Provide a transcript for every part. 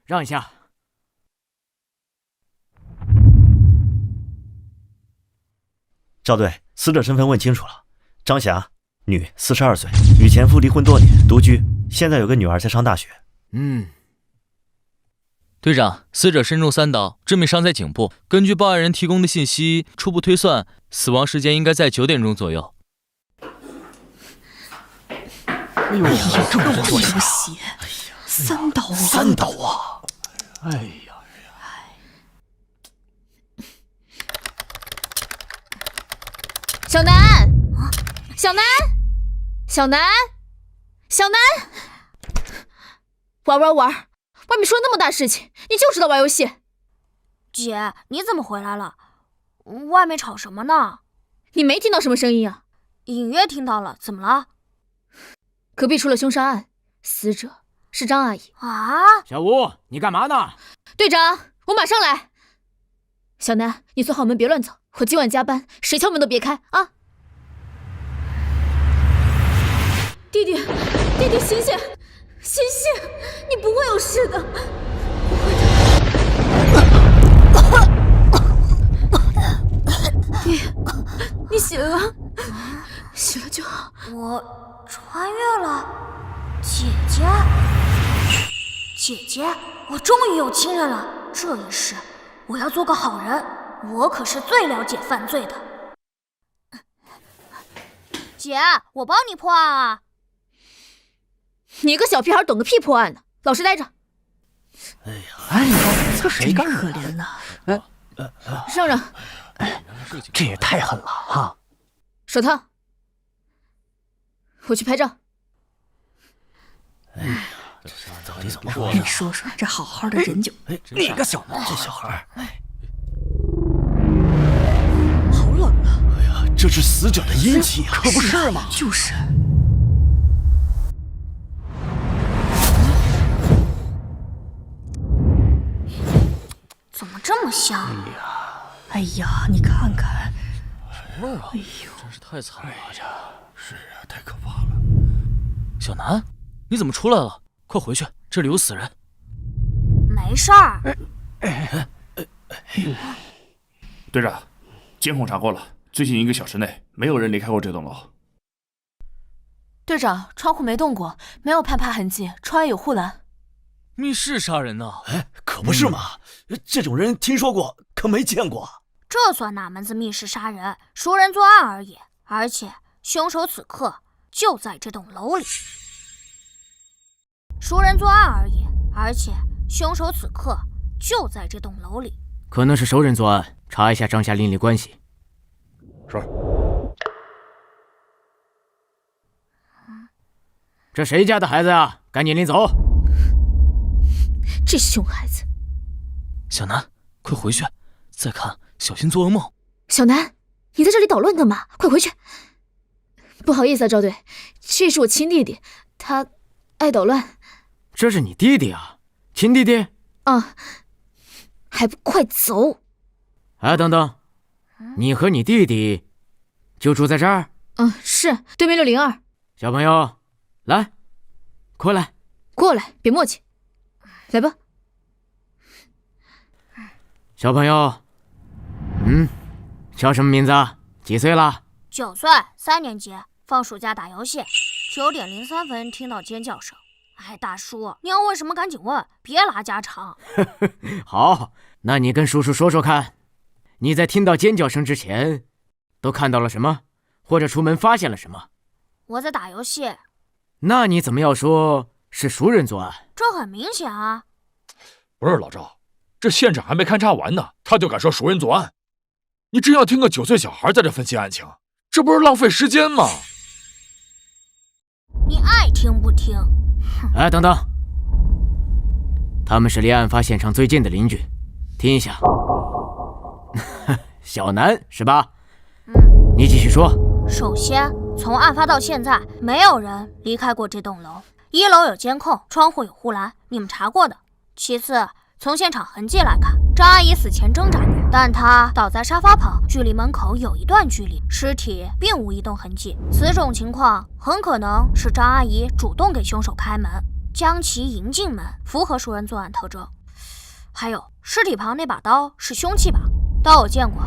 让一下。赵队，死者身份问清楚了，张霞，女，42岁，与前夫离婚多年，独居，现在有个女儿在上大学。队长，死者身中3刀，致命伤在颈部。根据报案人提供的信息，初步推算，死亡时间应该在9点钟左右。哎呦，这么多血，3刀啊！3刀啊！哎呀！小南，小南，小南，小南，玩，外面出了那么大事情，你就知道玩游戏。姐，你怎么回来了？外面吵什么呢？你没听到什么声音啊？隐约听到了，怎么了？隔壁出了凶杀案，死者是张阿姨。啊！小吴，你干嘛呢？队长，我马上来。小南，你锁好门，别乱走。我今晚加班，谁敲门都别开啊！弟弟，醒醒，醒醒！你不会有事的。你醒了，醒了就好。我穿越了，姐姐，我终于有亲人了。这一世，我要做个好人。我可是最了解犯罪的。姐，我帮你破案啊！你个小屁孩懂个屁破案呢！老实待着。哎呀，这谁干可怜了？让让。这也太狠了哈！手套，我去拍照。哎呀，这到底怎么说？你说说，这好好的人就你个小子，这小孩，好冷啊！哎呀，这是死者的阴气啊！可不是嘛，就是。怎么这么香？哎呀，你看看，什么味儿啊？哎呦，真是太惨了！是啊，太可怕了。小南，你怎么出来了？快回去，这里有死人。没事儿。队长，监控查过了，最近1个小时内没有人离开过这栋楼。队长，窗户没动过，没有攀爬痕迹，窗外有护栏。密室杀人呢？可不是嘛，这种人听说过，可没见过。这算哪门子密室杀人？熟人作案而已，而且凶手此刻就在这栋楼里。熟人作案而已，而且凶手此刻就在这栋楼里。可能是熟人作案，查一下张夏邻里关系。是。这谁家的孩子啊？赶紧领走！这熊孩子！小南，快回去，再看小心做噩梦。小南，你在这里捣乱干嘛？快回去！不好意思啊，赵队，这是我亲弟弟，他爱捣乱。这是你弟弟啊？亲弟弟？啊，还不快走！哎，等等，你和你弟弟就住在这儿？是对面602。小朋友，来，过来，过来，别磨叽，来吧。小朋友，叫什么名字啊？几岁了？9岁，3年级，放暑假打游戏。9点03分听到尖叫声。哎，大叔，你要问什么赶紧问，别拉家常。好，那你跟叔叔说说看，你在听到尖叫声之前都看到了什么，或者出门发现了什么？我在打游戏。那你怎么要说是熟人作案？这很明显啊。不是老赵，这现场还没勘察完呢，他就敢说熟人作案？你真要听个9岁小孩在这分析案情，这不是浪费时间吗？你爱听不听？哎，等等，他们是离案发现场最近的邻居，听一下。小南是吧？你继续说。首先，从案发到现在，没有人离开过这栋楼。1楼有监控，窗户有护栏，你们查过的。其次，从现场痕迹来看，张阿姨死前挣扎过，但她倒在沙发旁，距离门口有一段距离，尸体并无移动痕迹。此种情况很可能是张阿姨主动给凶手开门，将其迎进门，符合熟人作案特征。还有尸体旁那把刀是凶器吧？刀我见过，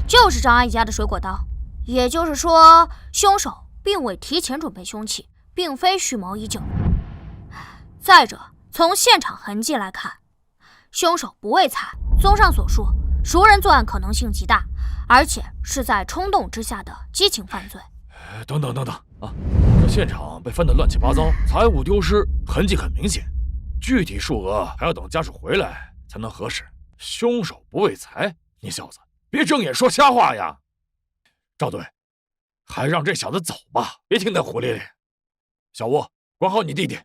就是张阿姨家的水果刀。也就是说，凶手并未提前准备凶器，并非蓄谋已久。再者，从现场痕迹来看，凶手不为财。综上所述，熟人作案可能性极大，而且是在冲动之下的激情犯罪。等等啊！这现场被翻得乱七八糟，财物丢失，痕迹很明显，具体数额还要等家属回来才能核实。凶手不为财，你小子别睁眼说瞎话呀！赵队，还让这小子走吧，别听他胡咧咧。小吴，管好你弟弟。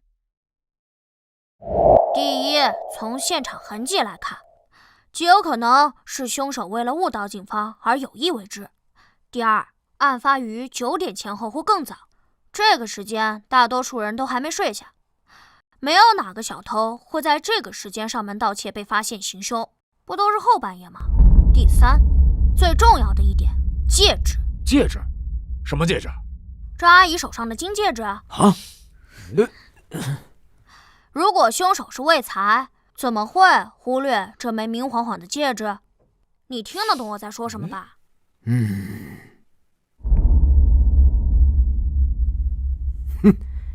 第一，从现场痕迹来看，极有可能是凶手为了误导警方而有意为之。第二，案发于9点前后或更早，这个时间大多数人都还没睡下，没有哪个小偷会在这个时间上门盗窃被发现行凶，不都是后半夜吗？第三，最重要的一点，戒指。戒指？什么戒指？张阿姨手上的金戒指啊。如果凶手是为财，怎么会忽略这枚明晃晃的戒指？你听得懂我在说什么吧？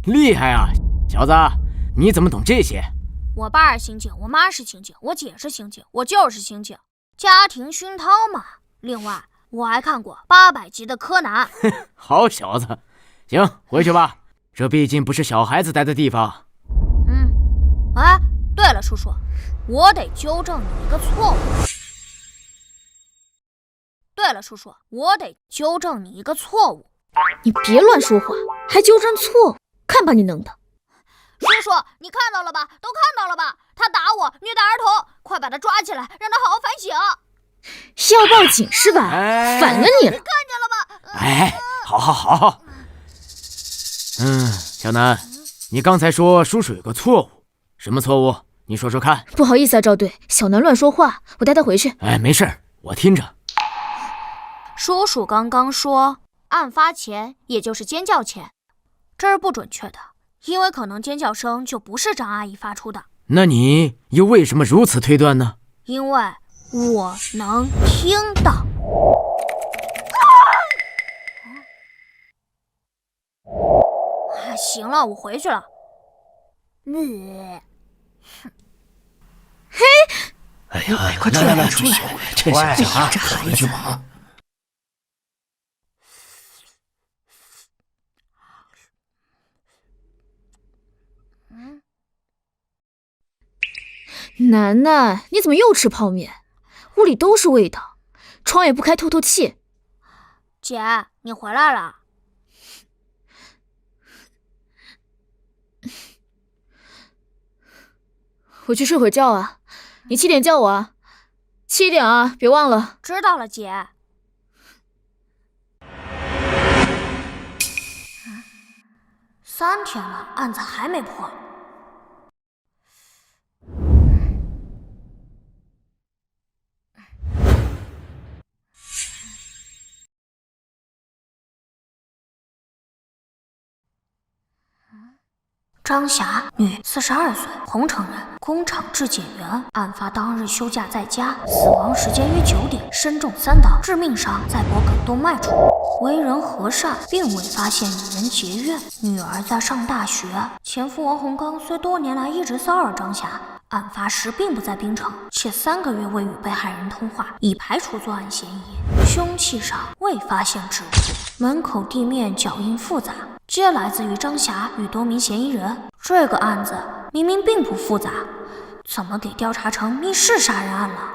厉害啊，小子，你怎么懂这些？我爸是刑警，我妈是刑警，我姐是刑警，我就是刑警，家庭熏陶嘛。另外，我还看过800集的柯南。好小子，行，回去吧，这毕竟不是小孩子待的地方。哎，对了，叔叔，我得纠正你一个错误。你别乱说话，还纠正错误，看把你弄的！叔叔，你看到了吧？都看到了吧？他打我，虐待儿童，快把他抓起来，让他好好反省。要报警是吧？反了你了！看见了吧？哎，好。小南，你刚才说叔叔有个错误，什么错误？你说说看。不好意思啊，赵队，小南乱说话，我带他回去。哎，没事，我听着。叔叔刚刚说，案发前，也就是尖叫前，这是不准确的，因为可能尖叫声就不是张阿姨发出的。那你又为什么如此推断呢？因为我能听到。行了，我回去了。哎呀，快出来！这小孩这孩子嘛。楠楠，你怎么又吃泡面？屋里都是味道，窗也不开透透气。姐，你回来了。我去睡会觉啊，你7点叫我啊，7点啊，别忘了。知道了，姐。3天了，案子还没破。张霞，女，42岁，桐城人，工厂质检员。案发当日休假在家，死亡时间约9点，身中3刀，致命伤在脖梗动脉处。为人和善，并未发现与人结怨。女儿在上大学，前夫王洪刚虽多年来一直骚扰张霞，案发时并不在槟城，且3个月未与被害人通话，已排除作案嫌疑。凶器上未发现指纹，门口地面脚印复杂，皆来自于张霞与多名嫌疑人。这个案子明明并不复杂，怎么给调查成密室杀人案了？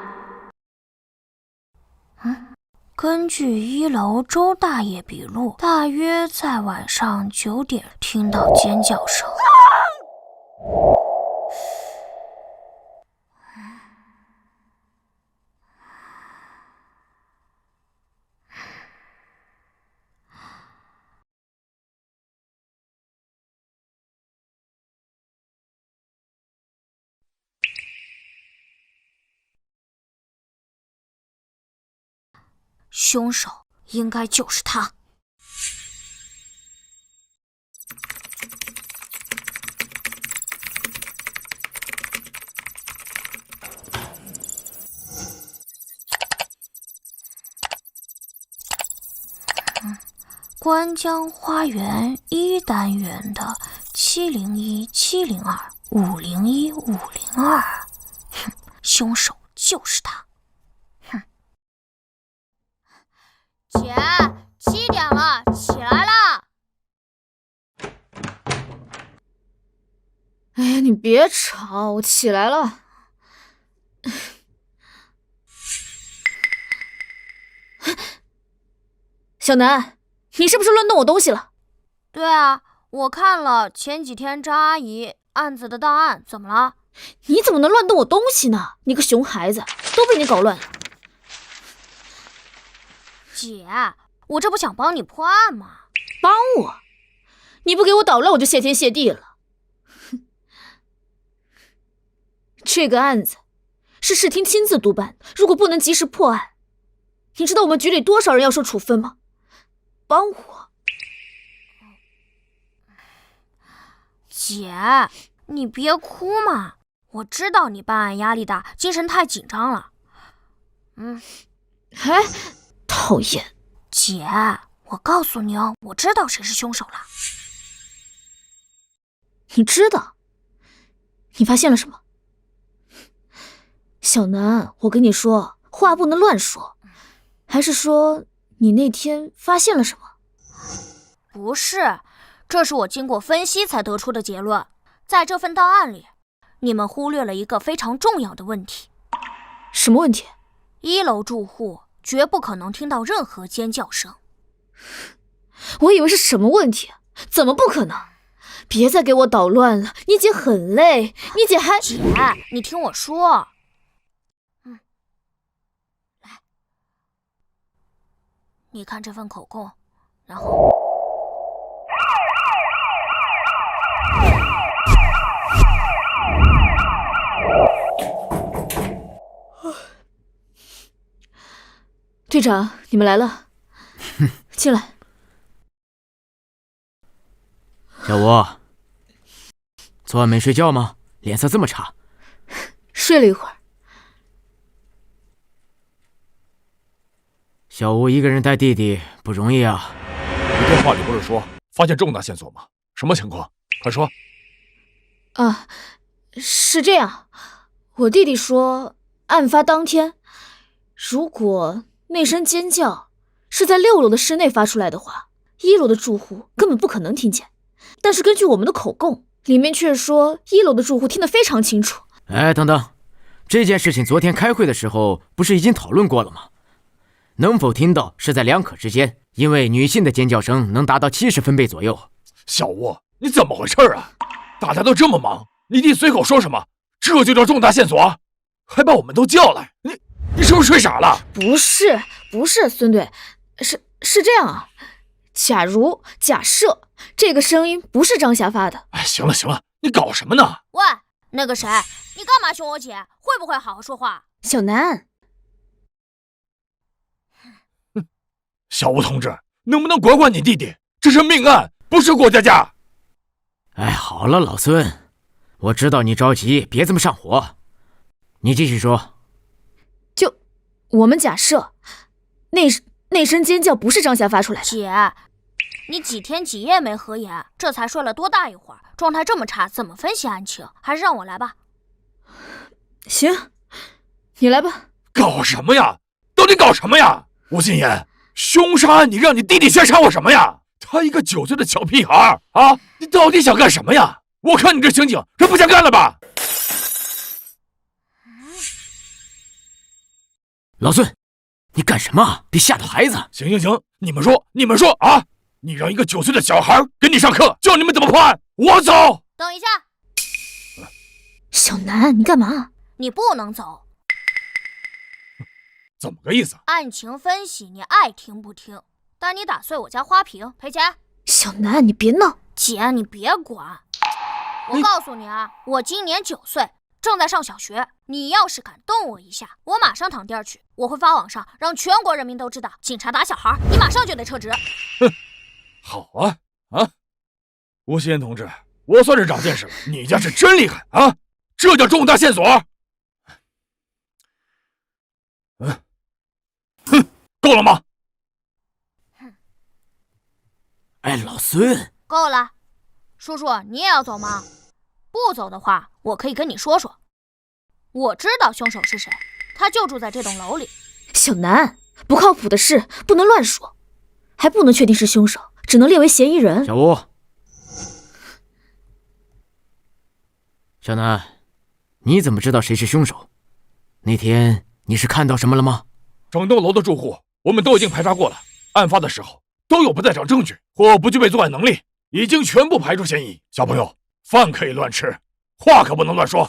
根据1楼周大爷笔录，大约在晚上9点听到尖叫声。凶手应该就是他。观江花园1单元的701-702-501-502，凶手就是他。哼，姐，7点了，起来啦！哎呀，你别吵，我起来了。小南，你是不是乱动我东西了？对啊，我看了前几天张阿姨案子的档案，怎么了？你怎么能乱动我东西呢？你个熊孩子，都被你搞乱了。姐，我这不想帮你破案吗？帮我？你不给我捣乱，我就谢天谢地了。这个案子是市厅亲自督办，如果不能及时破案，你知道我们局里多少人要受处分吗？帮我。姐，你别哭嘛，我知道你办案压力大，精神太紧张了。哎，讨厌。姐，我告诉你哦，我知道谁是凶手了。你知道？你发现了什么？小南，我跟你说，话不能乱说。还是说你那天发现了什么？不是，这是我经过分析才得出的结论。在这份档案里，你们忽略了一个非常重要的问题。什么问题？1楼住户绝不可能听到任何尖叫声。我以为是什么问题，怎么不可能？别再给我捣乱了，你姐很累，你姐还……姐，你听我说。来，你看这份口供，然后……队长，你们来了，进来。小吴，昨晚没睡觉吗？脸色这么差。睡了一会儿。小吴一个人带弟弟不容易啊。你电话里不是说发现重大线索吗？什么情况？快说。啊，是这样，我弟弟说，案发当天，如果那声尖叫是在6楼的室内发出来的话，1楼的住户根本不可能听见。但是根据我们的口供，里面却说1楼的住户听得非常清楚。哎，等等，这件事情昨天开会的时候不是已经讨论过了吗？能否听到是在2可之间，因为女性的尖叫声能达到70分贝左右。小吴，你怎么回事啊？大家都这么忙，你弟随口说什么，这就叫重大线索？还把我们都叫来，你是不是睡傻了？不是，孙队，是这样啊。假设这个声音不是张霞发的。哎，行了，你搞什么呢？喂，那个谁，你干嘛凶我姐？会不会好好说话？小南，小吴同志，能不能管管你弟弟？这是命案，不是过家家。哎，好了，老孙，我知道你着急，别这么上火。你继续说。就我们假设，那声尖叫不是张霞发出来的。姐，你几天几夜没合眼，这才睡了多大一会儿，状态这么差，怎么分析案情？还是让我来吧。行，你来吧。搞什么呀？到底搞什么呀？吴心言，凶杀案你让你弟弟先杀我什么呀？他一个9岁的小屁孩啊！你到底想干什么呀？我看你这刑警是不想干了吧？老孙，你干什么？别吓到孩子。行，你们说啊！你让一个9岁的小孩给你上课，教你们怎么破案。我走。等一下，小南，你干嘛？你不能走。怎么个意思？案情分析你爱听不听，但你打碎我家花瓶赔钱。小南，你别闹。姐，你别管。我告诉你啊，我今年9岁，正在上小学。你要是敢动我一下，我马上躺地儿去。我会发网上，让全国人民都知道，警察打小孩，你马上就得撤职。哼，好啊！吴心言同志，我算是长见识了，你家是真厉害啊！这叫重大线索。够了吗？孙，够了，叔叔，你也要走吗？不走的话，我可以跟你说说。我知道凶手是谁，他就住在这栋楼里。小南，不靠谱的事不能乱说，还不能确定是凶手，只能列为嫌疑人。小吴，小南，你怎么知道谁是凶手？那天你是看到什么了吗？整栋楼的住户我们都已经排查过了，案发的时候都有不在场证据或不具备作案能力，已经全部排除嫌疑。小朋友，饭可以乱吃，话可不能乱说。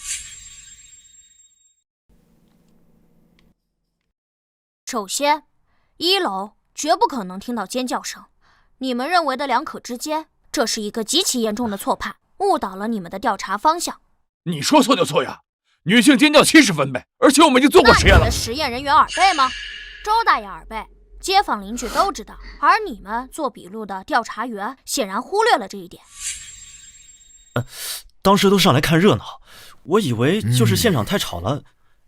首先，1楼绝不可能听到尖叫声。你们认为的两可之间，这是一个极其严重的错判，误导了你们的调查方向。你说错就错呀！女性尖叫70分贝，而且我们已经做过实验了。那你的实验人员耳背吗？周大爷耳背，街坊邻居都知道，而你们做笔录的调查员显然忽略了这一点。当时都上来看热闹，我以为就是现场太吵了，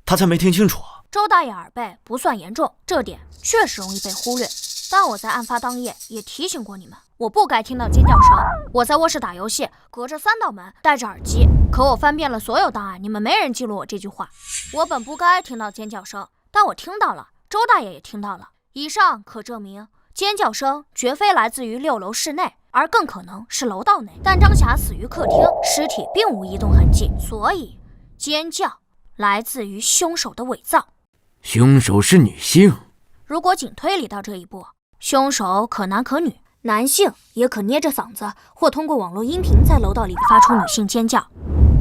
他才没听清楚。周大爷耳背不算严重，这点确实容易被忽略。但我在案发当夜也提醒过你们，我不该听到尖叫声。我在卧室打游戏，隔着3道门，戴着耳机。可我翻遍了所有档案，你们没人记录我这句话。我本不该听到尖叫声，但我听到了，周大爷也听到了。以上可证明，尖叫声绝非来自于6楼室内，而更可能是楼道内。但张霞死于客厅，尸体并无移动痕迹，所以尖叫来自于凶手的伪造。凶手是女性。如果仅推理到这一步，凶手可男可女，男性也可捏着嗓子或通过网络音频在楼道里发出女性尖叫。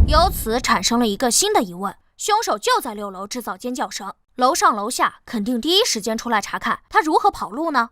由此产生了一个新的疑问：凶手就在6楼制造尖叫声，楼上楼下肯定第一时间出来查看，他如何跑路呢？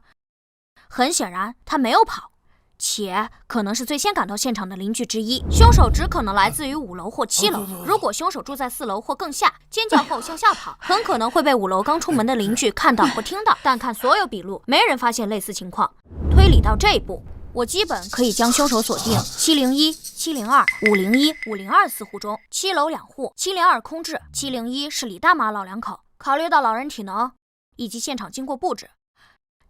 很显然，他没有跑，且可能是最先赶到现场的邻居之一。凶手只可能来自于5楼或7楼。如果凶手住在4楼或更下，尖叫后向下跑，很可能会被5楼刚出门的邻居看到或听到。但看所有笔录，没人发现类似情况。推理到这一步，我基本可以将凶手锁定701、702、501、502四户中，7楼2户，702空置，701是李大妈老两口。考虑到老人体能以及现场经过布置，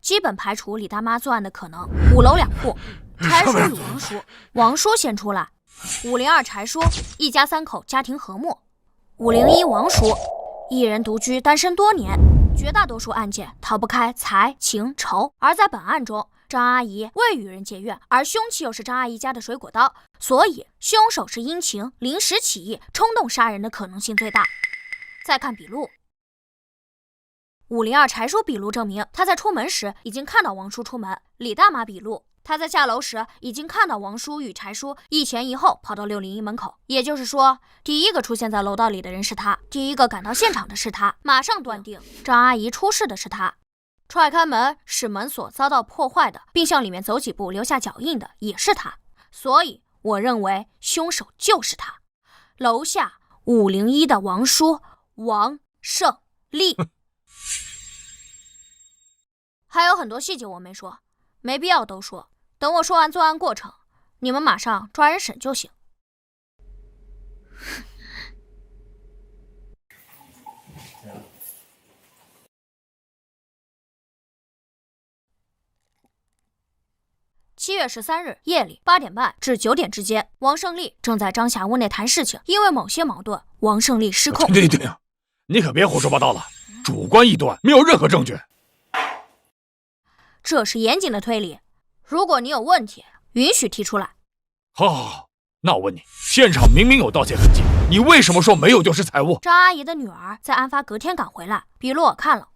基本排除李大妈作案的可能。5楼2户，柴叔与王叔，王叔先出来。502柴叔，一家3口，家庭和睦。501王叔，一人独居，单身多年。绝大多数案件逃不开财、情、仇，而在本案中，张阿姨未与人结怨，而凶器又是张阿姨家的水果刀，所以凶手是因情临时起意冲动杀人的可能性最大。再看笔录，502柴叔笔录证明他在出门时已经看到王叔出门。李大妈笔录，他在下楼时已经看到王叔与柴叔一前一后跑到601门口，也就是说，第一个出现在楼道里的人是他，第一个赶到现场的是他，马上断定张阿姨出事的是他。踹开门使门锁遭到破坏的，并向里面走几步留下脚印的也是他，所以我认为凶手就是他。楼下501的王叔王胜利。还有很多细节我没说，没必要都说，等我说完作案过程，你们马上抓人审就行。7月13日夜里8点半至9点之间，王胜利正在张霞屋内谈事情，因为某些矛盾，王胜利失控。停，你可别胡说八道了，主观臆断，没有任何证据。这是严谨的推理，如果你有问题，允许提出来。好，那我问你，现场明明有盗窃痕迹，你为什么说没有丢失财物？张阿姨的女儿在案发隔天赶回来，笔录我看了。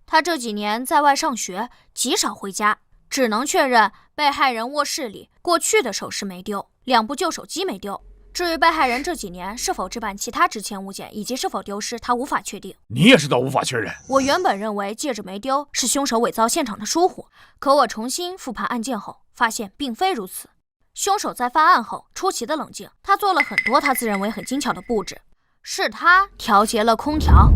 她这几年在外上学，极少回家，只能确认被害人卧室里过去的首饰没丢，2部旧手机没丢。至于被害人这几年是否置办其他值钱物件，以及是否丢失，他无法确定。你也知道无法确认。我原本认为戒指没丢是凶手伪造现场的疏忽，可我重新复盘案件后，发现并非如此。凶手在犯案后出奇的冷静，他做了很多他自认为很精巧的布置，是他调节了空调，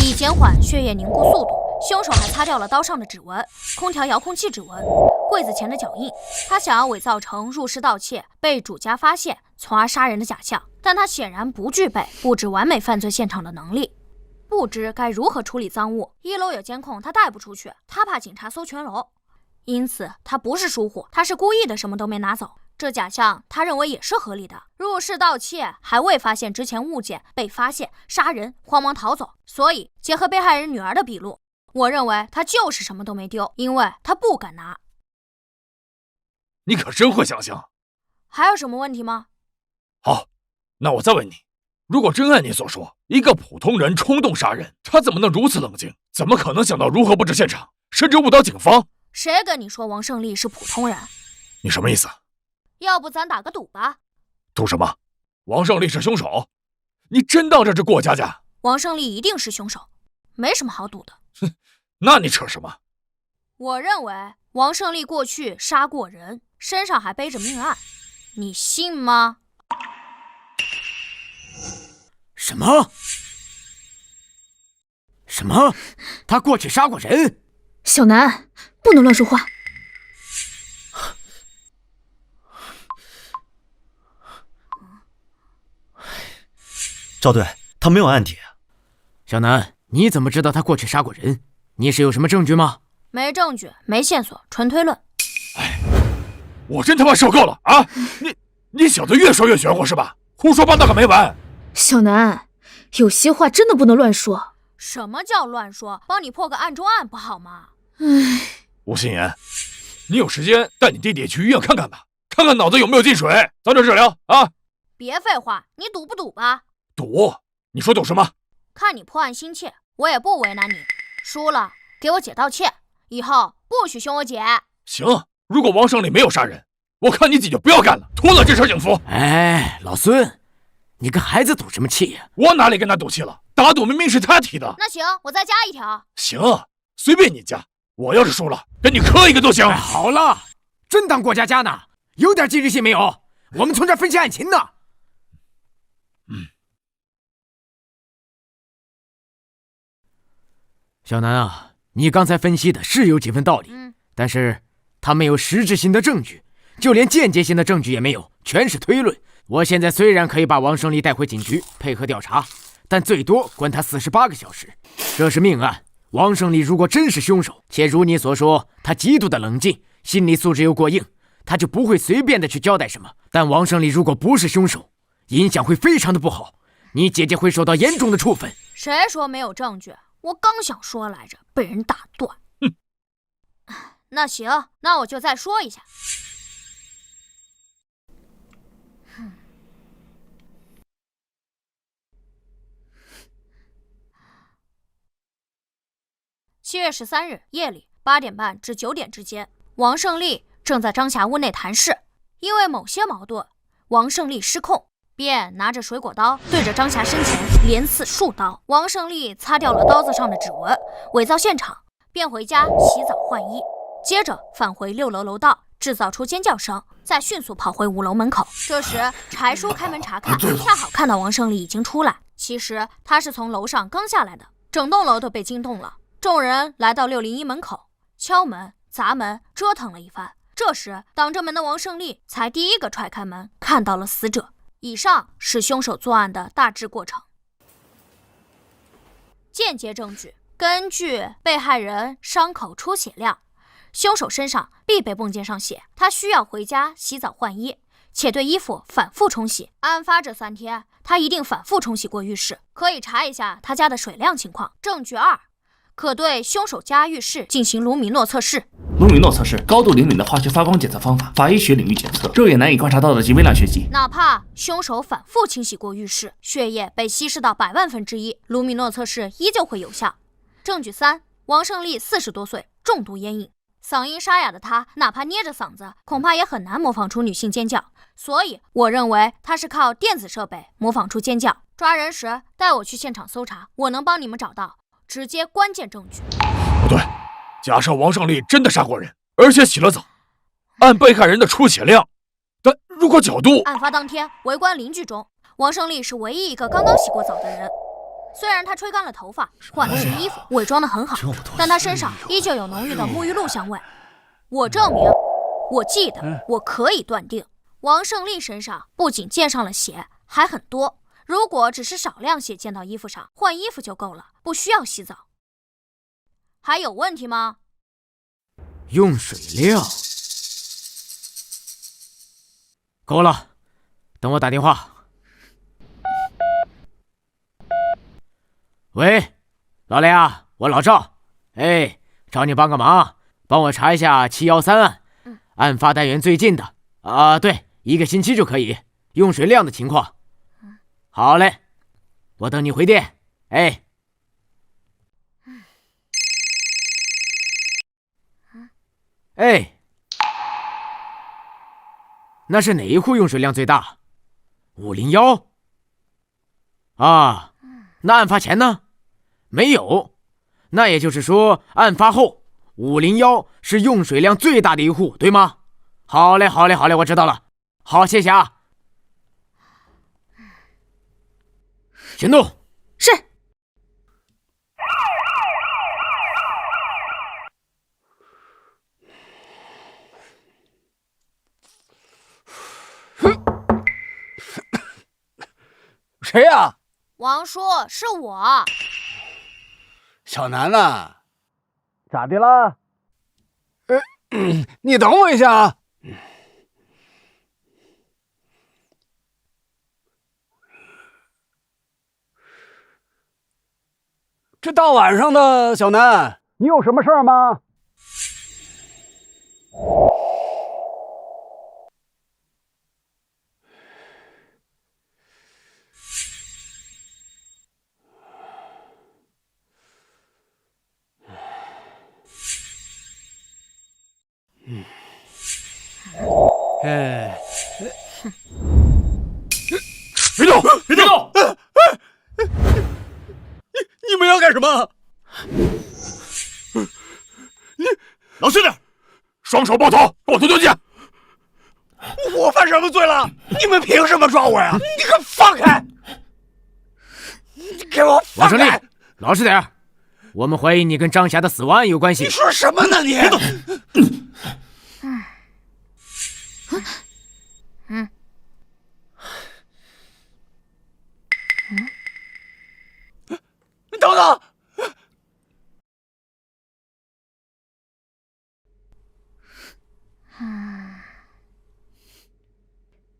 以减缓血液凝固速度。凶手还擦掉了刀上的指纹、空调遥控器指纹、柜子前的脚印。他想要伪造成入室盗窃被主家发现，从而杀人的假象，但他显然不具备布置完美犯罪现场的能力。不知该如何处理赃物，1楼有监控，他带不出去，他怕警察搜全楼。因此他不是疏忽，他是故意的，什么都没拿走。这假象他认为也是合理的。入室盗窃，还未发现值钱物件，被发现杀人，慌忙逃走。所以结合被害人女儿的笔录，我认为他就是什么都没丢，因为他不敢拿。你可真会想象。还有什么问题吗？好，那我再问你，如果真按你所说，一个普通人冲动杀人，他怎么能如此冷静？怎么可能想到如何布置现场，甚至误导警方？谁跟你说王胜利是普通人？你什么意思？要不咱打个赌吧？赌什么？王胜利是凶手？你真当这是过家家？王胜利一定是凶手，没什么好赌的。哼，那你扯什么？我认为王胜利过去杀过人，身上还背着命案，你信吗？什么？什么？他过去杀过人？小南，不能乱说话。赵队，他没有案底。小南，你怎么知道他过去杀过人？你是有什么证据吗？没证据，没线索，纯推论。哎，我真他妈受够了啊！你小子越说越玄乎是吧？胡说八道个没完！小南，有些话真的不能乱说。什么叫乱说？帮你破个案中案不好吗？吴心言，你有时间带你弟弟去医院看看吧，看看脑子有没有进水，早点治疗啊！别废话，你赌不赌吧？赌？你说赌什么？看你破案心切，我也不为难你。输了，给我姐道歉，以后不许凶我姐。行，如果王胜利没有杀人，我看你姐就不要干了，拖了这身警服。哎，老孙，你跟孩子赌什么气呀？我哪里跟他赌气了？打赌明明是他提的。那行，我再加一条。行，随便你加。我要是输了，跟你磕一个都行。哎，好了，真当过家家呢？有点纪律性没有？我们从这儿分析案情呢。小南啊，你刚才分析的是有几分道理，但是他没有实质性的证据，就连间接性的证据也没有，全是推论。我现在虽然可以把王胜利带回警局配合调查，但最多关他48个小时。这是命案，王胜利如果真是凶手，且如你所说，他极度的冷静，心理素质又过硬，他就不会随便的去交代什么。但王胜利如果不是凶手，影响会非常的不好，你姐姐会受到严重的处分。谁说没有证据？我刚想说来着，被人打断。那行，那我就再说一下。7月13日夜里8点半至9点之间，王胜利正在张霞屋内谈事，因为某些矛盾，王胜利失控，便拿着水果刀对着张霞身前连刺数刀。王胜利擦掉了刀子上的指纹，伪造现场，便回家洗澡换衣，接着返回6楼楼道，制造出尖叫声，再迅速跑回5楼门口。这时柴叔开门查看，恰好看到王胜利已经出来。其实他是从楼上刚下来的，整栋楼都被惊动了。众人来到601门口，敲门、砸门，折腾了一番。这时挡着门的王胜利才第一个踹开门，看到了死者。以上是凶手作案的大致过程。间接证据：根据被害人伤口出血量，凶手身上必被泵溅上血，他需要回家洗澡换衣，且对衣服反复冲洗。案发这3天，他一定反复冲洗过浴室，可以查一下他家的水量情况。证据2，可对凶手家浴室进行卢米诺测试。卢米诺测试，高度灵敏的化学发光检测方法，法医学领域检测肉眼难以观察到的极微量血迹。哪怕凶手反复清洗过浴室，血液被稀释到100万分之一，卢米诺测试依旧会有效。证据3，王胜利40多岁，重度烟瘾，嗓音沙哑的他，哪怕捏着嗓子，恐怕也很难模仿出女性尖叫。所以，我认为他是靠电子设备模仿出尖叫。抓人时带我去现场搜查，我能帮你们找到直接关键证据。不对，假设王胜利真的杀过人，而且洗了澡，按被害人的出血量，但如果角度……案发当天，围观邻居中，王胜利是唯一一个刚刚洗过澡的人。虽然他吹干了头发，换了身衣服，伪装得很好，但他身上依旧有浓郁的沐浴露香味。我证明，我记得，我可以断定，王胜利身上不仅溅上了血，还很多。如果只是少量血溅到衣服上，换衣服就够了，不需要洗澡。还有问题吗？用水量够了，等我打电话。喂，老雷啊，我老赵，哎，找你帮个忙，帮我查一下713案，案发单元最近的对，1个星期就可以，用水量的情况。好嘞，我等你回电。哎。哎，那是哪一户用水量最大？501啊？那案发前呢？没有。那也就是说，案发后501是用水量最大的一户，对吗？好嘞，好嘞，好嘞，我知道了。好，谢谢啊。行动。是。谁呀？王叔，是我。小南呐，咋的啦？你等我一下啊。这大晚上的，小南，你有什么事儿吗？别动！别动！你们要干什么？你老实点，双手抱头，给我蹲下！我犯什么罪了？你们凭什么抓我呀？你给我放开！你给我放开！王胜利，老实点，我们怀疑你跟张霞的死亡案有关系。你说什么呢你？别动！等等！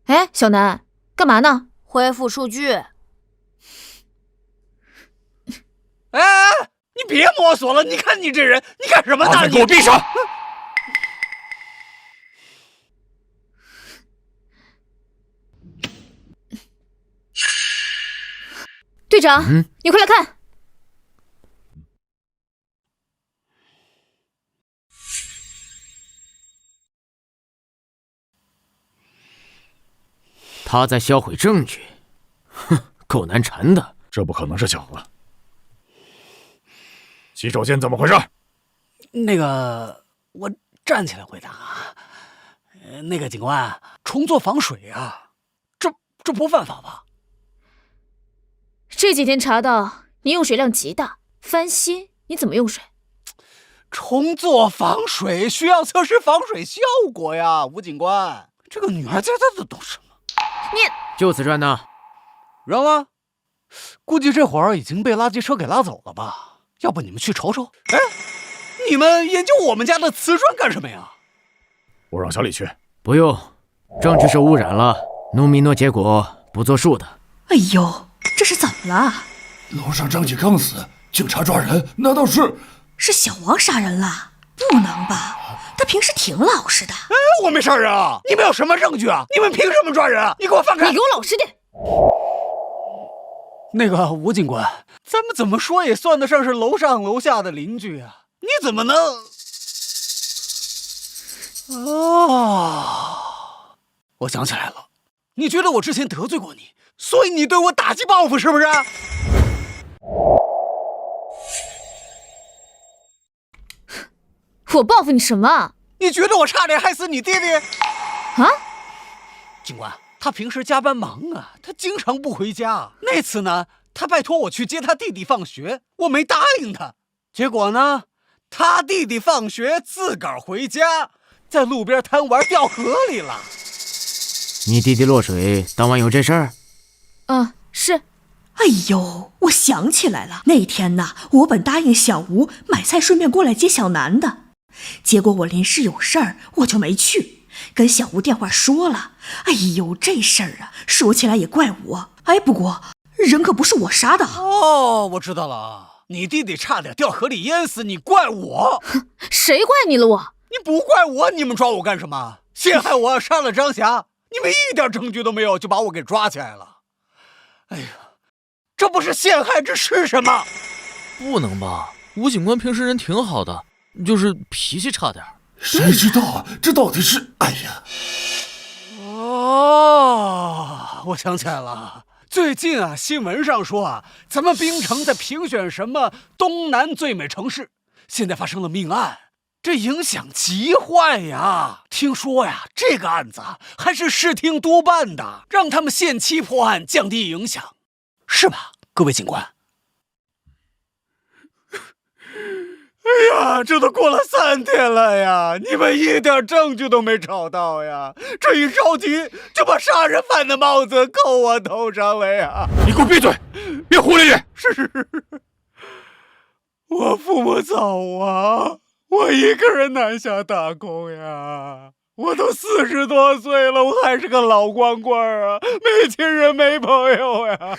哎，小南，干嘛呢？恢复数据。哎，你别摸索了！你看你这人，你干什么呢？你给我闭上！队长，你快来看！他在销毁证据，哼，够难缠的。这不可能是巧合。洗手间怎么回事？那个，我站起来回答啊。那个警官，重做防水啊，这不犯法吧？这几天查到你用水量极大，翻新，你怎么用水？重做防水需要测试防水效果呀，吴警官。这个女孩子她都懂什么？你就此砖呢？扔了？估计这会儿已经被垃圾车给拉走了吧？要不你们去瞅瞅？哎，你们研究我们家的瓷砖干什么呀？我让小李去。不用，证据受污染了，农民诺结果不作数的。哎呦，这是怎么了？楼上张姐刚死，警察抓人，难道是小王杀人了？不能吧？他平时挺老实的。哎，我没杀人啊！你们有什么证据啊？你们凭什么抓人啊？你给我放开！你给我老实点！那个吴警官，咱们怎么说也算得上是楼上楼下的邻居啊！你怎么能……我想起来了，你觉得我之前得罪过你，所以你对我打击报复，是不是？我报复你什么？你觉得我差点害死你弟弟？啊？警官，他平时加班忙啊，他经常不回家。那次呢，他拜托我去接他弟弟放学，我没答应他。结果呢，他弟弟放学自个儿回家，在路边贪玩掉河里了。你弟弟落水，当晚有这事儿？是。哎呦，我想起来了，那天呢，我本答应小吴买菜顺便过来接小南的，结果我临时有事儿，我就没去，跟小吴电话说了。哎呦，这事儿啊，说起来也怪我。哎，不过人可不是我杀的。哦，我知道了，你弟弟差点掉河里淹死，你怪我？谁怪你了我？你不怪我，你们抓我干什么？陷害我，杀了张霞，你们一点证据都没有就把我给抓起来了。哎呀，这不是陷害，这是什么？不能吧？吴警官平时人挺好的，就是脾气差点。谁知道啊？这到底是……哎呀！哦，我想起来了，最近啊，新闻上说啊，咱们槟城在评选什么东南最美城市，现在发生了命案，这影响极坏呀！听说呀，这个案子还是视听督办的，让他们限期破案，降低影响，是吧，各位警官？哎呀，这都过了3天了呀，你们一点证据都没找到呀！这一着急就把杀人犯的帽子扣我头上了呀！你给我闭嘴，别胡咧咧！是，我父母早亡，我一个人南下打工呀。我都40多岁了，我还是个老光棍啊，没亲人没朋友呀。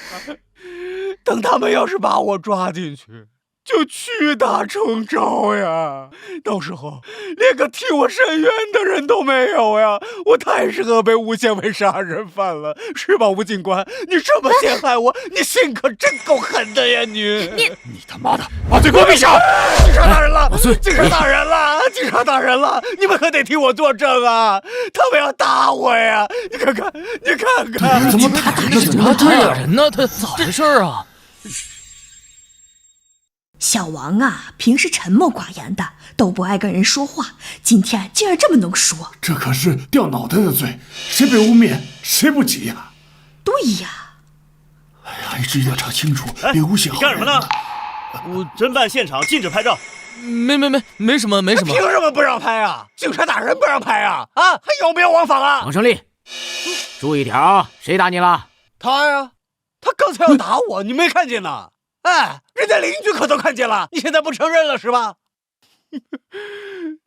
等他们要是把我抓进去，就屈打成招呀！到时候连个替我伸冤的人都没有呀！我太适合被诬陷为杀人犯了，是吧，吴警官？你这么陷害我，你心可真够狠的呀！你他妈的，把嘴给我闭上！警察大人了，老孙，警察大人了，警察大人了！你们可得替我作证啊！他们要打我呀！你看看，怎么打人了？怎么打人呢？他咋回事啊？小王啊，平时沉默寡言的，都不爱跟人说话，今天竟然这么能说，这可是掉脑袋的罪，谁被污蔑谁不急呀？对呀。哎呀，一直要查清楚，别诬陷好人。你干什么呢？侦办现场禁止拍照。没什么。凭什么不让拍啊？警察大人不让拍啊？啊，还有没有王法啊？王胜利，注意点啊！谁打你了？他呀，他刚才要打我，你没看见呢？哎，人家邻居可都看见了，你现在不承认了是吧？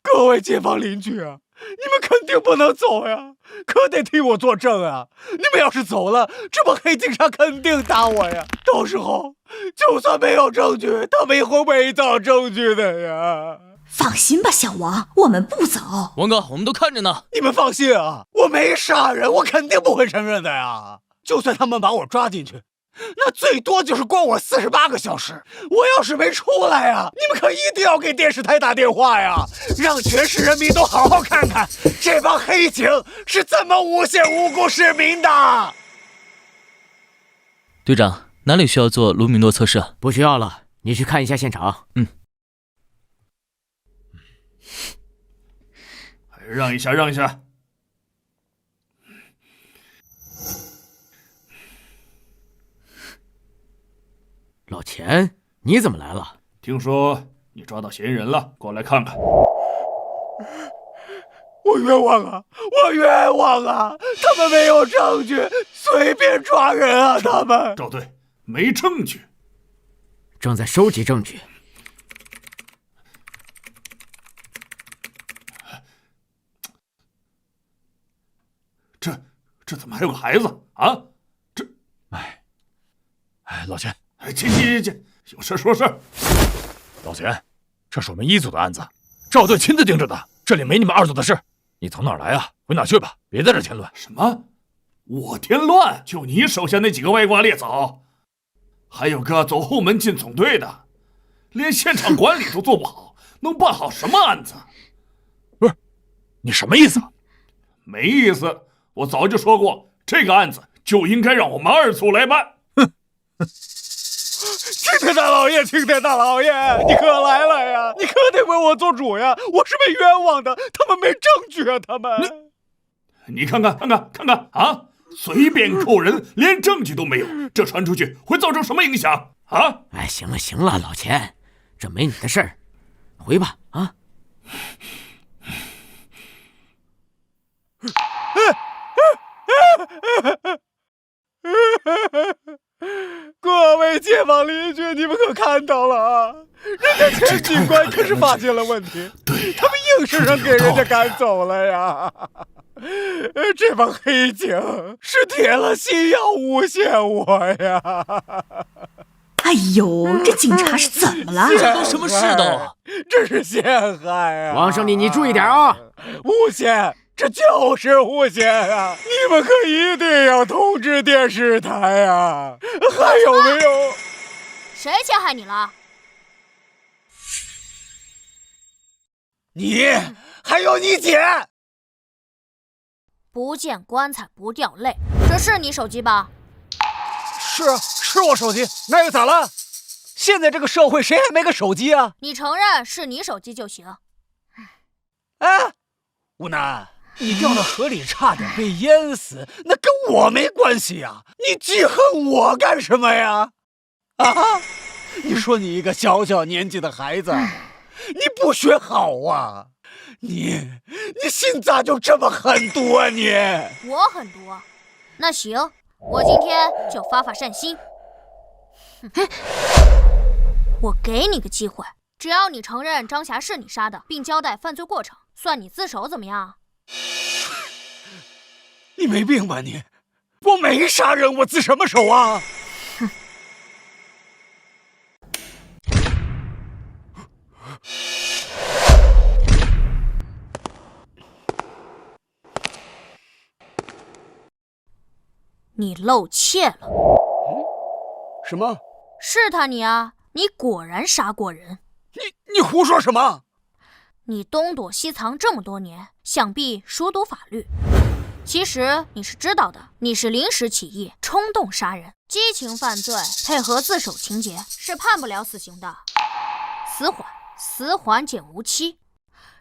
各位街坊邻居啊，你们肯定不能走呀，可得替我作证啊！你们要是走了，这帮黑警察肯定打我呀！到时候就算没有证据，他们也会伪造证据的呀！放心吧，小王，我们不走。王哥，我们都看着呢。你们放心啊，我没杀人，我肯定不会承认的呀！就算他们把我抓进去，那最多就是关我48个小时。我要是没出来呀，你们可一定要给电视台打电话呀，让全市人民都好好看看这帮黑警是怎么诬陷无辜市民的。队长，哪里需要做卢米诺测试？不需要了，你去看一下现场。让一下。老钱，你怎么来了？听说你抓到嫌疑人了，过来看看。我冤枉啊！他们没有证据，随便抓人啊！他们赵队没证据，正在收集证据。这怎么还有个孩子啊？老钱，行，有事说事。老钱，这是我们1组的案子，赵队亲自盯着的，这里没你们2组的事。你从哪儿来啊？回哪儿去吧，别在这添乱。什么？我添乱？就你手下那几个歪瓜裂枣，还有个走后门进总队的，连现场管理都做不好，能办好什么案子？不是，你什么意思？没意思，我早就说过，这个案子就应该让我们2组来办。青天大老爷，你可来了呀！你可得为我做主呀！我是被冤枉的，他们没证据啊！他们，你看看啊！随便扣人，连证据都没有，这传出去会造成什么影响啊？哎，行了，老钱，这没你的事儿，回吧啊！各位街坊邻居，你们可看到了啊？人家钱警官可是发现了问题，他们硬是让给人家赶走了呀。这帮黑警是铁了心要诬陷我呀！哎呦，这警察是怎么了？这都什么世道啊！这是陷害啊！王胜利，你注意点啊！诬陷，这就是诬陷啊！你们可一定要通知电视台啊！还有没有？谁陷害你了？你，还有你姐！不见棺材不掉泪，这是你手机吧？是我手机，那又咋了？现在这个社会谁还没个手机啊？你承认是你手机就行。哎，吴楠，你掉到河里差点被淹死，那跟我没关系呀！你记恨我干什么呀？啊！你说你一个小小年纪的孩子，你不学好啊？你心咋就这么狠毒啊你？我狠毒？那行，我今天就发善心。我给你个机会，只要你承认张霞是你杀的，并交代犯罪过程，算你自首，怎么样？你没病吧你？我没杀人，我自什么首啊？你露怯了。什么？是他你啊！你果然杀过人。你胡说什么？你东躲西藏这么多年，想必熟读法律。其实你是知道的，你是临时起意、冲动杀人、激情犯罪，配合自首情节，是判不了死刑的。死缓减无期，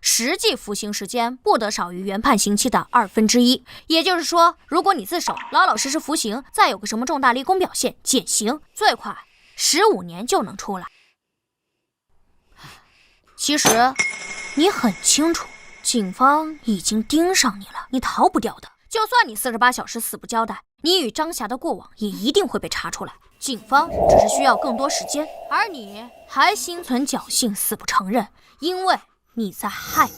实际服刑时间不得少于原判刑期的1/2。也就是说，如果你自首，老老实实服刑，再有个什么重大立功表现，减刑，最快15年就能出来。其实你很清楚，警方已经盯上你了，你逃不掉的。就算你48小时死不交代，你与张霞的过往也一定会被查出来。警方只是需要更多时间，而你还心存侥幸死不承认，因为你在害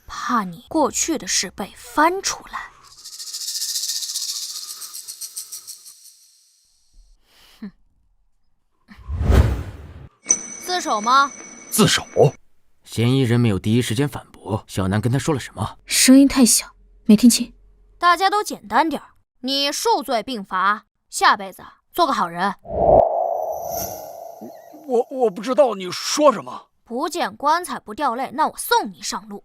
怕你过去的事被翻出来。自首吗？自首？嫌疑人没有第一时间反驳，小南跟他说了什么？声音太小，没听清。大家都简单点，你数罪并罚，下辈子做个好人。我不知道你说什么。不见棺材不掉泪，那我送你上路。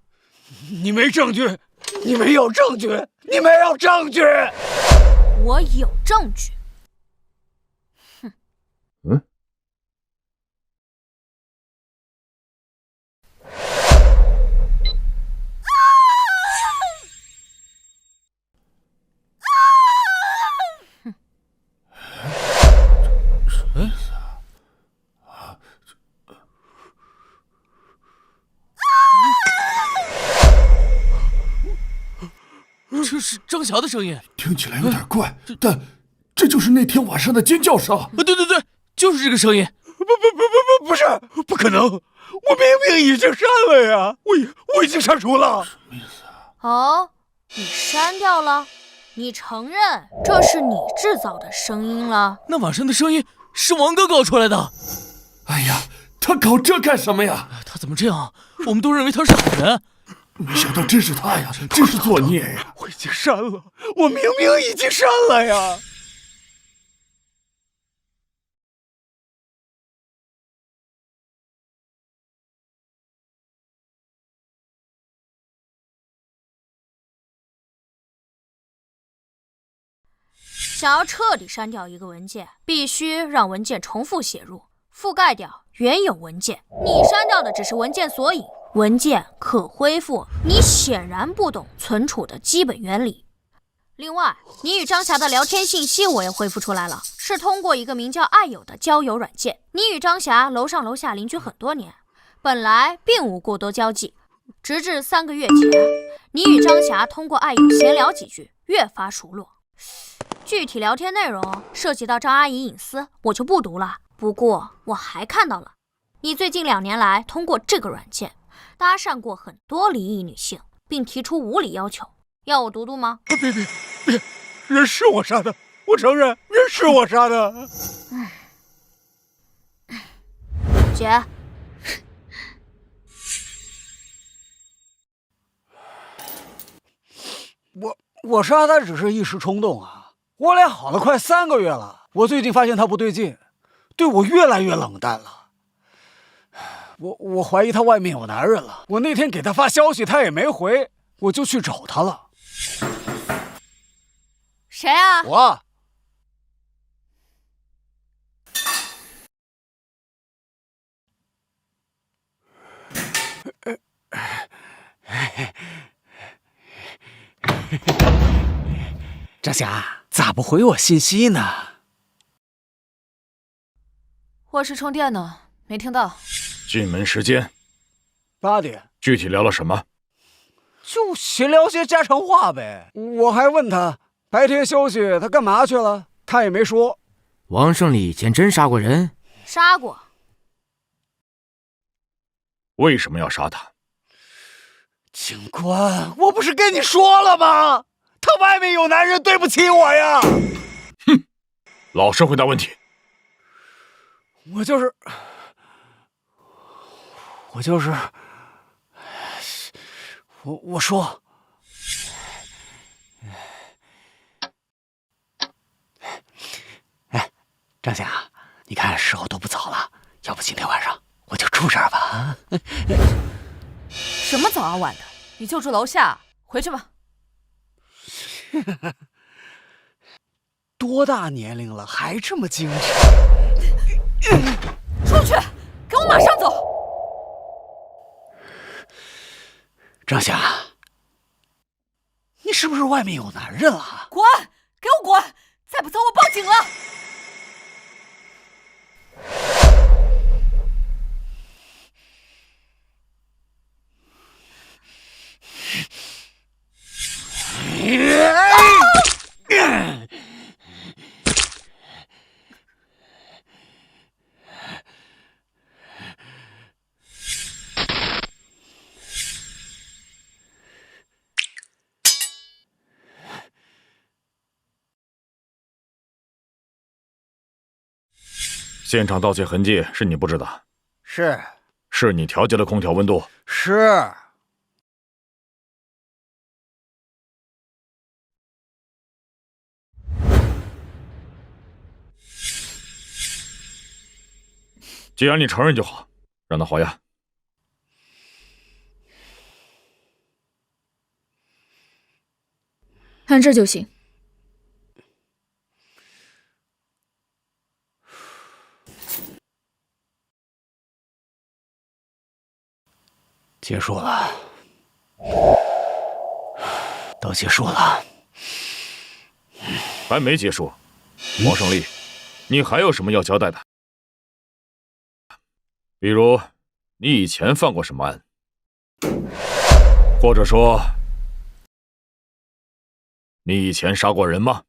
你没证据，你没有证据，你没有证据。我有证据。这是张霞的声音，听起来有点怪，但这就是那天晚上的尖叫声。对，就是这个声音。不是，不可能！我明明已经删了呀，我已经删除了。什么意思啊？哦，你删掉了？你承认这是你制造的声音了？那晚上的声音是王哥搞出来的。哎呀，他搞这干什么呀？他怎么这样？我们都认为他是好人。没想到真是他呀，真是作孽呀！我已经删了，我明明已经删了呀。想要彻底删掉一个文件，必须让文件重复写入，覆盖掉原有文件。你删掉的只是文件索引，文件可恢复。你显然不懂存储的基本原理。另外，你与张霞的聊天信息我也恢复出来了，是通过一个名叫爱友的交友软件。你与张霞楼上楼下邻居很多年，本来并无过多交际，直至3个月前，你与张霞通过爱友闲聊几句，越发熟络。具体聊天内容涉及到张阿姨隐私，我就不读了。不过我还看到了，你最近2年来通过这个软件搭讪过很多离异女性，并提出无理要求，要我读读吗？别，人是我杀的，我承认人是我杀的。姐，我杀他只是一时冲动啊，我俩好了快3个月了，我最近发现他不对劲，对我越来越冷淡了。我怀疑他外面有男人了，我那天给他发消息他也没回，我就去找他了。谁啊？我。张霞，咋不回我信息呢？卧室充电呢，没听到。进门时间8点。具体聊了什么？就闲聊些家常话呗。我还问他白天休息他干嘛去了，他也没说。王胜利以前真杀过人？杀过。为什么要杀他？警官，我不是跟你说了吗？他外面有男人，对不起我呀！哼，老实回答问题。我就是，我说，哎，张霞，你看时候都不早了，要不今天晚上我就住这儿吧？什么早啊晚的，你就住楼下，回去吧。多大年龄了，还这么精神？出去，给我马上走！张霞，你是不是外面有男人了？滚！给我滚！再不走，我报警了！现场盗窃痕迹是你不知道？是你调节了空调温度？是。既然你承认就好，让他还押。按这就行。结束了，都结束了。还没结束，王胜利，你还有什么要交代的？比如，你以前犯过什么案？或者说，你以前杀过人吗？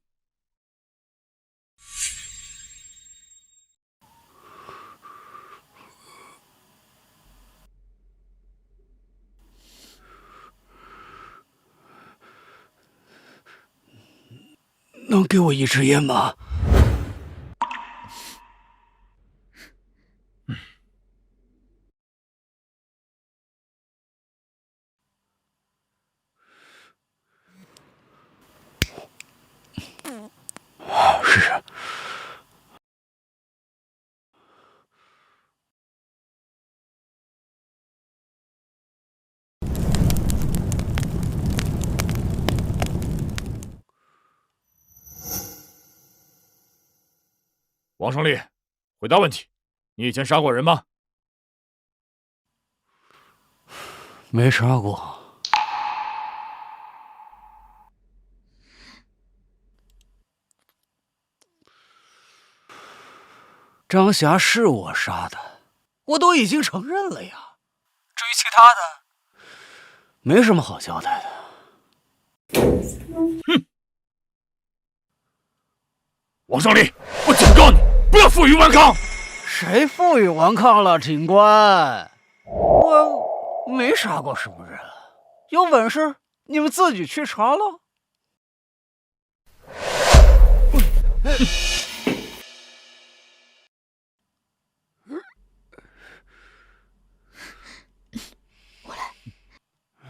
能给我一支烟吗？是。王胜利，回答问题，你以前杀过人吗？没杀过。张霞是我杀的，我都已经承认了呀。至于其他的，没什么好交代的。哼，王胜利，我警告你，不要负隅顽抗。谁负隅顽抗了，警官？我没杀过什么人，有本事你们自己去查了。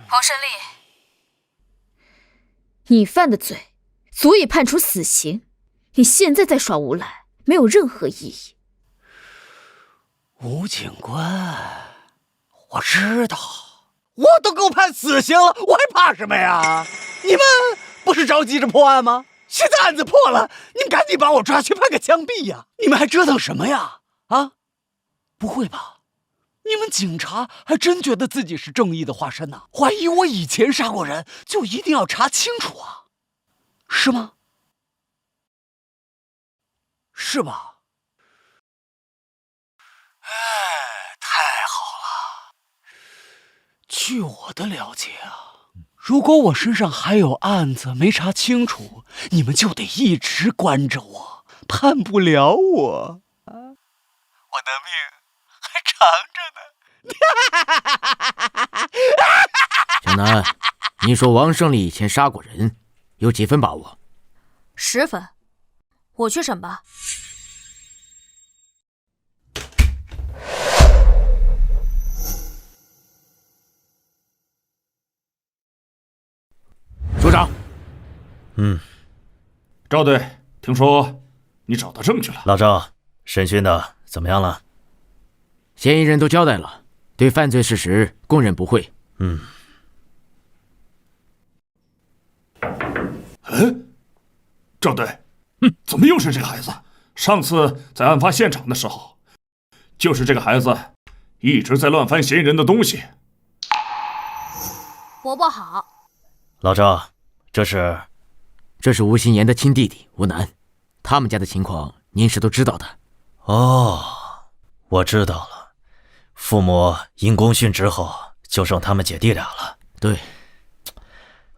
黄胜利，你犯的罪足以判处死刑，你现在在耍无赖，没有任何意义。吴警官，我知道，我都够判死刑了，我还怕什么呀？你们不是着急着破案吗？现在案子破了，你们赶紧把我抓去判个枪毙呀！你们还折腾什么呀？啊？不会吧？你们警察还真觉得自己是正义的化身呢？怀疑我以前杀过人，就一定要查清楚啊？是吗？是吧？哎，太好了！据我的了解啊，如果我身上还有案子没查清楚，你们就得一直关着我，判不了我。我的命还长着呢。小南，你说王胜利以前杀过人，有几分把握？10分。我去审吧。署长。赵队，听说你找到证据了。老赵，审讯的怎么样了？嫌疑人都交代了，对犯罪事实供认不讳。赵队，怎么又是这个孩子？上次在案发现场的时候，就是这个孩子一直在乱翻嫌疑人的东西。伯伯好。老赵，这是吴心言的亲弟弟吴楠，他们家的情况您是都知道的。哦，我知道了，父母因公殉职后，就剩他们姐弟俩了。对。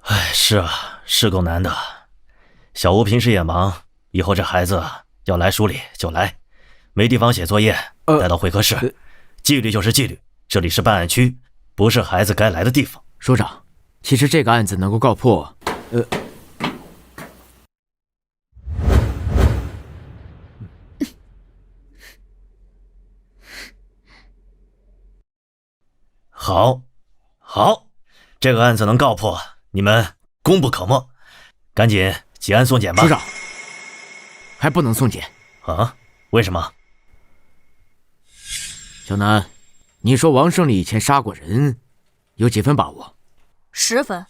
哎，是啊，是够难的。小吴平时也忙，以后这孩子要来署里就来，没地方写作业，带到会客室。纪律就是纪律，这里是办案区，不是孩子该来的地方。署长，其实这个案子能够告破，好，这个案子能告破，你们功不可没，赶紧结案送检吧。署长，还不能送检啊？为什么？小南，你说王胜利以前杀过人，有几分把握？10分。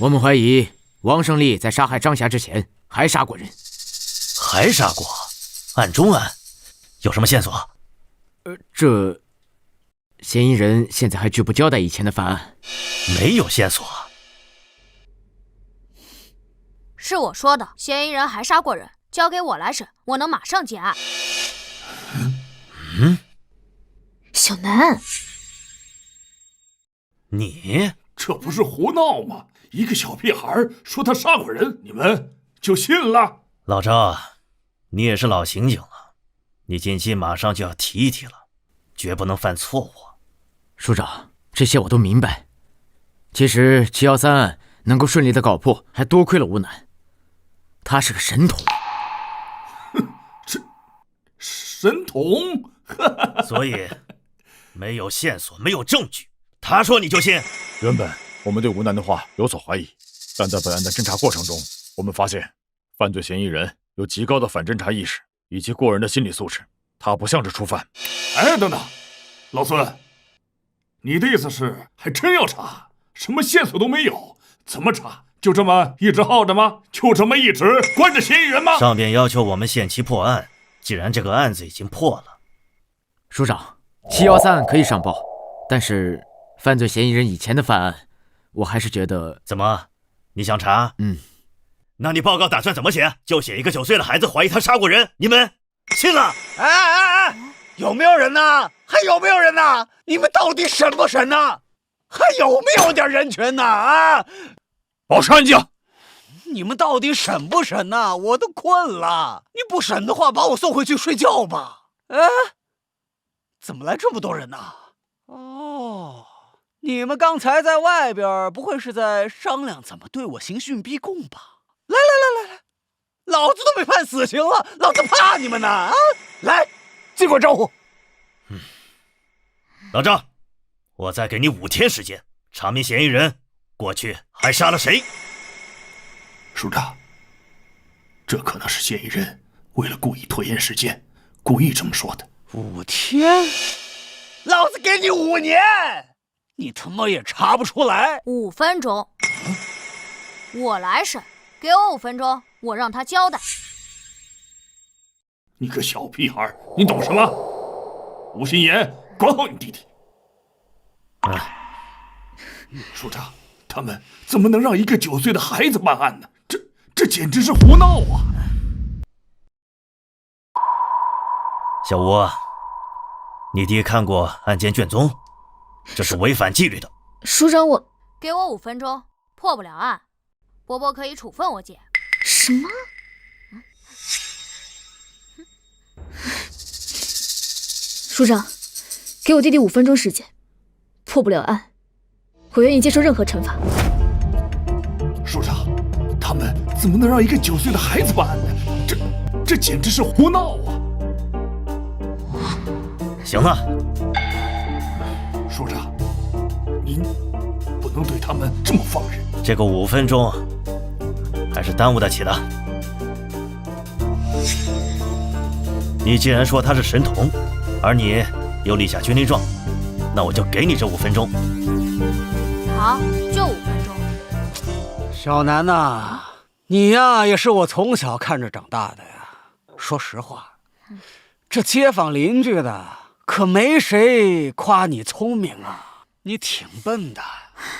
我们怀疑王胜利在杀害张霞之前还杀过人。还杀过？案中案？有什么线索？这嫌疑人现在还拒不交代以前的犯案，没有线索。是我说的，嫌疑人还杀过人，交给我来审，我能马上结案。小南，你这不是胡闹吗？一个小屁孩说他杀过人，你们就信了？老赵，你也是老刑警了，你近期马上就要提一提了，绝不能犯错误。署长，这些我都明白。其实713案能够顺利的告破，还多亏了吴楠，他是个神童。这神童？所以没有线索，没有证据，他说你就信？原本我们对吴楠的话有所怀疑，但在本案的侦查过程中，我们发现犯罪嫌疑人有极高的反侦查意识以及过人的心理素质，他不像是初犯。哎，等等，老孙，你的意思是还真要查？什么线索都没有，怎么查？就这么一直耗着吗？就这么一直关着嫌疑人吗？上边要求我们限期破案，既然这个案子已经破了，署长，713案可以上报，但是犯罪嫌疑人以前的犯案，我还是觉得……怎么？你想查？那你报告打算怎么写？就写一个9岁的孩子怀疑他杀过人，你们信了？哎，有没有人呢？还有没有人呢？你们到底审不审呢？还有没有点人权呢？啊！保持安静。你们到底审不审呐？我都困了。你不审的话，把我送回去睡觉吧。哎，怎么来这么多人呐？哦，你们刚才在外边，不会是在商量怎么对我刑讯逼供吧？来，老子都被判死刑了，老子怕你们呢啊！来，尽管招呼。老张，我再给你5天时间，查明嫌疑人过去还杀了谁。署长，这可能是嫌疑人为了故意拖延时间，故意这么说的。5天？老子给你5年，你他妈也查不出来。5分钟，我来审，给我5分钟，我让他交代。你个小屁孩，你懂什么？吴心言，管好你弟弟。署长，他们怎么能让一个9岁的孩子办案呢？这简直是胡闹啊！小吴，你弟看过案件卷宗，这是违反纪律的。署长，我给我5分钟，破不了案，伯伯可以处分我姐。什么？署长，给我弟弟5分钟时间，破不了案，我愿意接受任何惩罚。署长，他们怎么能让一个9岁的孩子办案呢？这简直是胡闹啊！行了，署长，您不能对他们这么放任。这个5分钟还是耽误得起的。你既然说他是神童，而你又立下军令状，那我就给你这5分钟。好，就5分钟。小南呐，你呀也是我从小看着长大的呀。说实话，这街坊邻居的可没谁夸你聪明啊，你挺笨的。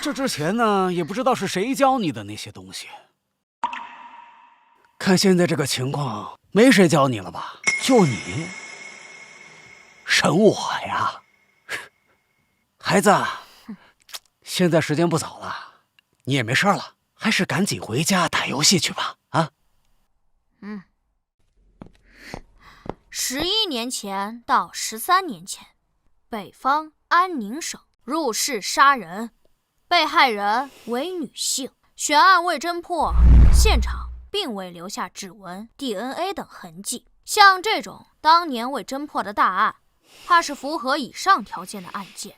这之前呢，也不知道是谁教你的那些东西。看现在这个情况，没谁教你了吧？就你审我呀，孩子，现在时间不早了，你也没事了，还是赶紧回家打游戏去吧。啊，11年前到13年前，北方安宁省入室杀人，被害人为女性，悬案未侦破，现场并未留下指纹、DNA 等痕迹。像这种当年未侦破的大案，怕是符合以上条件的案件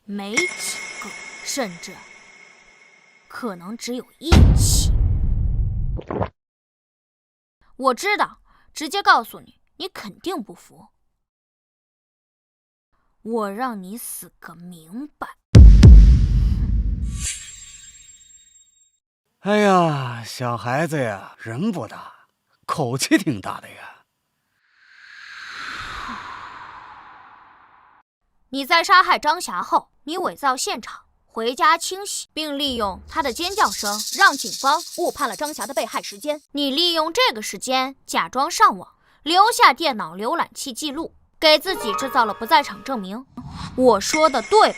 没几个，甚至可能只有1起。我知道，直接告诉你，你肯定不服。我让你死个明白。哎呀，小孩子呀，人不大，口气挺大的呀。你在杀害张霞后，你伪造现场，回家清洗，并利用她的尖叫声让警方误判了张霞的被害时间。你利用这个时间假装上网，留下电脑浏览器记录，给自己制造了不在场证明。我说的对，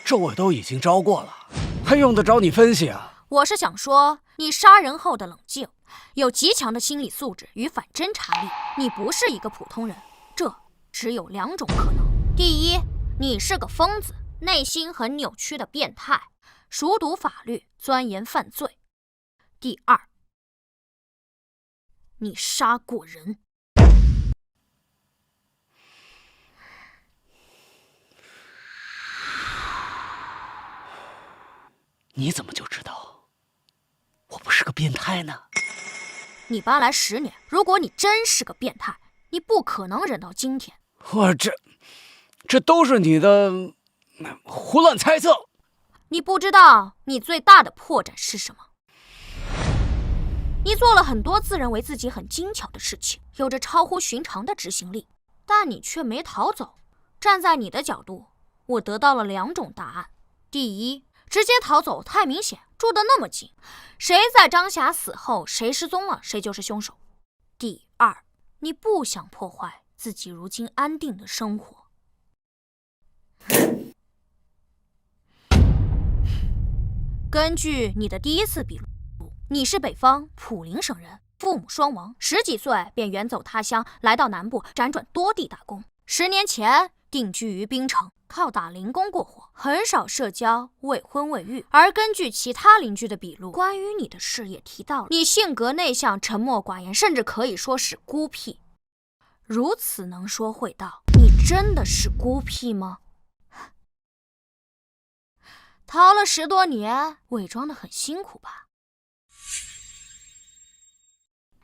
这我都已经招过了，还用得着你分析啊？我是想说，你杀人后的冷静，有极强的心理素质与反侦查力，你不是一个普通人。这只有2种可能：第一，你是个疯子，内心很扭曲的变态，熟读法律，钻研犯罪；第二，你杀过人。你怎么就知道我不是个变态呢？你搬来10年，如果你真是个变态，你不可能忍到今天。这都是你的胡乱猜测。你不知道你最大的破绽是什么？你做了很多自认为自己很精巧的事情，有着超乎寻常的执行力，但你却没逃走。站在你的角度，我得到了2种答案：第一，直接逃走太明显，住得那么近，谁在张霞死后谁失踪了，谁就是凶手；第二，你不想破坏自己如今安定的生活。根据你的第1次笔录，你是北方普陵省人，父母双亡，10几岁便远走他乡，来到南部辗转多地打工。10年前定居于槟城，靠打零工过活，很少社交，未婚未育。而根据其他邻居的笔录，关于你的事也提到了你性格内向、沉默寡言，甚至可以说是孤僻。如此能说会道，你真的是孤僻吗？逃了10多年，伪装得很辛苦吧？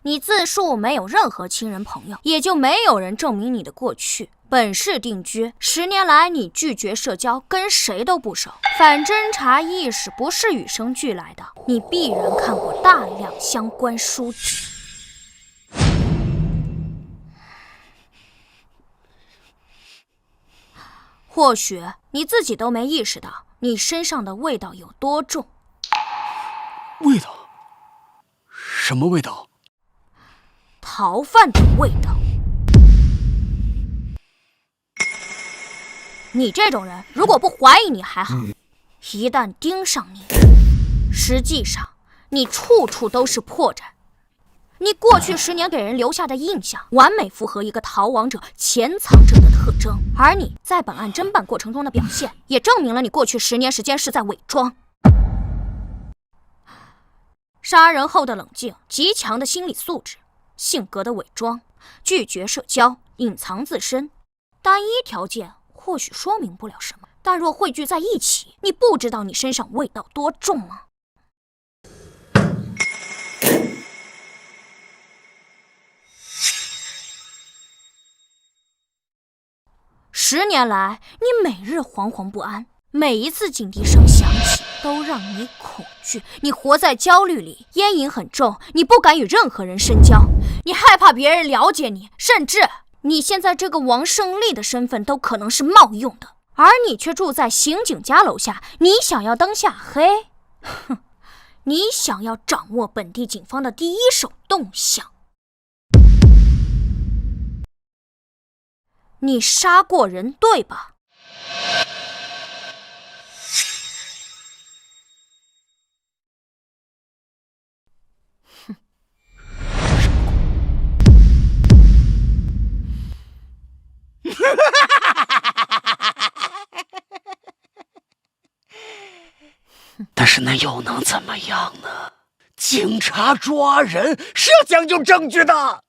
你自述没有任何亲人朋友，也就没有人证明你的过去。本市定居10年来，你拒绝社交，跟谁都不熟。反侦查意识不是与生俱来的，你必然看过大量相关书籍。或许你自己都没意识到你身上的味道有多重。味道？什么味道？逃犯的味道。你这种人，如果不怀疑你还好，一旦盯上你，实际上你处处都是破绽。你过去10年给人留下的印象，完美符合一个逃亡者、潜藏者的特征。而你在本案侦办过程中的表现，也证明了你过去10年时间是在伪装。杀人后的冷静，极强的心理素质，性格的伪装，拒绝社交，隐藏自身，单一条件或许说明不了什么，但若汇聚在一起，你不知道你身上味道多重吗？10年来，你每日惶惶不安，每一次警笛声响起，都让你恐惧。你活在焦虑里，烟瘾很重，你不敢与任何人深交，你害怕别人了解你，甚至你现在这个王胜利的身份都可能是冒用的，而你却住在刑警家楼下。你想要当下黑？哼，你想要掌握本地警方的第一手动向。你杀过人，对吧？哼，但是那又能怎么样呢？警察抓人是要讲究证据的。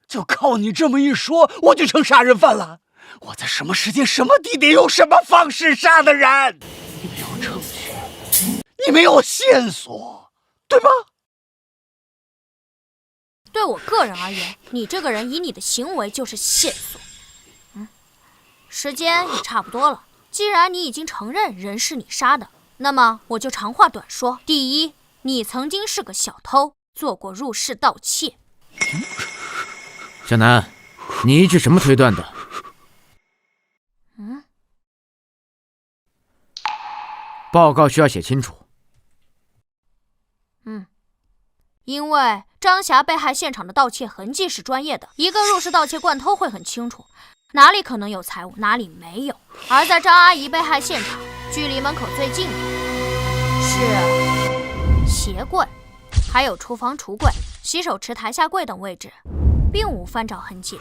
就靠你这么一说，我就成杀人犯了。我在什么时间、什么地点、用什么方式杀的人？你没有证据，你没有线索，对吧？对我个人而言，你这个人以你的行为就是线索。时间也差不多了。既然你已经承认人是你杀的，那么我就长话短说。第一，你曾经是个小偷，做过入室盗窃。小南，你依据什么推断的？报告需要写清楚。因为张霞被害现场的盗窃痕迹是专业的，一个入室盗窃惯偷会很清楚哪里可能有财物，哪里没有。而在张阿姨被害现场，距离门口最近的是鞋柜，还有厨房橱柜、洗手池台下柜等位置并无翻找痕迹，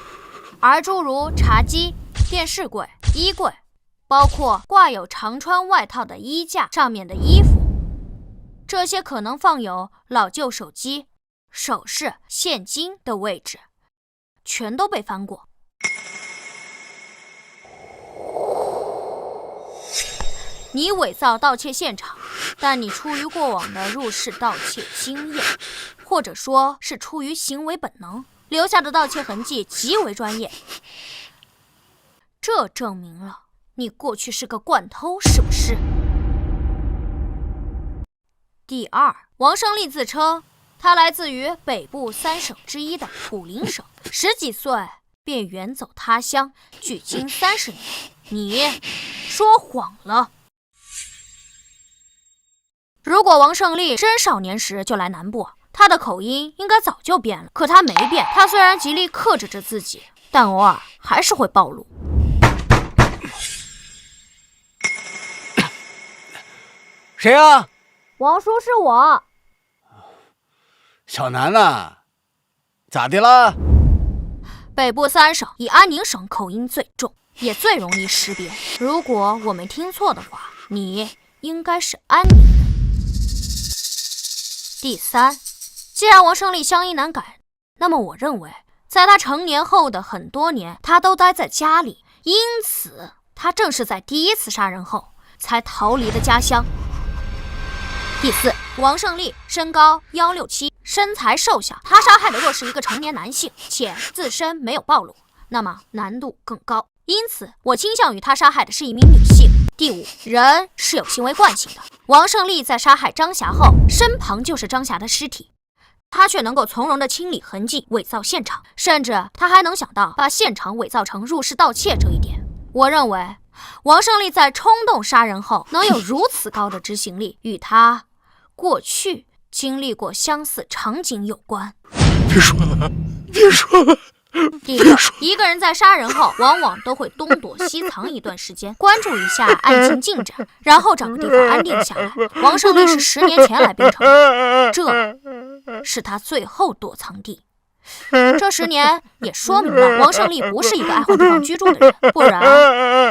而诸如茶几、电视柜、衣柜，包括挂有常穿外套的衣架上面的衣服，这些可能放有老旧手机、首饰、现金的位置，全都被翻过。你伪造盗窃现场，但你出于过往的入室盗窃经验，或者说是出于行为本能，留下的盗窃痕迹极为专业。这证明了你过去是个惯偷，是不是？第二，王胜利自称他来自于北部3省之一的普陵省，10几岁便远走他乡，距今30年。你说谎了。如果王胜利真少年时就来南部，他的口音应该早就变了。可他没变，他虽然极力克制着自己，但偶尔还是会暴露。谁啊？王叔，是我。小南呐，咋的啦？北部3省以安宁省口音最重，也最容易识别。如果我没听错的话，你应该是安宁人。第3，既然王胜利乡音难改，那么我认为在他成年后的很多年，他都待在家里，因此他正是在第1次杀人后才逃离的家乡。第4，王胜利身高167，身材瘦小，他杀害的若是一个成年男性，且自身没有暴露，那么难度更高，因此我倾向于他杀害的是一名女性。第5，人是有行为惯性的，王胜利在杀害张霞后，身旁就是张霞的尸体，他却能够从容地清理痕迹，伪造现场，甚至他还能想到把现场伪造成入室盗窃这一点。我认为王胜利在冲动杀人后能有如此高的执行力，与他过去经历过相似场景有关。别说了，别说了。第6，一个人在杀人后往往都会东躲西藏一段时间，关注一下案情进展，然后找个地方安定下来。王胜利是10年前来槟城的，这是他最后躲藏地。这10年也说明了王胜利不是一个爱换地方居住的人，不然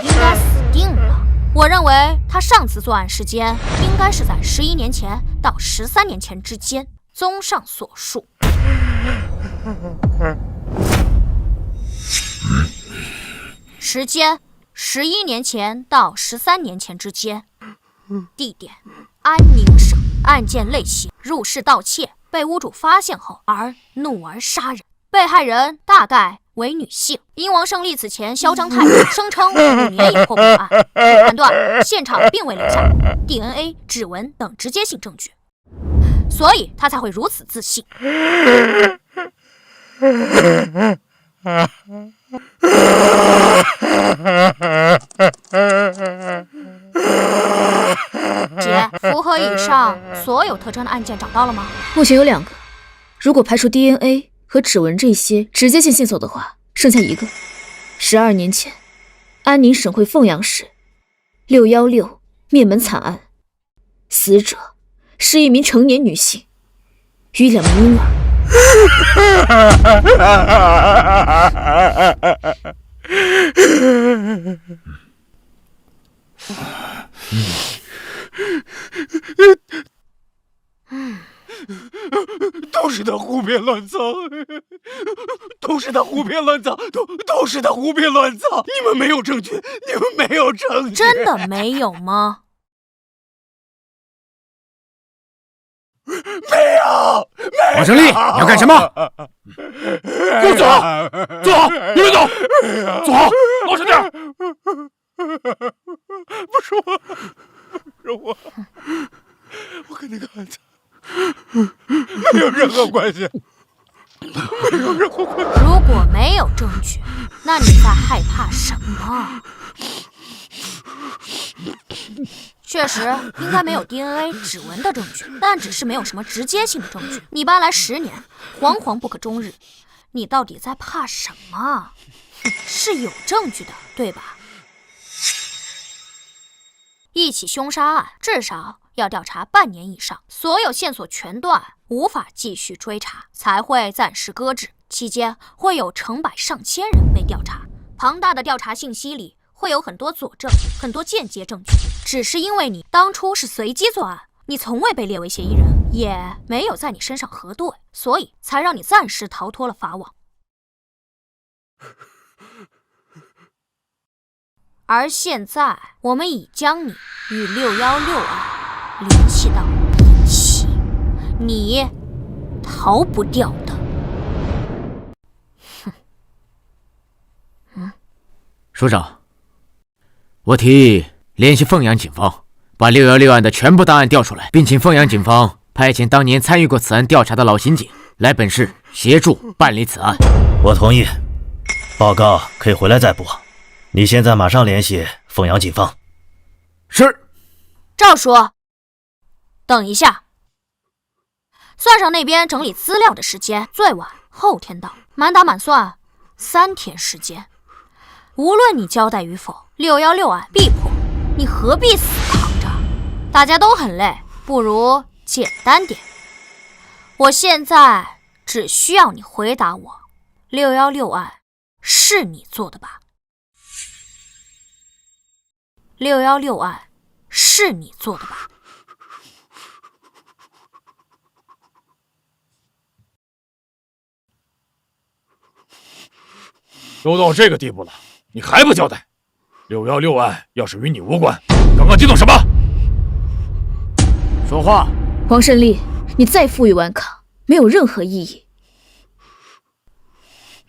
应该死定了。我认为他上次作案时间应该是在11年前到13年前之间。综上所述，时间11年前到13年前之间，地点安宁省，案件类型入室盗窃，被屋主发现后而怒而杀人，被害人大概为女性。因王胜利此前嚣张太过，声称5年以后破案，据判断现场并未留下 DNA、指纹等直接性证据，所以他才会如此自信。姐，符合以上所有特征的案件找到了吗？目前有2个，如果排除 DNA 和指纹这些直接性线索的话，剩下1个。12年前，安宁省会凤阳市616灭门惨案，死者是一名成年女性与2名婴儿。都是他胡编乱造，都是他胡编乱造，都是他胡编乱造！你们没有证据，你们没有证据！真的没有吗？没有！王胜利，你要干什么？给我走！走！你们走！走！老实点！不是我，是我跟那个案子没有任何关系，没有任何关系。如果没有证据，那你在害怕什么？确实应该没有 DNA 指纹的证据，但只是没有什么直接性的证据。你搬来10年，惶惶不可终日，你到底在怕什么？是有证据的，对吧？一起凶杀案至少要调查半年以上，所有线索全断，无法继续追查，才会暂时搁置。期间会有成百上千人被调查，庞大的调查信息里会有很多佐证，很多间接证据。只是因为你当初是随机作案，你从未被列为嫌疑人，也没有在你身上核对，所以才让你暂时逃脱了法网。而现在，我们已将你与616案联系到一起，你逃不掉的。署长，我提议联系凤阳警方，把616案的全部档案调出来，并请凤阳警方派遣当年参与过此案调查的老刑警来本市协助办理此案。我同意，报告可以回来再补。你现在马上联系凤阳警方。是。赵叔，等一下，算上那边整理资料的时间，最晚后天到，满打满算3天时间。无论你交代与否，616案必破，你何必死扛着？大家都很累，不如简单点。我现在只需要你回答我，616案是你做的吧？616案是你做的吧？都到这个地步了，你还不交代？616案要是与你无关，刚刚激动什么？说话！王胜利，你再负隅顽抗，没有任何意义。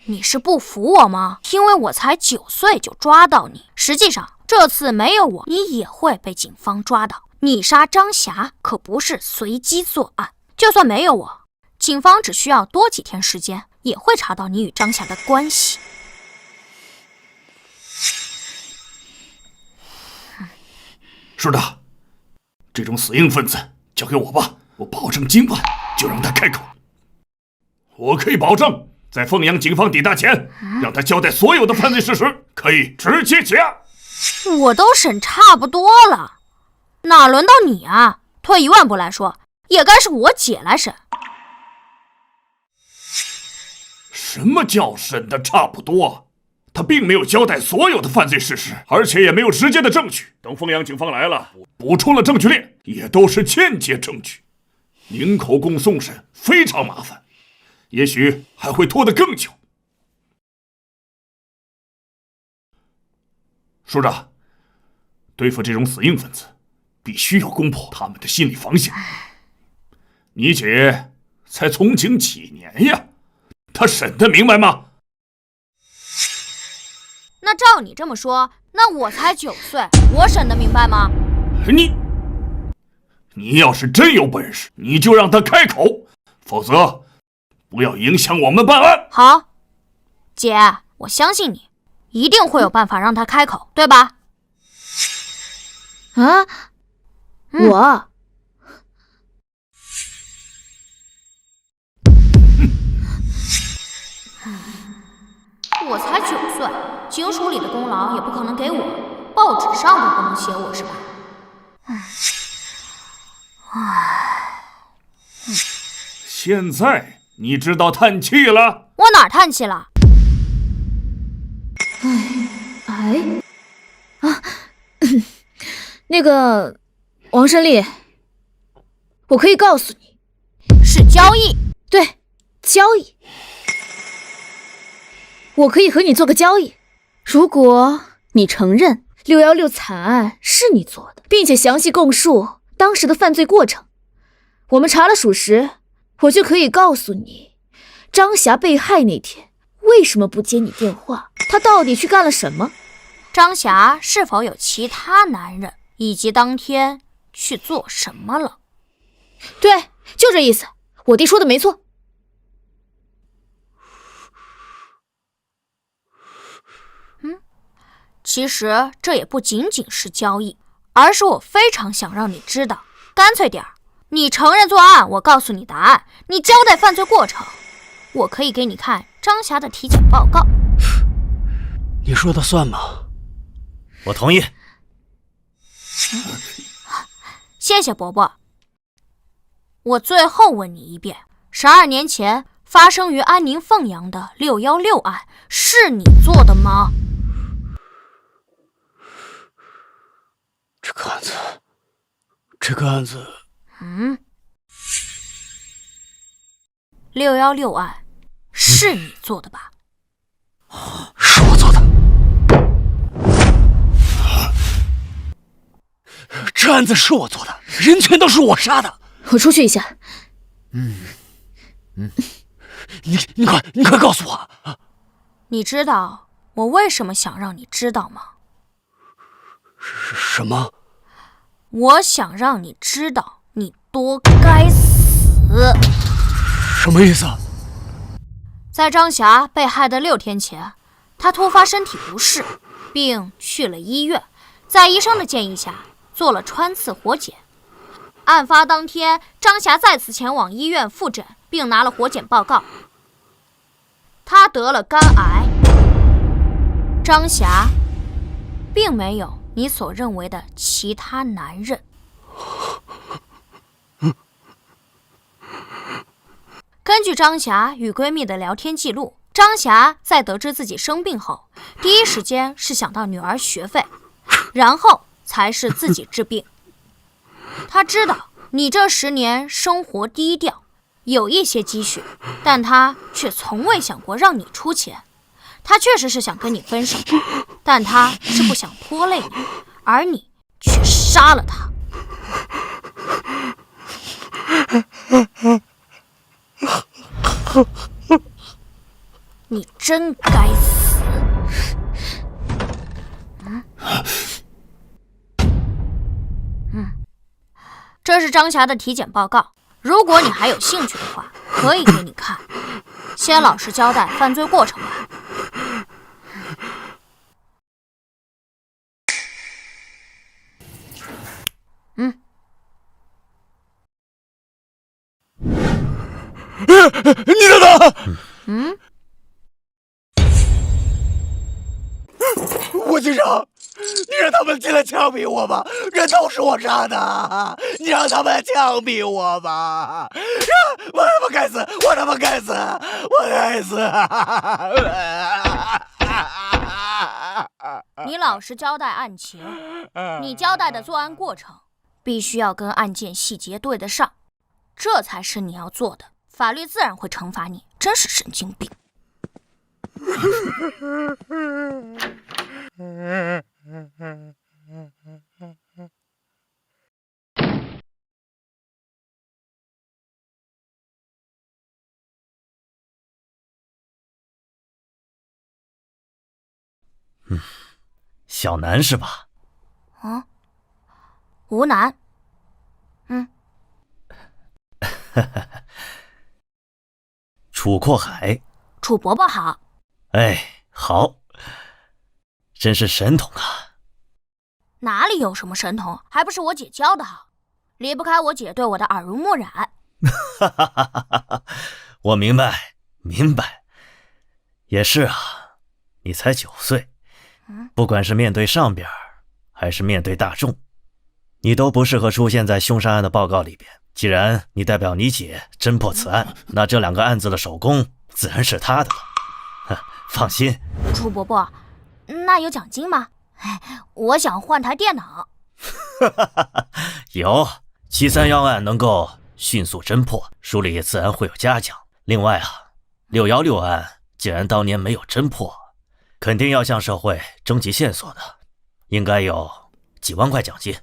你是不服我吗？因为我才9岁就抓到你，实际上这次没有我，你也会被警方抓到。你杀张霞可不是随机作案，就算没有我，警方只需要多几天时间，也会查到你与张霞的关系。是的，这种死硬分子交给我吧，我保证今晚就让他开口。我可以保证，在凤阳警方抵达前，让他交代所有的犯罪事实，可以直接结案。我都审差不多了，哪轮到你啊？退1万步来说，也该是我姐来审。什么叫审的差不多？他并没有交代所有的犯罪事实，而且也没有直接的证据。等凤阳警方来了，补充了证据链，也都是间接证据。宁口供送审非常麻烦，也许还会拖得更久。署长，对付这种死硬分子，必须要攻破他们的心理防线。你姐才从警几年呀？她审得明白吗？那照你这么说，那我才9岁，我审得明白吗？你要是真有本事，你就让他开口，否则不要影响我们办案。好，姐，我相信你，一定会有办法让他开口，对吧？啊，我。我才9岁，警署里的功劳也不可能给我，报纸上都不能写我是吧？现在你知道叹气了？我哪儿叹气了？那个王胜利，我可以告诉你，是交易。对，交易。我可以和你做个交易，如果你承认616惨案是你做的，并且详细供述当时的犯罪过程，我们查了属实，我就可以告诉你，张霞被害那天为什么不接你电话，她到底去干了什么，张霞是否有其他男人，以及当天去做什么了。对，就这意思，我弟说的没错。其实这也不仅仅是交易，而是我非常想让你知道，干脆点儿，你承认作案，我告诉你答案，你交代犯罪过程，我可以给你看张霞的体检报告。你说的算吗？我同意。谢谢伯伯。我最后问你一遍，12年前发生于安宁凤阳的616案是你做的吗？这个案子，616案是你做的吧？是我做的。这案子是我做的，人全都是我杀的。我出去一下。你快告诉我，你知道我为什么想让你知道吗？什么？我想让你知道你多该死。什么意思？在张霞被害的6天前，她突发身体不适，并去了医院，在医生的建议下做了穿刺活检。案发当天，张霞再次前往医院复诊，并拿了活检报告，她得了肝癌。张霞并没有你所认为的其他男人。根据张霞与闺蜜的聊天记录，张霞在得知自己生病后，第一时间是想到女儿学费，然后才是自己治病。她知道你这10年生活低调，有一些积蓄，但她却从未想过让你出钱。她确实是想跟你分手，但她是不想拖累你，而你却杀了她。你真该死！这是张霞的体检报告，如果你还有兴趣的话，可以给你看。先老实交代犯罪过程吧。你等等！郭局长，你让他们进来枪毙我吧，人都是我杀的，你让他们枪毙我吧，我他妈该死，我他妈该死，我该死！你老实交代案情，你交代的作案过程必须要跟案件细节对得上，这才是你要做的，法律自然会惩罚你，真是神经病。小南是吧？吴楠。楚阔海。楚伯伯好。哎，好，真是神童啊！哪里有什么神童，还不是我姐教的好，离不开我姐对我的耳濡目染。我明白，也是啊，你才9岁，不管是面对上边，还是面对大众，你都不适合出现在凶杀案的报告里边。既然你代表你姐侦破此案，那这2个案子的首功自然是她的了。放心，楚伯伯，那有奖金吗？我想换台电脑。有731案能够迅速侦破，书里自然会有嘉奖。另外啊，616案既然当年没有侦破，肯定要向社会征集线索的，应该有几万块奖金。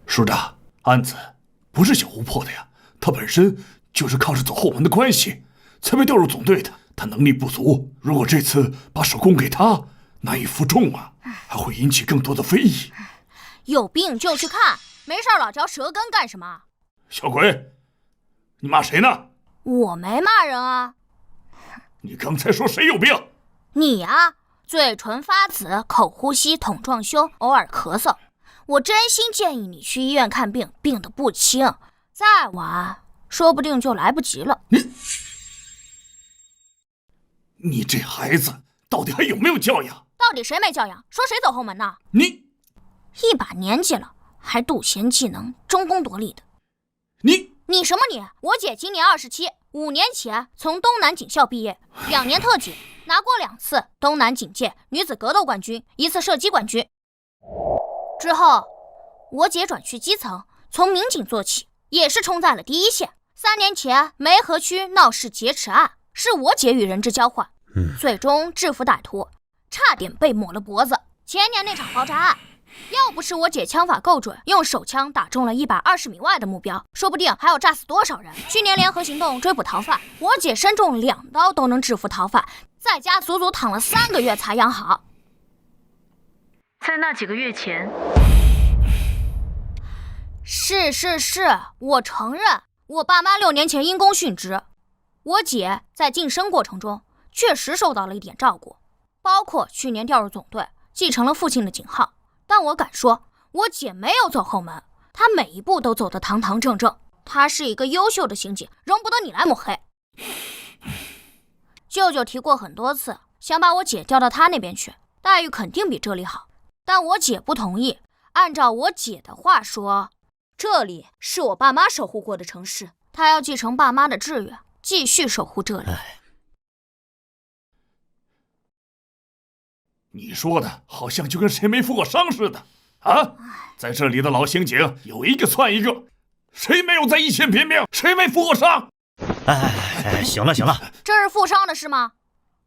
署长，案子不是小吴破的呀，他本身就是靠着走后门的关系才被调入总队的，他能力不足，如果这次把首功给他，难以负重啊，还会引起更多的非议。有病就去看，没事老嚼舌根干什么？小鬼，你骂谁呢？我没骂人啊。你刚才说谁有病？你啊，嘴唇发紫，口呼吸，筒状胸，偶尔咳嗽。我真心建议你去医院看病，病得不轻，再晚说不定就来不及了。你这孩子到底还有没有教养？到底谁没教养？说谁走后门呢？你一把年纪了，还妒贤技能，争功夺利的。你什么你？我姐今年27，5年前从东南警校毕业，2年特警，拿过2次东南警界女子格斗冠军，1次射击冠军。之后，我姐转去基层，从民警做起，也是冲在了第一线。3年前梅河区闹市劫持案，是我姐与人质交换，最终制服歹徒，差点被抹了脖子。前年那场爆炸案，要不是我姐枪法够准，用手枪打中了120米外的目标，说不定还要炸死多少人。去年联合行动追捕逃犯，我姐身中2刀都能制服逃犯，在家足足躺了3个月才养好。在那几个月前，是，我承认，我爸妈6年前因公殉职，我姐在晋升过程中确实受到了一点照顾，包括去年调入总队，继承了父亲的警号。但我敢说，我姐没有走后门，她每一步都走得堂堂正正。她是一个优秀的刑警，容不得你来抹黑。舅舅提过很多次，想把我姐调到他那边去，待遇肯定比这里好。但我姐不同意，按照我姐的话说，这里是我爸妈守护过的城市，他要继承爸妈的志愿，继续守护这里。你说的好像就跟谁没负过伤似的啊！在这里的老刑警有一个算一个，谁没有在一线拼命，谁没负过伤？行了行了，这是负伤的事吗？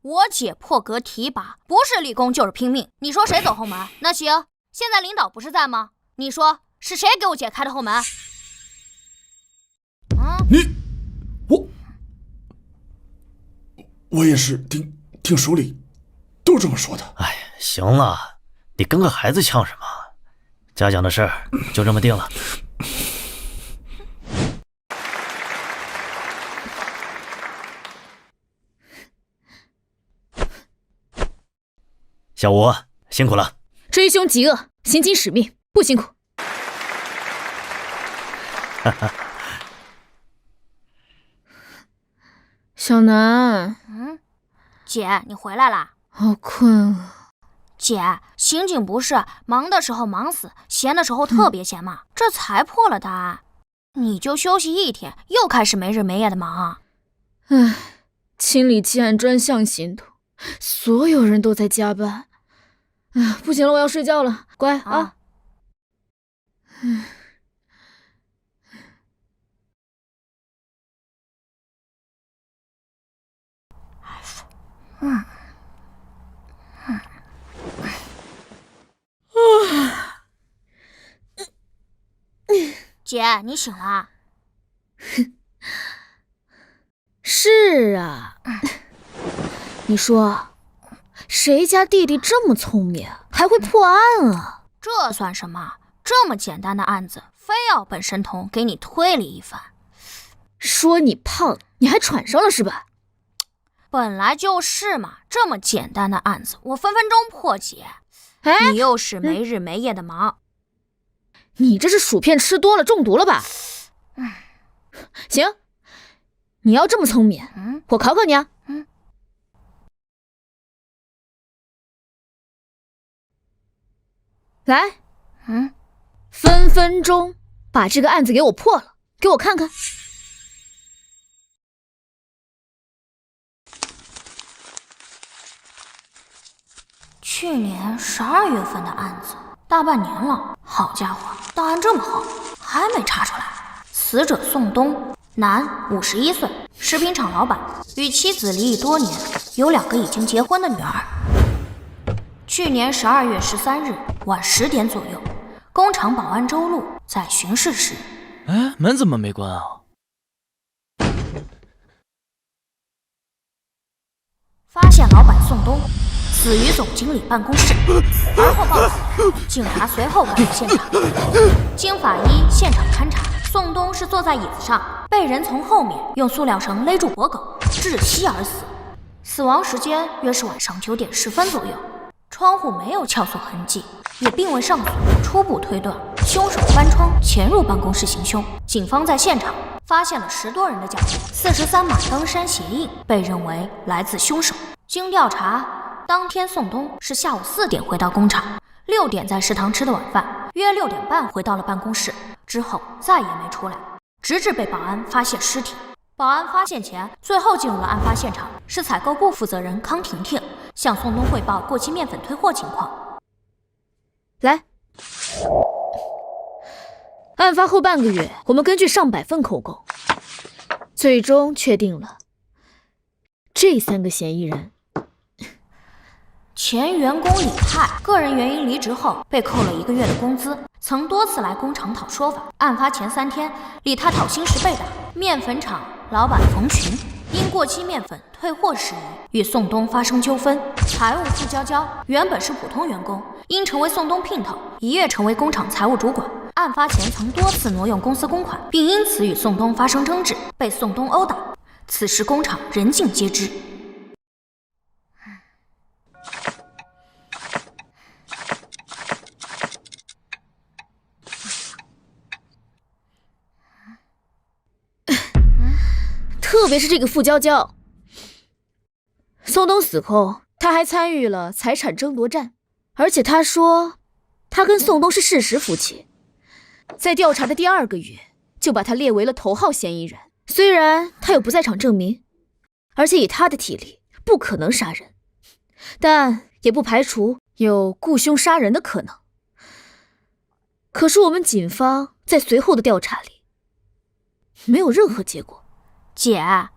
我姐破格提拔，不是立功就是拼命。你说谁走后门？那行，现在领导不是在吗？你说是谁给我姐开的后门？我也是听手里都这么说的。行了，你跟个孩子呛什么？嘉奖的事儿就这么定了。小吴辛苦了。追凶极恶，行经使命，不辛苦。小南，姐，你回来啦？好困啊。姐，刑警不是忙的时候忙死，闲的时候特别闲吗？这才破了大案，你就休息一天，又开始没日没夜的忙。清理弃案专项行动，所有人都在加班。不行了，我要睡觉了，乖啊。姐，你醒了？是啊。你说谁家弟弟这么聪明，还会破案啊？这算什么？这么简单的案子，非要本神童给你推理一番。说你胖，你还喘上了是吧？本来就是嘛，这么简单的案子，我分分钟破解。你又是没日没夜的忙。你这是薯片吃多了中毒了吧？行，你要这么聪明，我考考你啊。来，分分钟把这个案子给我破了，给我看看。去年12月份的案子，大半年了。好家伙，档案这么厚，还没查出来。死者宋东，男，51岁，食品厂老板，与妻子离异多年，有2个已经结婚的女儿。去年12月13日晚10点左右，工厂保安周路在巡视时，门怎么没关啊？发现老板宋东死于总经理办公室，而后报警，警察随后赶到现场。经法医现场勘查，宋东是坐在椅子上，被人从后面用塑料绳勒住脖颈，窒息而死。死亡时间约是晚上9点10分左右。窗户没有撬锁痕迹，也并未上锁，初步推断凶手翻窗潜入办公室行凶。警方在现场发现了10多人的脚印，43码登山鞋印，被认为来自凶手。经调查，当天宋东是下午4点回到工厂，6点在食堂吃的晚饭，约6点半回到了办公室，之后再也没出来，直至被保安发现尸体。保安发现前，最后进入了案发现场是采购部负责人康婷婷，向宋东汇报过期面粉退货情况。来，案发后半个月，我们根据上百份口供，最终确定了这3个嫌疑人。前员工李泰，个人原因离职后被扣了1个月的工资，曾多次来工厂讨说法。案发前3天，李泰讨薪时被打。面粉厂老板冯群因过期面粉退货事宜与宋东发生纠纷。财务傅娇娇原本是普通员工，因成为宋东姘头，一跃成为工厂财务主管。案发前曾多次挪用公司公款，并因此与宋东发生争执，被宋东殴打。此时工厂人尽皆知。特别是这个傅娇娇，宋东死后，他还参与了财产争夺战，而且他说他跟宋东是事实夫妻，在调查的第2个月就把他列为了头号嫌疑人。虽然他有不在场证明，而且以他的体力不可能杀人，但也不排除有雇凶杀人的可能。可是我们警方在随后的调查里没有任何结果。姐，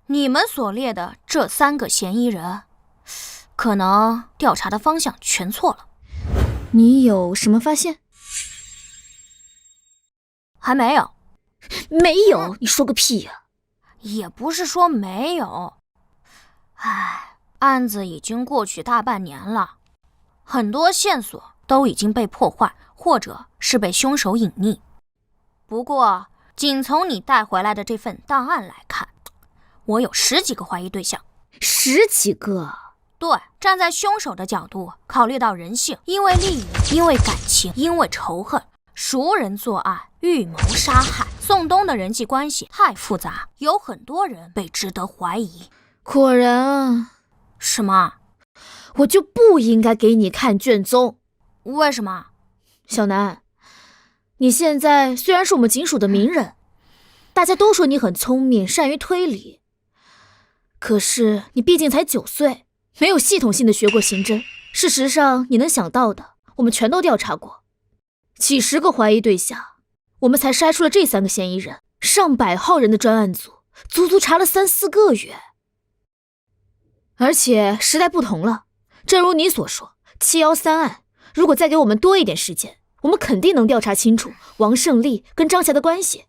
你们所列的这3个嫌疑人，可能调查的方向全错了。你有什么发现？还没有。没有？你说个屁呀！也不是说没有。唉，案子已经过去大半年了，很多线索都已经被破坏，或者是被凶手隐匿。不过，仅从你带回来的这份档案来看，我有10几个怀疑对象。10几个？对，站在凶手的角度，考虑到人性，因为利益，因为感情，因为仇恨，熟人作案，预谋杀害。宋东的人际关系太复杂，有很多人被值得怀疑。果然啊。什么？我就不应该给你看卷宗。为什么？小南，你现在虽然是我们警署的名人，大家都说你很聪明，善于推理，可是你毕竟才9岁，没有系统性的学过刑侦。事实上，你能想到的，我们全都调查过，几10个怀疑对象，我们才筛出了这3个嫌疑人。上百号人的专案组，足足查了3、4个月。而且时代不同了，正如你所说，713案，如果再给我们多一点时间，我们肯定能调查清楚王胜利跟张霞的关系。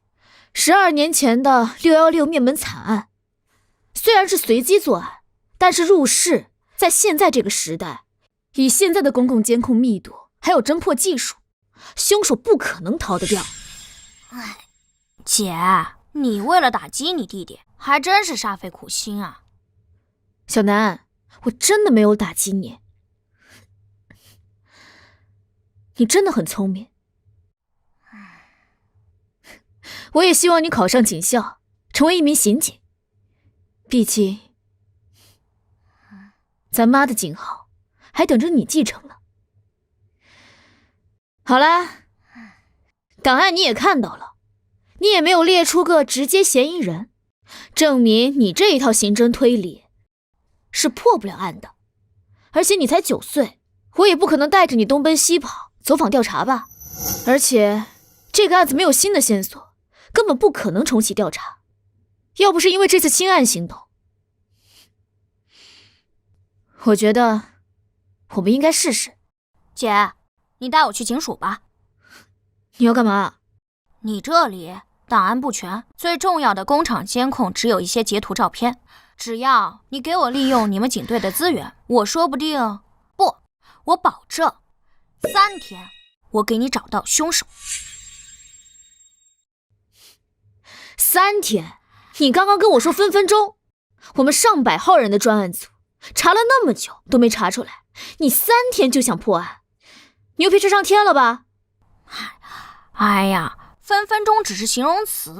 12年前的616灭门惨案，虽然是随机作案，但是入室，在现在这个时代，以现在的公共监控密度还有侦破技术，凶手不可能逃得掉。哎，姐，你为了打击你弟弟，还真是煞费苦心啊。小南，我真的没有打击你，你真的很聪明。我也希望你考上警校，成为一名刑警。毕竟，咱妈的警号还等着你继承呢。好啦，档案你也看到了，你也没有列出个直接嫌疑人，证明你这一套刑侦推理是破不了案的。而且你才9岁，我也不可能带着你东奔西跑走访调查吧。而且这个案子没有新的线索，根本不可能重启调查。要不是因为这次新案行动，我觉得我们应该试试。姐，你带我去警署吧。你要干嘛？你这里档案不全，最重要的工厂监控只有一些截图照片。只要你给我利用你们警队的资源，我说不定，不，我保证3天我给你找到凶手。3天？你刚刚跟我说分分钟。我们上百号人的专案组查了那么久都没查出来，你3天就想破案，牛皮吹上天了吧？哎呀，分分钟只是形容词，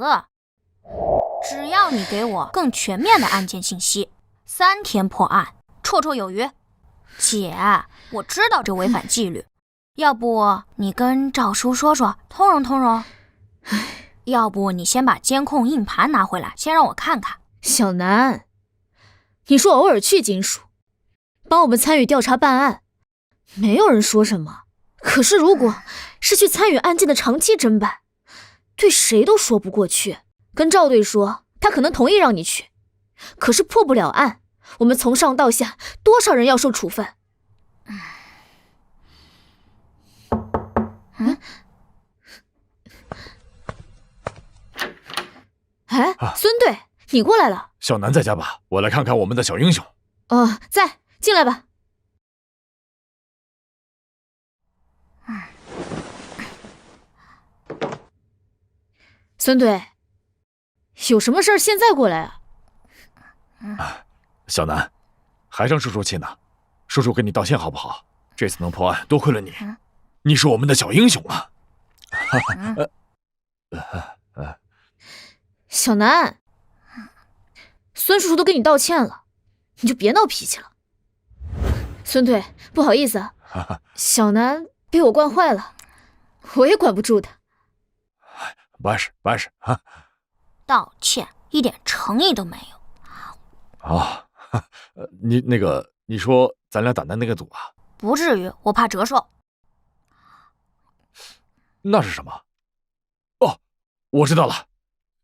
只要你给我更全面的案件信息，3天破案绰绰有余。姐，我知道这违反纪律，要不你跟赵叔说说，通融通融。要不你先把监控硬盘拿回来，先让我看看。小南，你说偶尔去警署帮我们参与调查办案，没有人说什么，可是如果是去参与案件的长期侦办，对谁都说不过去。跟赵队说，他可能同意让你去，可是破不了案，我们从上到下多少人要受处分？哎，孙队，你过来了。小南在家吧？我来看看我们的小英雄。哦，在，进来吧。孙队，有什么事儿现在过来啊？小南，还生叔叔气呢，叔叔跟你道歉好不好？这次能破案，多亏了你，你是我们的小英雄啊！小南，孙叔叔都跟你道歉了，你就别闹脾气了。孙队，不好意思啊，小南被我惯坏了，我也管不住他。不碍事，不碍事啊。道歉，一点诚意都没有。啊，你说咱俩打的那个赌啊？不至于，我怕折寿。那是什么？哦，我知道了。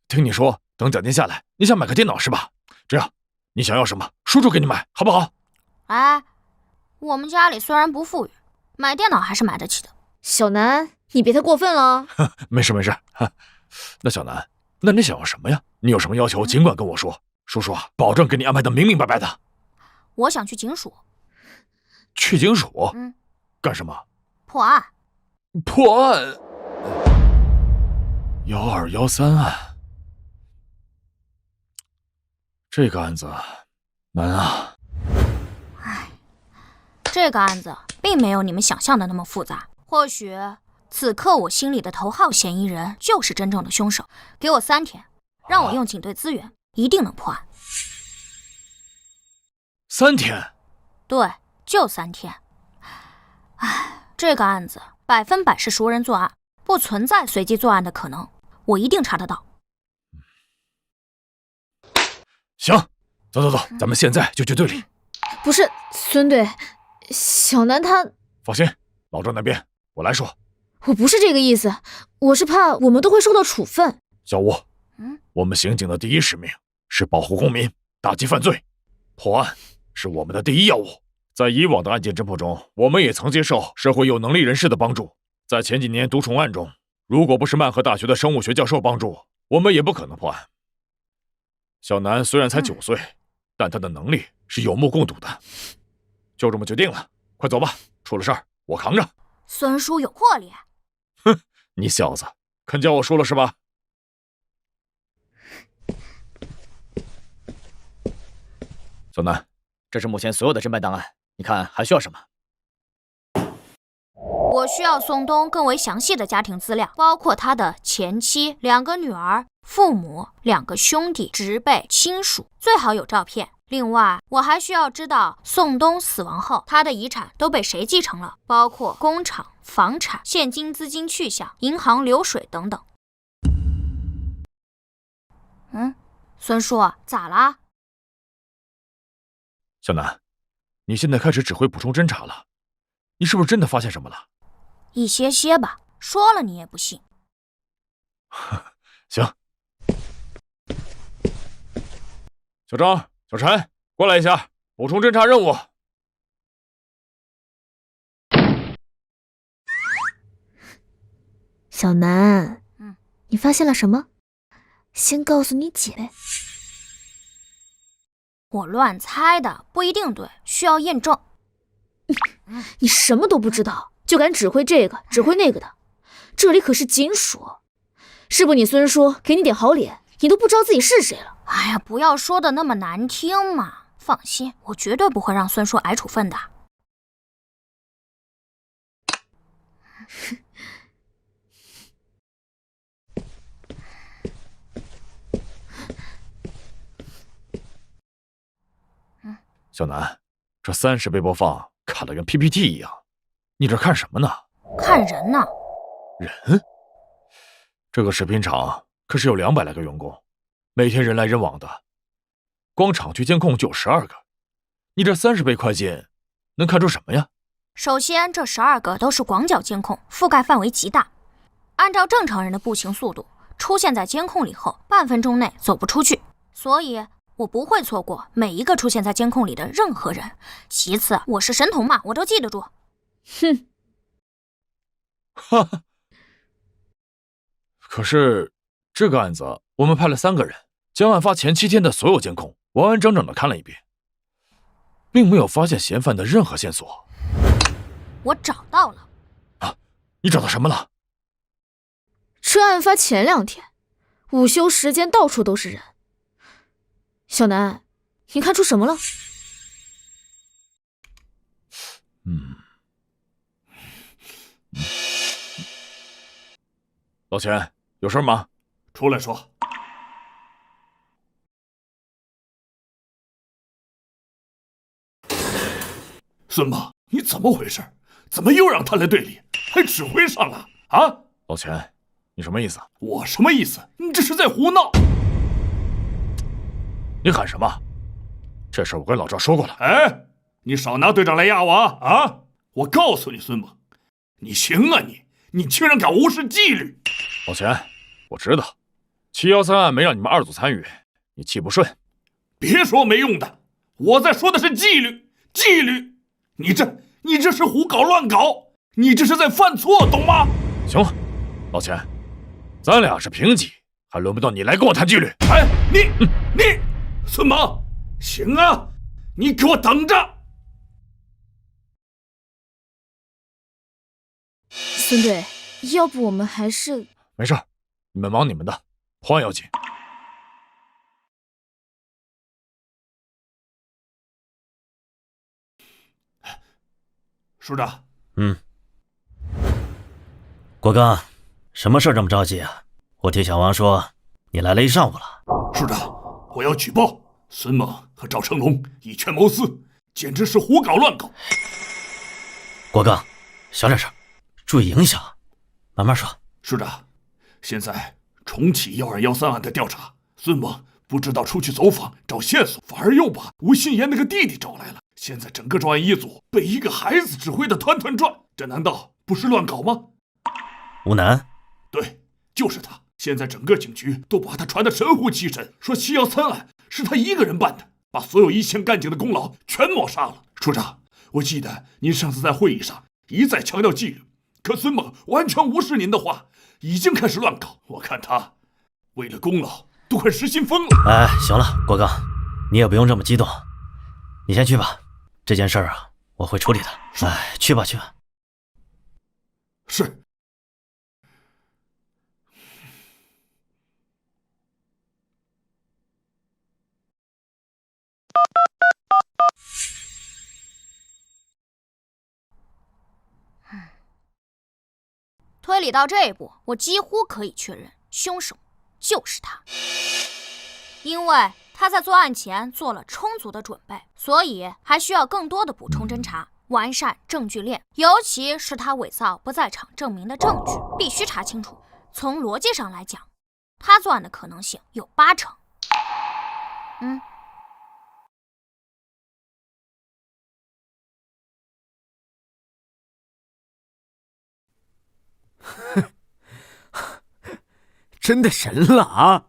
听你说，等奖金下来，你想买个电脑是吧？这样，你想要什么，叔叔给你买，好不好？哎，我们家里虽然不富裕，买电脑还是买得起的。小南，你别太过分了。没事。那小南，那你想要什么呀？你有什么要求，尽管跟我说，叔叔啊，保证给你安排的明明白白的。我想去警署。去警署？干什么？破案。破案？1213案。这个案子难啊。这个案子并没有你们想象的那么复杂。或许此刻我心里的头号嫌疑人就是真正的凶手。给我3天，让我用警队资源，一定能破案。3天？对，就3天。这个案子100%是熟人作案，不存在随机作案的可能，我一定查得到。行，走，咱们现在就去队里。不是，孙队，小南他……放心，老赵那边我来说。我不是这个意思，我是怕我们都会受到处分。小吴，我们刑警的第一使命是保护公民，打击犯罪，破案是我们的第一要务。在以往的案件侦破中，我们也曾接受社会有能力人士的帮助。在前几年毒虫案中，如果不是曼河大学的生物学教授帮助，我们也不可能破案。小南虽然才9岁，但他的能力是有目共睹的。就这么决定了，快走吧，出了事儿我扛着。孙叔有魄力。哼，你小子肯叫我输了是吧？小南，这是目前所有的侦办档案，你看还需要什么？我需要宋东更为详细的家庭资料，包括他的前妻、2个女儿、父母、2个兄弟、侄辈、亲属，最好有照片。另外，我还需要知道宋东死亡后，他的遗产都被谁继承了，包括工厂、房产、现金资金去向、银行流水等等。孙叔，咋啦？小南，你现在开始指挥补充侦查了，你是不是真的发现什么了？一些吧，说了你也不信。行。小张、小陈，过来一下，补充侦查任务。小南，你发现了什么？先告诉你姐呗。我乱猜的，不一定对，需要验证。你什么都不知道，就敢指挥这个指挥那个的，这里可是警署，是不你孙叔给你点好脸，你都不知道自己是谁了。哎呀，不要说的那么难听嘛！放心，我绝对不会让孙叔挨处分的。小南，这30倍播放卡得跟 PPT 一样，你这看什么呢？看人呢。人？这个食品厂可是有200来个员工，每天人来人往的，光厂区监控就有12个，你这30倍快进，能看出什么呀？首先，这12个都是广角监控，覆盖范围极大。按照正常人的步行速度，出现在监控里后，半分钟内走不出去，所以我不会错过每一个出现在监控里的任何人。其次，我是神童嘛，我都记得住。哼，哈哈。可是这个案子，我们派了3个人，将案发前7天的所有监控完完整整的看了一遍，并没有发现嫌犯的任何线索。我找到了。啊，你找到什么了？这案发前2天，午休时间到处都是人。小南，你看出什么了？老钱，有事吗？出来说。孙宝，你怎么回事？怎么又让他来队里，还指挥上了啊？老钱，你什么意思？我什么意思？你这是在胡闹！你喊什么？这事我跟老赵说过了。哎，你少拿队长来压我啊！我告诉你，孙猛，你行啊你居然敢无视纪律！老钱，我知道713案没让你们2组参与，你气不顺。别说没用的，我在说的是纪律，纪律！你这是胡搞乱搞，你这是在犯错，懂吗？行了，老钱，咱俩是平级，还轮不到你来跟我谈纪律。哎，你，孙猛，行啊，你给我等着！孙队，要不我们还是……没事，你们忙你们的，破案要紧。署长，国刚，什么事这么着急啊？我听小王说你来了一上午了。署长，我要举报孙猛和赵成龙以权谋私，简直是胡搞乱搞。国刚，小点声，注意影响，慢慢说。署长，现在重启1213案的调查，孙猛不知道出去走访找线索，反而又把吴新言那个弟弟找来了。现在整个专案一组被一个孩子指挥的团团转，这难道不是乱搞吗？吴楠，对，就是他。现在整个警局都把他传得神乎其神，说713案是他一个人办的，把所有一线干警的功劳全抹杀了。署长，我记得您上次在会议上一再强调纪律，可孙猛完全无视您的话，已经开始乱搞。我看他为了功劳都快失心疯了。哎，行了，国刚，你也不用这么激动，你先去吧。这件事啊，我会处理的。哎，去吧。是。推理到这一步，我几乎可以确认凶手就是他，因为他在作案前做了充足的准备，所以还需要更多的补充侦查，完善证据链，尤其是他伪造不在场证明的证据，必须查清楚。从逻辑上来讲，他作案的可能性有80%。真的神了啊！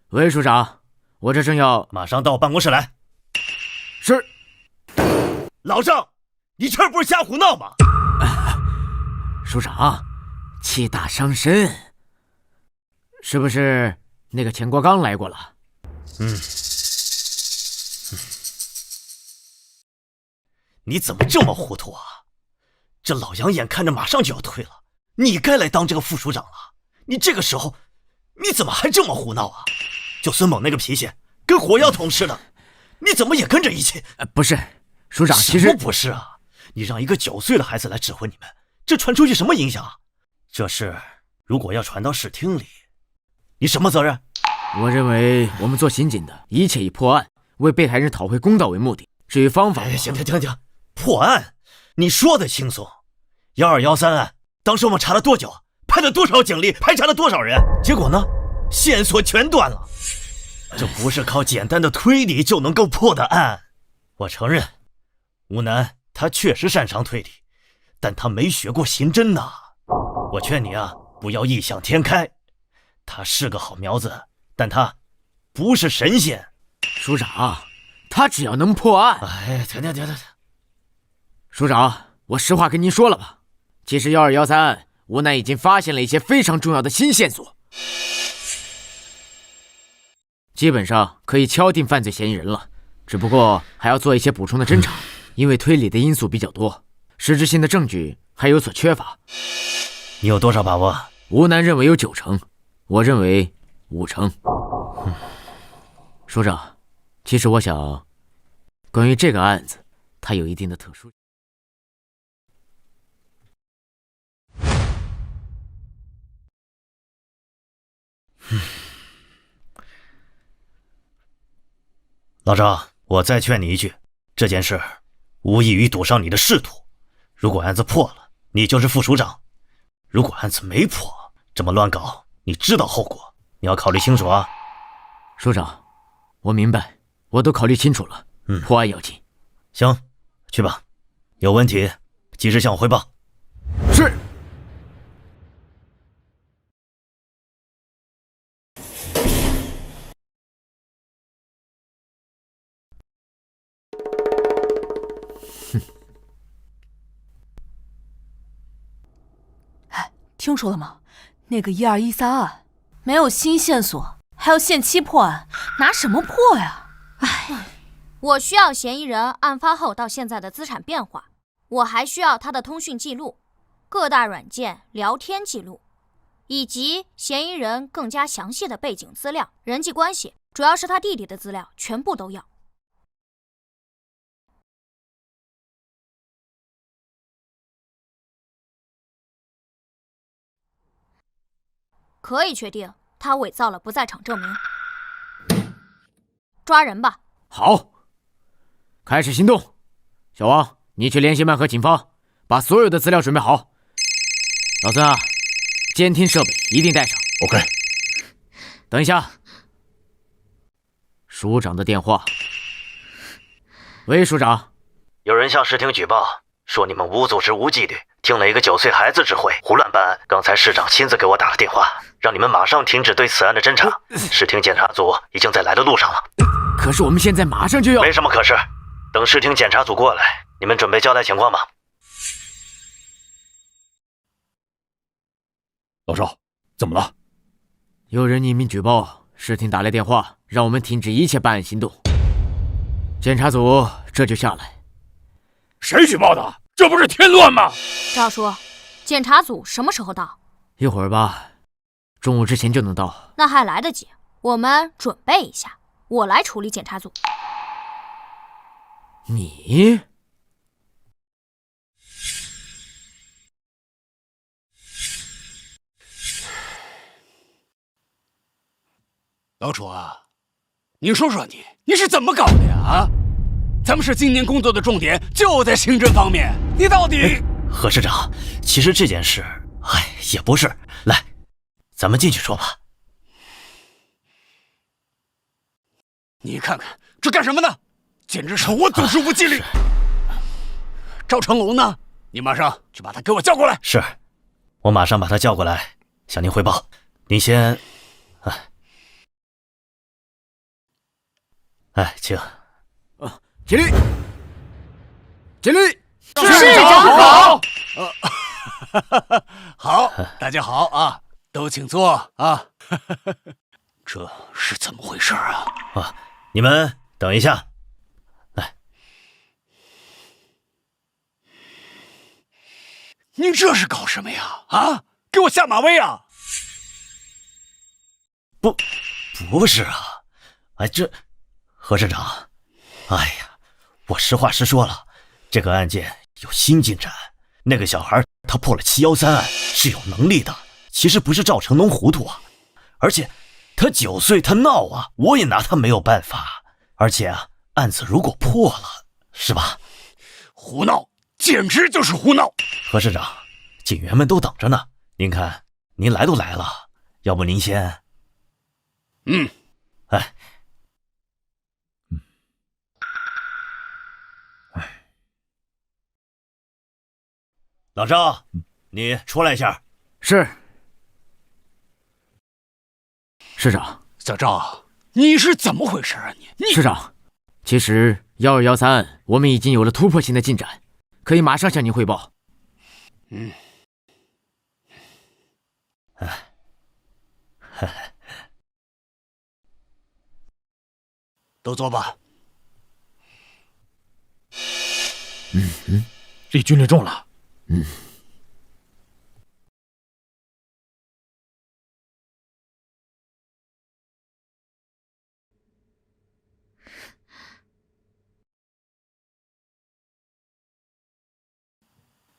喂，署长，我这正要……马上到办公室来。是。老赵，你这不是瞎胡闹吗？署长，气大伤身，是不是那个钱国刚来过了？你怎么这么糊涂啊？这老杨眼看着马上就要退了，你该来当这个副署长了。你这个时候，你怎么还这么胡闹啊？就孙猛那个脾气，跟火药桶似的，你怎么也跟着一起？不是，署长，其实什么不是啊？你让一个9岁的孩子来指挥你们，这传出去什么影响啊？这事如果要传到视听里，你什么责任？我认为我们做刑警的，一切以破案、为被害人讨回公道为目的。至于方法，行，破案，你说的轻松。1213案，当时我们查了多久？派了多少警力？排查了多少人？结果呢？线索全断了。这不是靠简单的推理就能够破的案。我承认，吴楠他确实擅长推理，但他没学过刑侦呐。我劝你啊，不要异想天开。他是个好苗子，但他不是神仙。署长，他只要能破案……哎，停！署长，我实话跟您说了吧，其实1213案，吴楠已经发现了一些非常重要的新线索，基本上可以敲定犯罪嫌疑人了。只不过还要做一些补充的侦查，因为推理的因素比较多，实质性的证据还有所缺乏。你有多少把握？吴楠认为有9成，我认为5成。署长，其实我想，关于这个案子，它有一定的特殊。老赵，我再劝你一句，这件事无异于赌上你的仕途。如果案子破了，你就是副署长；如果案子没破，这么乱搞，你知道后果，你要考虑清楚啊。署长，我明白，我都考虑清楚了。破案要紧。行，去吧，有问题及时向我汇报。是。听说了吗？那个1213案没有新线索，还要限期破案，拿什么破呀？我需要嫌疑人案发后到现在的资产变化，我还需要他的通讯记录、各大软件聊天记录，以及嫌疑人更加详细的背景资料、人际关系，主要是他弟弟的资料，全部都要。可以确定他伪造了不在场证明。抓人吧。好，开始行动。小王，你去联系曼和警方，把所有的资料准备好。老孙啊，监听设备一定带上。 OK。等一下，署长的电话。喂，署长，有人向市厅举报，说你们无组织无纪律，听了一个9岁孩子指挥，胡乱办案。刚才市长亲自给我打了电话，让你们马上停止对此案的侦查。市厅检察组已经在来的路上了。可是我们现在马上就要……没什么可是，等市厅检察组过来，你们准备交代情况吧。老少，怎么了？有人匿名举报，市厅打来电话，让我们停止一切办案行动。检察组这就下来。谁举报的？这不是添乱吗？赵叔，检察组什么时候到？一会儿吧，中午之前就能到。那还来得及，我们准备一下，我来处理检察组。你？老楚啊，你说说你是怎么搞的呀？啊，咱们市今年工作的重点就在刑侦方面，你到底……何市长，其实这件事，也不是。来，咱们进去说吧。你看看这干什么呢？简直是无组织无纪律！赵成龙呢？你马上去把他给我叫过来。是，我马上把他叫过来，向您汇报。您先，请。起立，起立。市长好。好，大家好啊，都请坐啊。这是怎么回事啊？你们等一下。来，你这是搞什么呀？啊，给我下马威啊！不是啊，何市长，我实话实说了，这个案件有新进展。那个小孩他破了713案，是有能力的。其实不是赵成龙糊涂啊，而且他9岁，他闹啊，我也拿他没有办法。而且案子如果破了，是吧？胡闹，简直就是胡闹！何市长，警员们都等着呢。您看，您来都来了，要不您先……老赵，你出来一下。是。市长，小赵，你是怎么回事啊？你市长，其实1213案我们已经有了突破性的进展，可以马上向您汇报。都坐吧。离军力重了。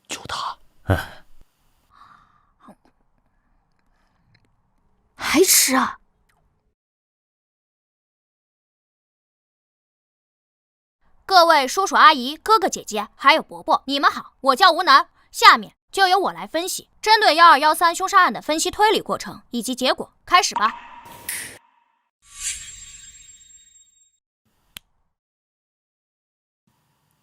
就他。还吃啊？各位叔叔阿姨、哥哥姐姐，还有伯伯，你们好，我叫吴楠。下面就由我来分析，针对1213凶杀案的分析推理过程以及结果，开始吧。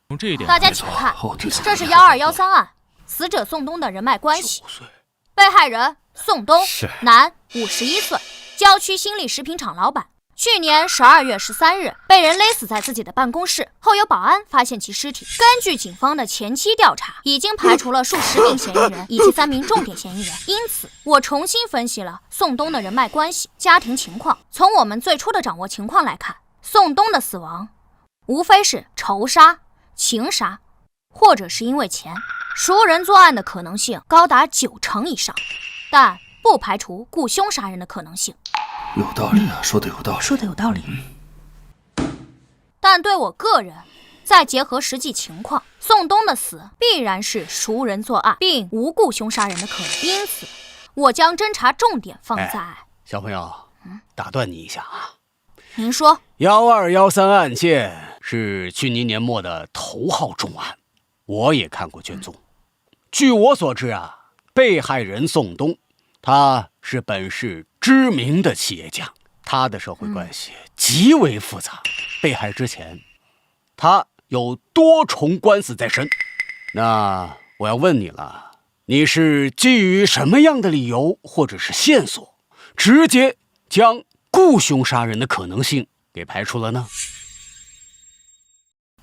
从这一点，大家请看，这是1213案死者宋东的人脉关系。被害人宋东，男，51岁，郊区新力食品厂老板。去年12月13日被人勒死在自己的办公室，后有保安发现其尸体。根据警方的前期调查，已经排除了数10名嫌疑人以及3名重点嫌疑人。因此，我重新分析了宋东的人脉关系、家庭情况。从我们最初的掌握情况来看，宋东的死亡无非是仇杀、情杀，或者是因为钱。熟人作案的可能性高达90%以上，但不排除雇凶杀人的可能性。有道理啊，说的有道理，说的有道理。但对我个人，再结合实际情况，宋东的死必然是熟人作案，并无故凶杀人的可能。因此，我将侦查重点放在……小朋友，打断你一下啊。您说，1213案件是去年年末的头号重案，我也看过卷宗。据我所知啊，被害人宋东，他是本市知名的企业家，他的社会关系极为复杂。被害之前，他有多重官司在身。那我要问你了，你是基于什么样的理由或者是线索，直接将雇凶杀人的可能性给排除了呢？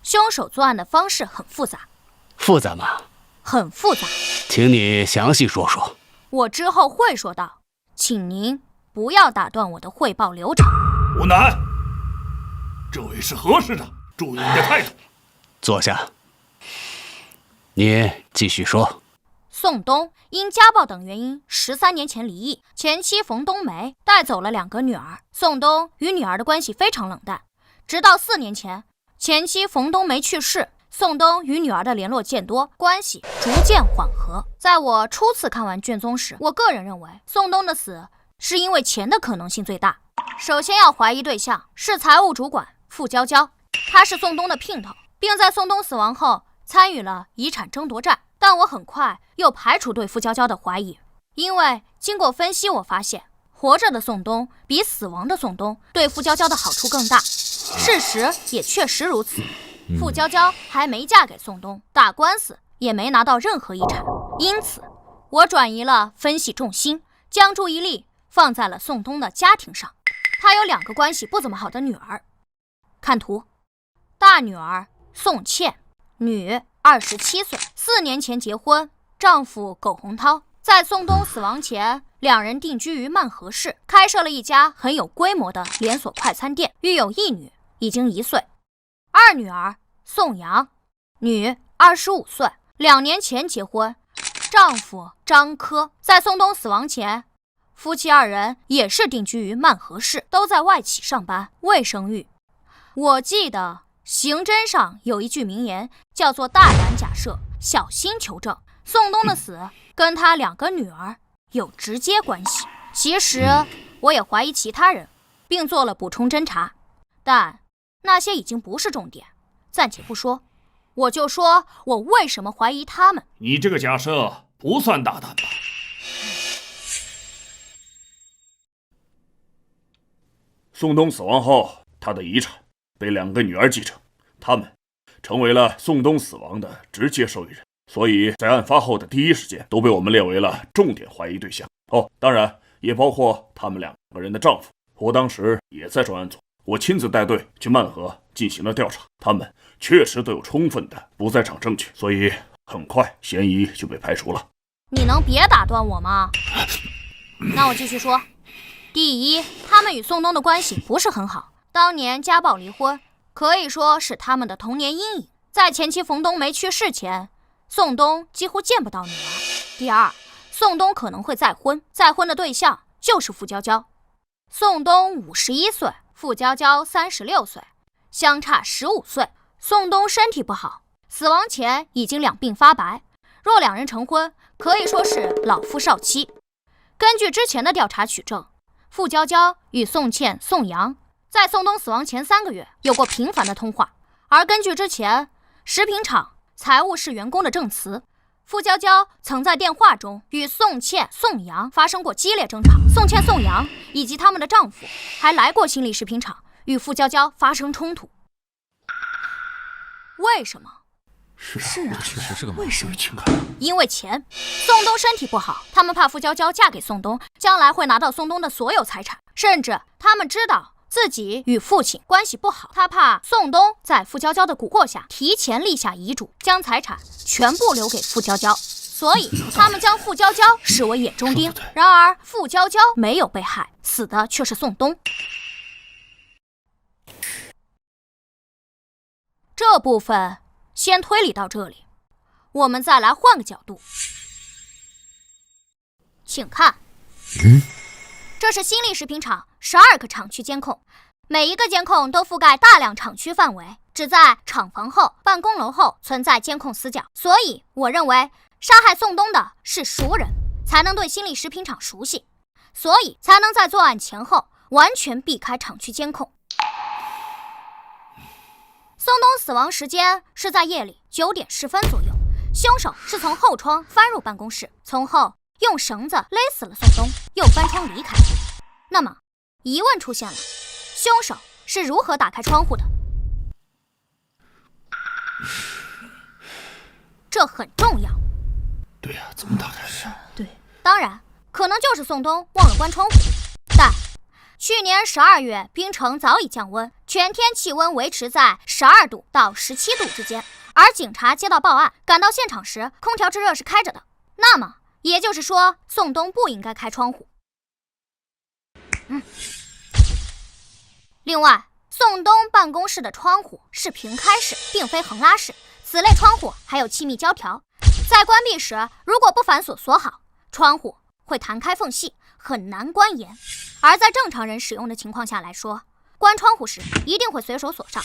凶手作案的方式很复杂。复杂吗？很复杂。请你详细说说。我之后会说到，请您不要打断我的汇报流程。吴楠，这位是何市长，注意你的态度。坐下。你继续说。宋东因家暴等原因13年前离异，前妻冯冬梅带走了2个女儿。宋东与女儿的关系非常冷淡，直到4年前，前妻冯冬梅去世，宋东与女儿的联络渐多，关系逐渐缓和。在我初次看完卷宗时，我个人认为宋东的死是因为钱的可能性最大。首先要怀疑对象是财务主管傅娇娇，她是宋东的姘头，并在宋东死亡后参与了遗产争夺战。但我很快又排除对傅娇娇的怀疑，因为经过分析，我发现活着的宋东比死亡的宋东对傅娇娇的好处更大。事实也确实如此。傅娇娇还没嫁给宋东，打官司也没拿到任何遗产，因此我转移了分析重心，将注意力放在了宋东的家庭上。他有2个关系不怎么好的女儿，看图，大女儿宋茜，女27岁，4年前结婚，丈夫苟洪涛。在宋东死亡前，2人定居于曼河市，开设了一家很有规模的连锁快餐店，育有1女，已经1岁。2女儿宋阳，女25岁，2年前结婚，丈夫张科。在宋东死亡前，夫妻2人也是定居于曼河市，都在外企上班，未生育。我记得刑侦上有一句名言，叫做大胆假设，小心求证。宋东的死跟他2个女儿有直接关系。其实我也怀疑其他人，并做了补充侦查，但那些已经不是重点，暂且不说。我就说我为什么怀疑他们。你这个假设不算大胆吧？宋东死亡后，他的遗产被2个女儿继承，他们成为了宋东死亡的直接受益人，所以在案发后的第一时间都被我们列为了重点怀疑对象。当然也包括他们2个人的丈夫。我当时也在专案组，我亲自带队去曼河进行了调查，他们确实都有充分的不在场证据，所以很快嫌疑就被排除了。你能别打断我吗？那我继续说。第一，他们与宋东的关系不是很好，当年家暴离婚，可以说是他们的童年阴影。在前妻冯冬梅去世前，宋东几乎见不到女儿。第二，宋东可能会再婚，再婚的对象就是傅娇娇。宋东51岁，傅娇娇36岁，相差15岁。宋东身体不好，死亡前已经2鬓发白，若2人成婚，可以说是老夫少妻。根据之前的调查取证，傅娇娇与宋茜、宋阳在宋东死亡前3个月有过频繁的通话，而根据之前食品厂财务室员工的证词，傅娇娇曾在电话中与宋茜、宋阳发生过激烈争吵，宋茜、宋阳以及他们的丈夫还来过心理食品厂与傅娇娇发生冲突。为什么？是啊，确实是个为什么？因为钱。宋冬身体不好，他们怕傅娇娇嫁给宋冬，将来会拿到宋冬的所有财产，甚至他们知道自己与父亲关系不好，他怕宋冬在傅娇娇的蛊惑下提前立下遗嘱，将财产全部留给傅娇娇，所以他们将傅娇娇视为眼中钉。然而傅娇娇没有被害，死的却是宋冬。这部分先推理到这里，我们再来换个角度，请看。这是新力食品厂12个厂区监控，每一个监控都覆盖大量厂区范围，只在厂房后、办公楼后存在监控死角。所以我认为杀害宋冬的是熟人，才能对新力食品厂熟悉，所以才能在作案前后完全避开厂区监控。宋冬死亡时间是在夜里9点10分左右，凶手是从后窗翻入办公室，从后用绳子勒死了宋冬，又翻窗离开。那么疑问出现了，凶手是如何打开窗户的？这很重要。对呀，怎么打开的？对，当然可能就是宋冬忘了关窗户，但去年12月冰城早已降温，全天气温维持在12度到17度之间，而警察接到报案赶到现场时，空调制热是开着的，那么也就是说宋冬不应该开窗户。另外，宋冬办公室的窗户是平开式，并非横拉式，此类窗户还有气密胶条，在关闭时如果不反锁锁好，窗户会弹开缝隙，很难关严。而在正常人使用的情况下来说，关窗户时一定会随手锁上。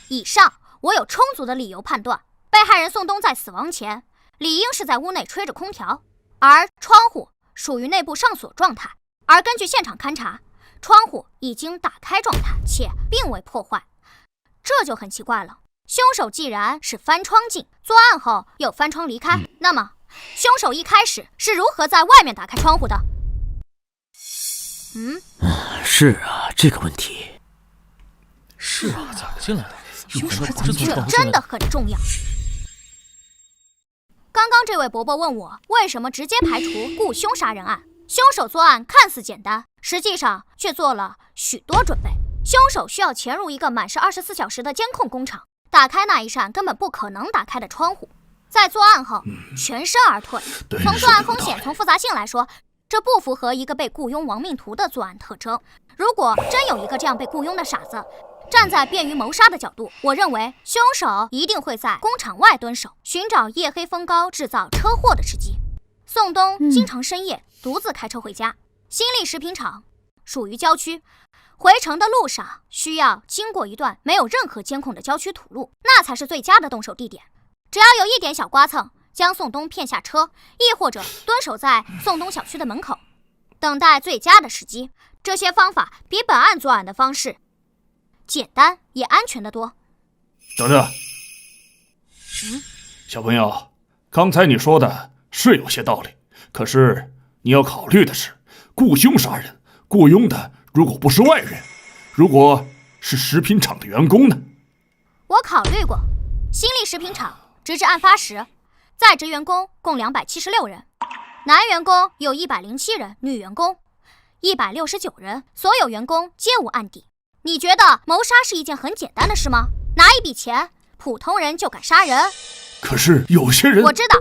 以上我有充足的理由判断，被害人宋冬在死亡前理应是在屋内吹着空调，而窗户属于内部上锁状态，而根据现场勘查，窗户已经打开状态，且并未破坏，这就很奇怪了。凶手既然是翻窗进，作案后又翻窗离开，那么凶手一开始是如何在外面打开窗户的？是啊，这个问题。是啊，咋进来的？凶手是怎么这真的很重要。刚刚这位伯伯问我为什么直接排除雇凶杀人案，凶手作案看似简单，实际上却做了许多准备。凶手需要潜入一个满是24小时的监控工厂，打开那一扇根本不可能打开的窗户，在作案后全身而退。从作案风险、从复杂性来说，这不符合一个被雇佣亡命徒的作案特征。如果真有一个这样被雇佣的傻子，站在便于谋杀的角度，我认为凶手一定会在工厂外蹲守，寻找夜黑风高制造车祸的时机。宋冬经常深夜独自开车回家，新力食品厂属于郊区，回城的路上需要经过一段没有任何监控的郊区土路，那才是最佳的动手地点。只要有一点小刮蹭，将宋冬骗下车，亦或者蹲守在宋冬小区的门口，等待最佳的时机。这些方法比本案作案的方式简单也安全得多。等等，小朋友，刚才你说的是有些道理，可是你要考虑的是，雇凶杀人，雇佣的如果不是外人，如果是食品厂的员工呢？我考虑过，新力食品厂直至案发时，在职员工共276人，男员工有107人，女员工169人，所有员工皆无案底。你觉得谋杀是一件很简单的事吗？拿一笔钱，普通人就敢杀人？可是有些人……我知道，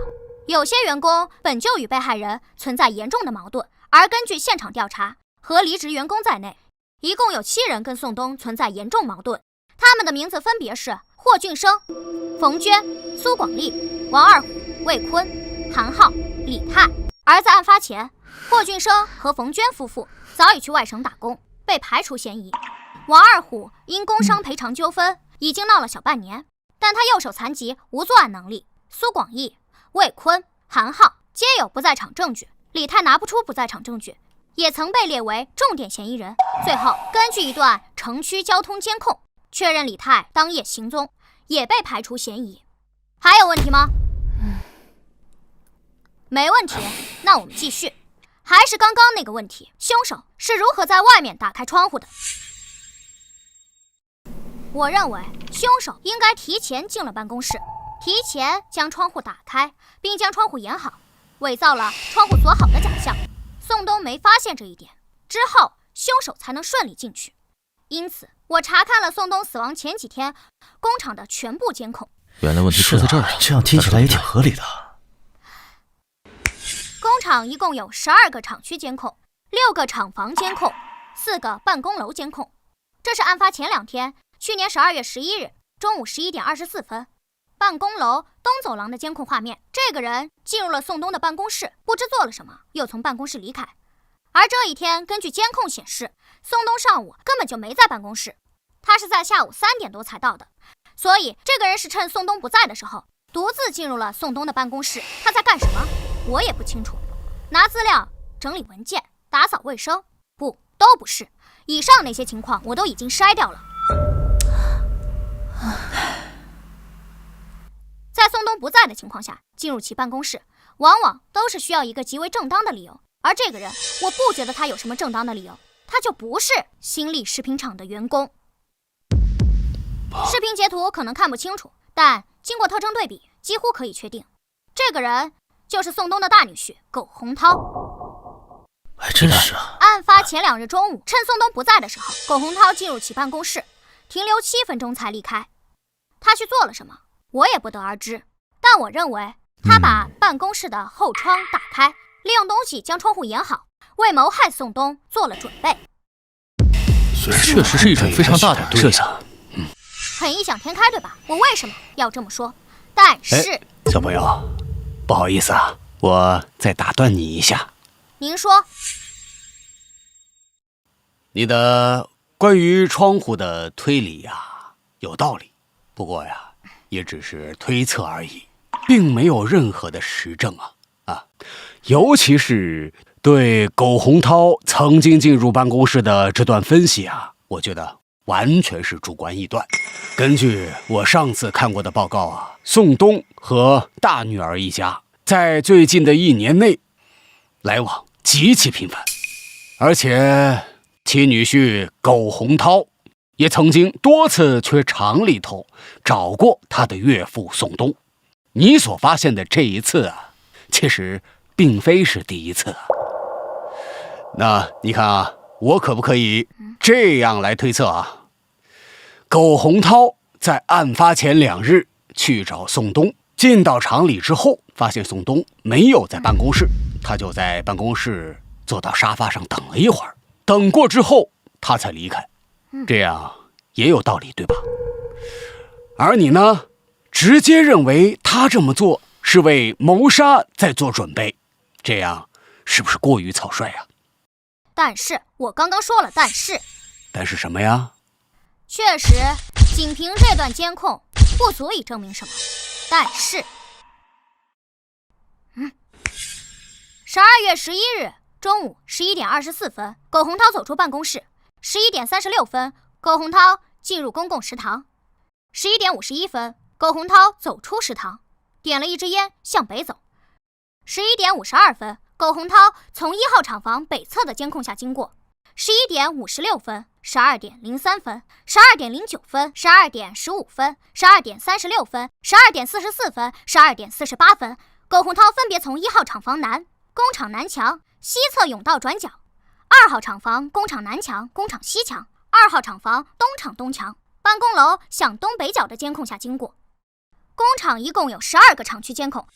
有些员工本就与被害人存在严重的矛盾，而根据现场调查，和离职员工在内，一共有7人跟宋冬存在严重矛盾。他们的名字分别是霍俊生、冯娟、苏广利、王二虎、魏坤、韩浩、李泰。而在案发前，霍俊生和冯娟夫妇早已去外省打工，被排除嫌疑。王二虎因工伤赔偿纠纷已经闹了小半年，但他右手残疾，无作案能力。苏广义、魏坤、韩浩皆有不在场证据，李泰拿不出不在场证据，也曾被列为重点嫌疑人。最后根据一段城区交通监控确认李泰当夜行踪，也被排除嫌疑。还有问题吗？没问题，那我们继续。还是刚刚那个问题，凶手是如何在外面打开窗户的？我认为凶手应该提前进了办公室，提前将窗户打开，并将窗户掩好，伪造了窗户锁好的假象。宋东没发现这一点，之后凶手才能顺利进去。因此，我查看了宋东死亡前几天工厂的全部监控。原来问题出在这儿啊！这样听起来也挺合理的。工厂一共有12个厂区监控，6个厂房监控，4个办公楼监控。这是案发前2天，去年12月11日中午11点24分，办公楼东走廊的监控画面。这个人进入了宋东的办公室，不知做了什么，又从办公室离开。而这一天，根据监控显示，宋东上午根本就没在办公室，他是在下午3点多才到的。所以，这个人是趁宋东不在的时候，独自进入了宋东的办公室。他在干什么？我也不清楚。拿资料、整理文件、打扫卫生，不，都不是。以上那些情况我都已经筛掉了。在宋东不在的情况下，进入其办公室，往往都是需要一个极为正当的理由。而这个人，我不觉得他有什么正当的理由，他就不是新力食品厂的员工。视频截图可能看不清楚，但经过特征对比，几乎可以确定，这个人就是宋东的大女婿苟洪涛。还真是啊！案发前2日中午，趁宋东不在的时候，苟洪涛进入其办公室，停留7分钟才离开。他去做了什么，我也不得而知。但我认为，他把办公室的后窗打开，利用东西将窗户掩好，为谋害宋东做了准备。确实是一种非常大胆的设想。很异想天开，对吧？我为什么要这么说？但是，小朋友，不好意思啊，我再打断你一下。您说，你的关于窗户的推理呀，有道理，不过呀，也只是推测而已，并没有任何的实证啊！尤其是对苟洪涛曾经进入办公室的这段分析啊，我觉得完全是主观臆断。根据我上次看过的报告啊，宋东和大女儿一家在最近的1年内来往极其频繁，而且其女婿苟洪涛也曾经多次去厂里头找过他的岳父宋东。你所发现的这一次啊，其实并非是第一次啊。那你看啊，我可不可以这样来推测啊？苟洪涛在案发前2日去找宋东，进到厂里之后，发现宋东没有在办公室，他就在办公室坐到沙发上等了一会儿，等过之后他才离开。这样也有道理，对吧？而你呢，直接认为他这么做是为谋杀在做准备，这样是不是过于草率啊？但是我刚刚说了，但是什么呀？确实，仅凭这段监控不足以证明什么。但是，12月11日中午11点24分，苟洪涛走出办公室。11点36分，苟洪涛进入公共食堂。11点51分，苟洪涛走出食堂，点了一支烟向北走。11点52分，苟洪涛从1号厂房北侧的监控下经过。11点56分、12点03分、12点09分、12点15分、12点36分、12点44分、12点48分，苟洪涛分别从1号厂房南、工厂南墙、西侧甬道转角，2号厂房工厂南墙、工厂西墙、2号厂房东厂东墙、办公楼向东北角的监控下经过。工厂一共有12个厂区监控，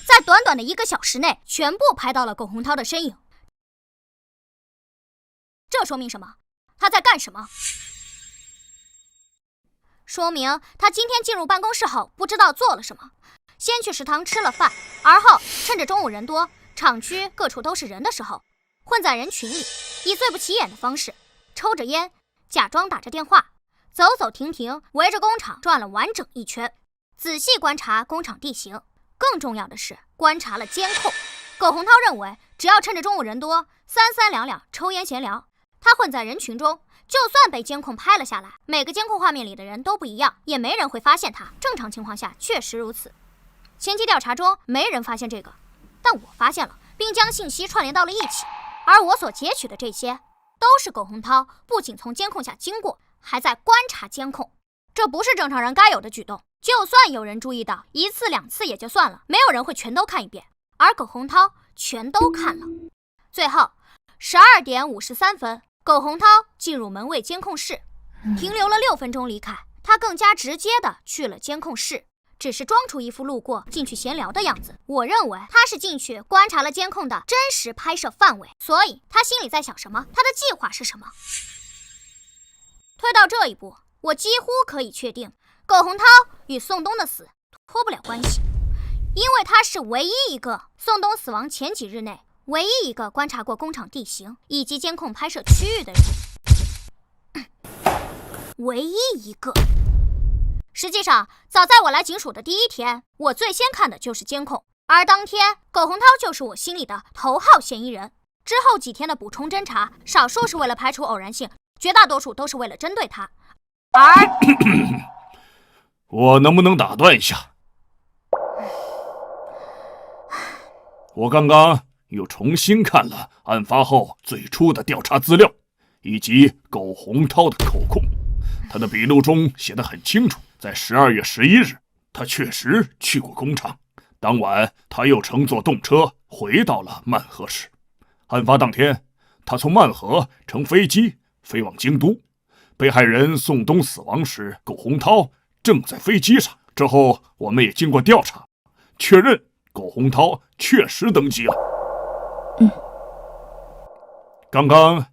在短短的1个小时内，全部拍到了苟洪涛的身影。这说明什么？他在干什么？说明他今天进入办公室后不知道做了什么，先去食堂吃了饭，而后趁着中午人多，厂区各处都是人的时候，混在人群里，以最不起眼的方式抽着烟，假装打着电话，走走停停，围着工厂转了完整一圈，仔细观察工厂地形。更重要的是，观察了监控。苟洪涛认为，只要趁着中午人多，三三两两抽烟闲聊，他混在人群中，就算被监控拍了下来，每个监控画面里的人都不一样，也没人会发现他。正常情况下确实如此。前期调查中没人发现这个，但我发现了，并将信息串联到了一起。而我所截取的这些，都是苟洪涛不仅从监控下经过，还在观察监控。这不是正常人该有的举动。就算有人注意到1次2次也就算了，没有人会全都看一遍。而苟洪涛全都看了。最后12点53分，苟洪涛进入门卫监控室，停留了6分钟离开。他更加直接的去了监控室，只是装出一副路过进去闲聊的样子。我认为他是进去观察了监控的真实拍摄范围，所以他心里在想什么，他的计划是什么。推到这一步，我几乎可以确定苟洪涛与宋冬的死脱不了关系，因为他是唯一一个宋冬死亡前几日内唯一一个观察过工厂地形以及监控拍摄区域的人。唯一一个。实际上，早在我来警署的第1天，我最先看的就是监控，而当天苟洪涛就是我心里的头号嫌疑人。之后几天的补充侦查，少数是为了排除偶然性，绝大多数都是为了针对他。而我能不能打断一下？我刚刚又重新看了案发后最初的调查资料，以及苟洪涛的口供。他的笔录中写得很清楚，在12月11日，他确实去过工厂。当晚，他又乘坐动车回到了曼河市。案发当天，他从曼河乘飞机飞往京都。被害人宋冬死亡时，苟洪涛正在飞机上。之后，我们也经过调查，确认苟洪涛确实登机了。刚刚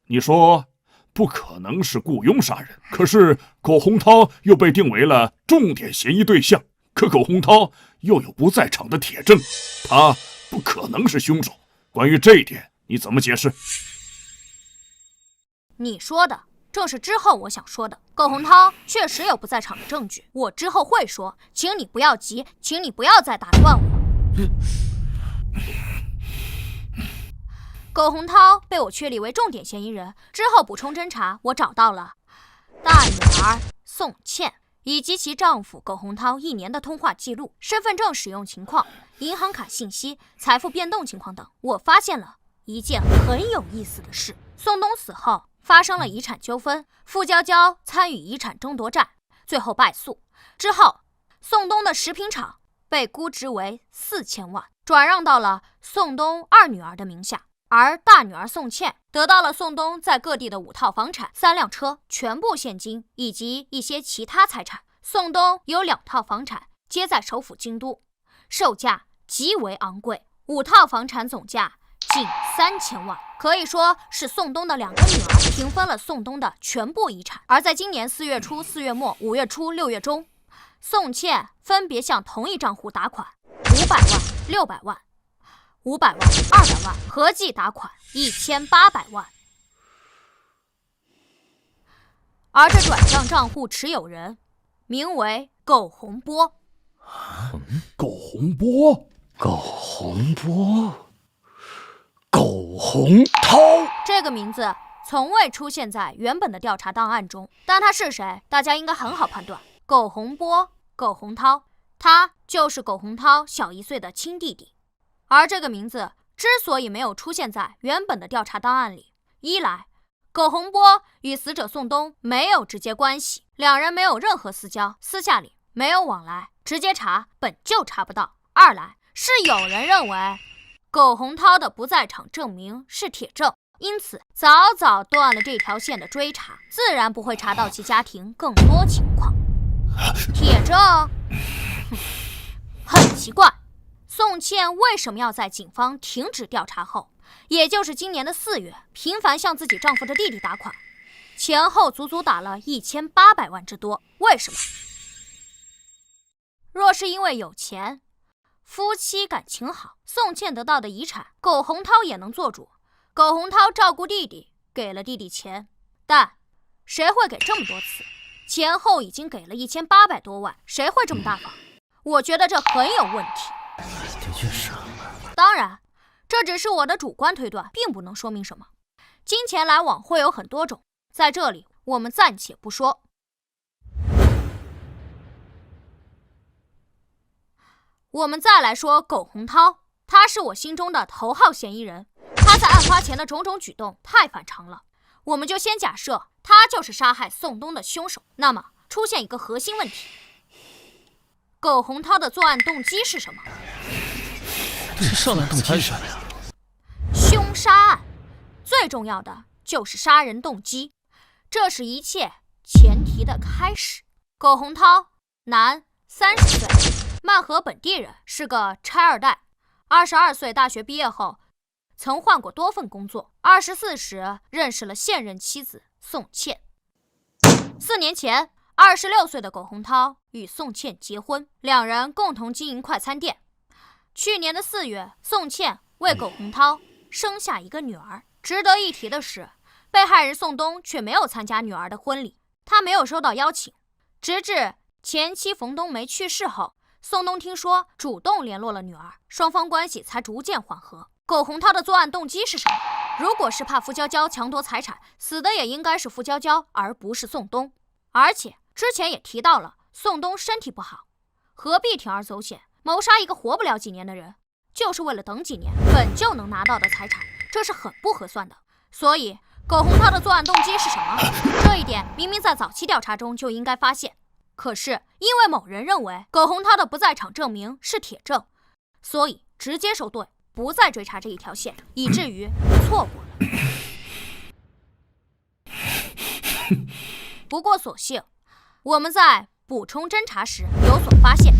你说不可能是雇佣杀人，可是苟洪涛又被定为了重点嫌疑对象，可苟洪涛又有不在场的铁证，他不可能是凶手。关于这一点，你怎么解释？你说的正是之后我想说的。苟洪涛确实有不在场的证据，我之后会说，请你不要急，请你不要再打断我。苟洪涛被我确立为重点嫌疑人之后，补充侦查，我找到了大女儿宋茜以及其丈夫苟洪涛1年的通话记录、身份证使用情况、银行卡信息、财富变动情况等。我发现了一件很有意思的事：宋冬死后发生了遗产纠纷，傅娇娇参与遗产争夺战，最后败诉。之后，宋冬的食品厂被估值为4000万，转让到了宋冬2女儿的名下。而大女儿宋茜得到了宋冬在各地的5套房产、3辆车，全部现金以及一些其他财产。宋冬有2套房产皆在首府京都，售价极为昂贵，5套房产总价近3000万，可以说是宋冬的2个女儿平分了宋冬的全部遗产。而在今年4月初、4月末、5月初、6月中，宋茜分别向同一账户打款500万、600万、500万、200万，合计打款1800万。而这转账账户持有人名为苟洪波。苟洪波，苟洪波，苟洪涛，这个名字从未出现在原本的调查档案中，但他是谁，大家应该很好判断。苟洪波，苟洪涛，他就是苟洪涛小1岁的亲弟弟。而这个名字之所以没有出现在原本的调查档案里，一来，苟洪波与死者宋冬没有直接关系，2人没有任何私交，私下里没有往来，直接查本就查不到；二来，是有人认为苟洪涛的不在场证明是铁证，因此早早断了这条线的追查，自然不会查到其家庭更多情况。铁证，很奇怪，宋茜为什么要在警方停止调查后，也就是今年的4月，频繁向自己丈夫的弟弟打款，前后足足打了1800万之多？为什么？若是因为有钱，夫妻感情好，宋茜得到的遗产，苟洪涛也能做主。苟洪涛照顾弟弟，给了弟弟钱，但谁会给这么多次？前后已经给了1800多万，谁会这么大方？我觉得这很有问题。的确是。当然，这只是我的主观推断，并不能说明什么。金钱来往会有很多种，在这里我们暂且不说。我们再来说苟洪涛。他是我心中的头号嫌疑人。他在案发前的种种举动太反常了，我们就先假设他就是杀害宋东的凶手。那么出现一个核心问题，苟洪涛的作案动机是什么？这上来动机是什么呀？凶杀案最重要的就是杀人动机，这是一切前提的开始。苟洪涛，男，30岁，曼河本地人，是个拆二代。22岁大学毕业后，曾换过多份工作。24时认识了现任妻子宋茜。4年前，26岁的苟洪涛与宋茜结婚，两人共同经营快餐店。去年的4月，宋茜为苟洪涛生下一个女儿。值得一提的是，被害人宋东却没有参加女儿的婚礼，他没有收到邀请。直至前妻冯冬梅去世后，宋东听说主动联络了女儿，双方关系才逐渐缓和。苟洪涛的作案动机是什么？如果是怕付娇娇强夺财产，死的也应该是付娇娇，而不是宋东。而且之前也提到了宋东身体不好，何必铤而走险谋杀一个活不了几年的人，就是为了等几年本就能拿到的财产，这是很不合算的。所以苟洪涛的作案动机是什么？这一点明明在早期调查中就应该发现，可是因为某人认为苟洪涛的不在场证明是铁证，所以直接收队，不再追查这一条线，以至于错过了。不过所幸我们在补充侦查时有所发现。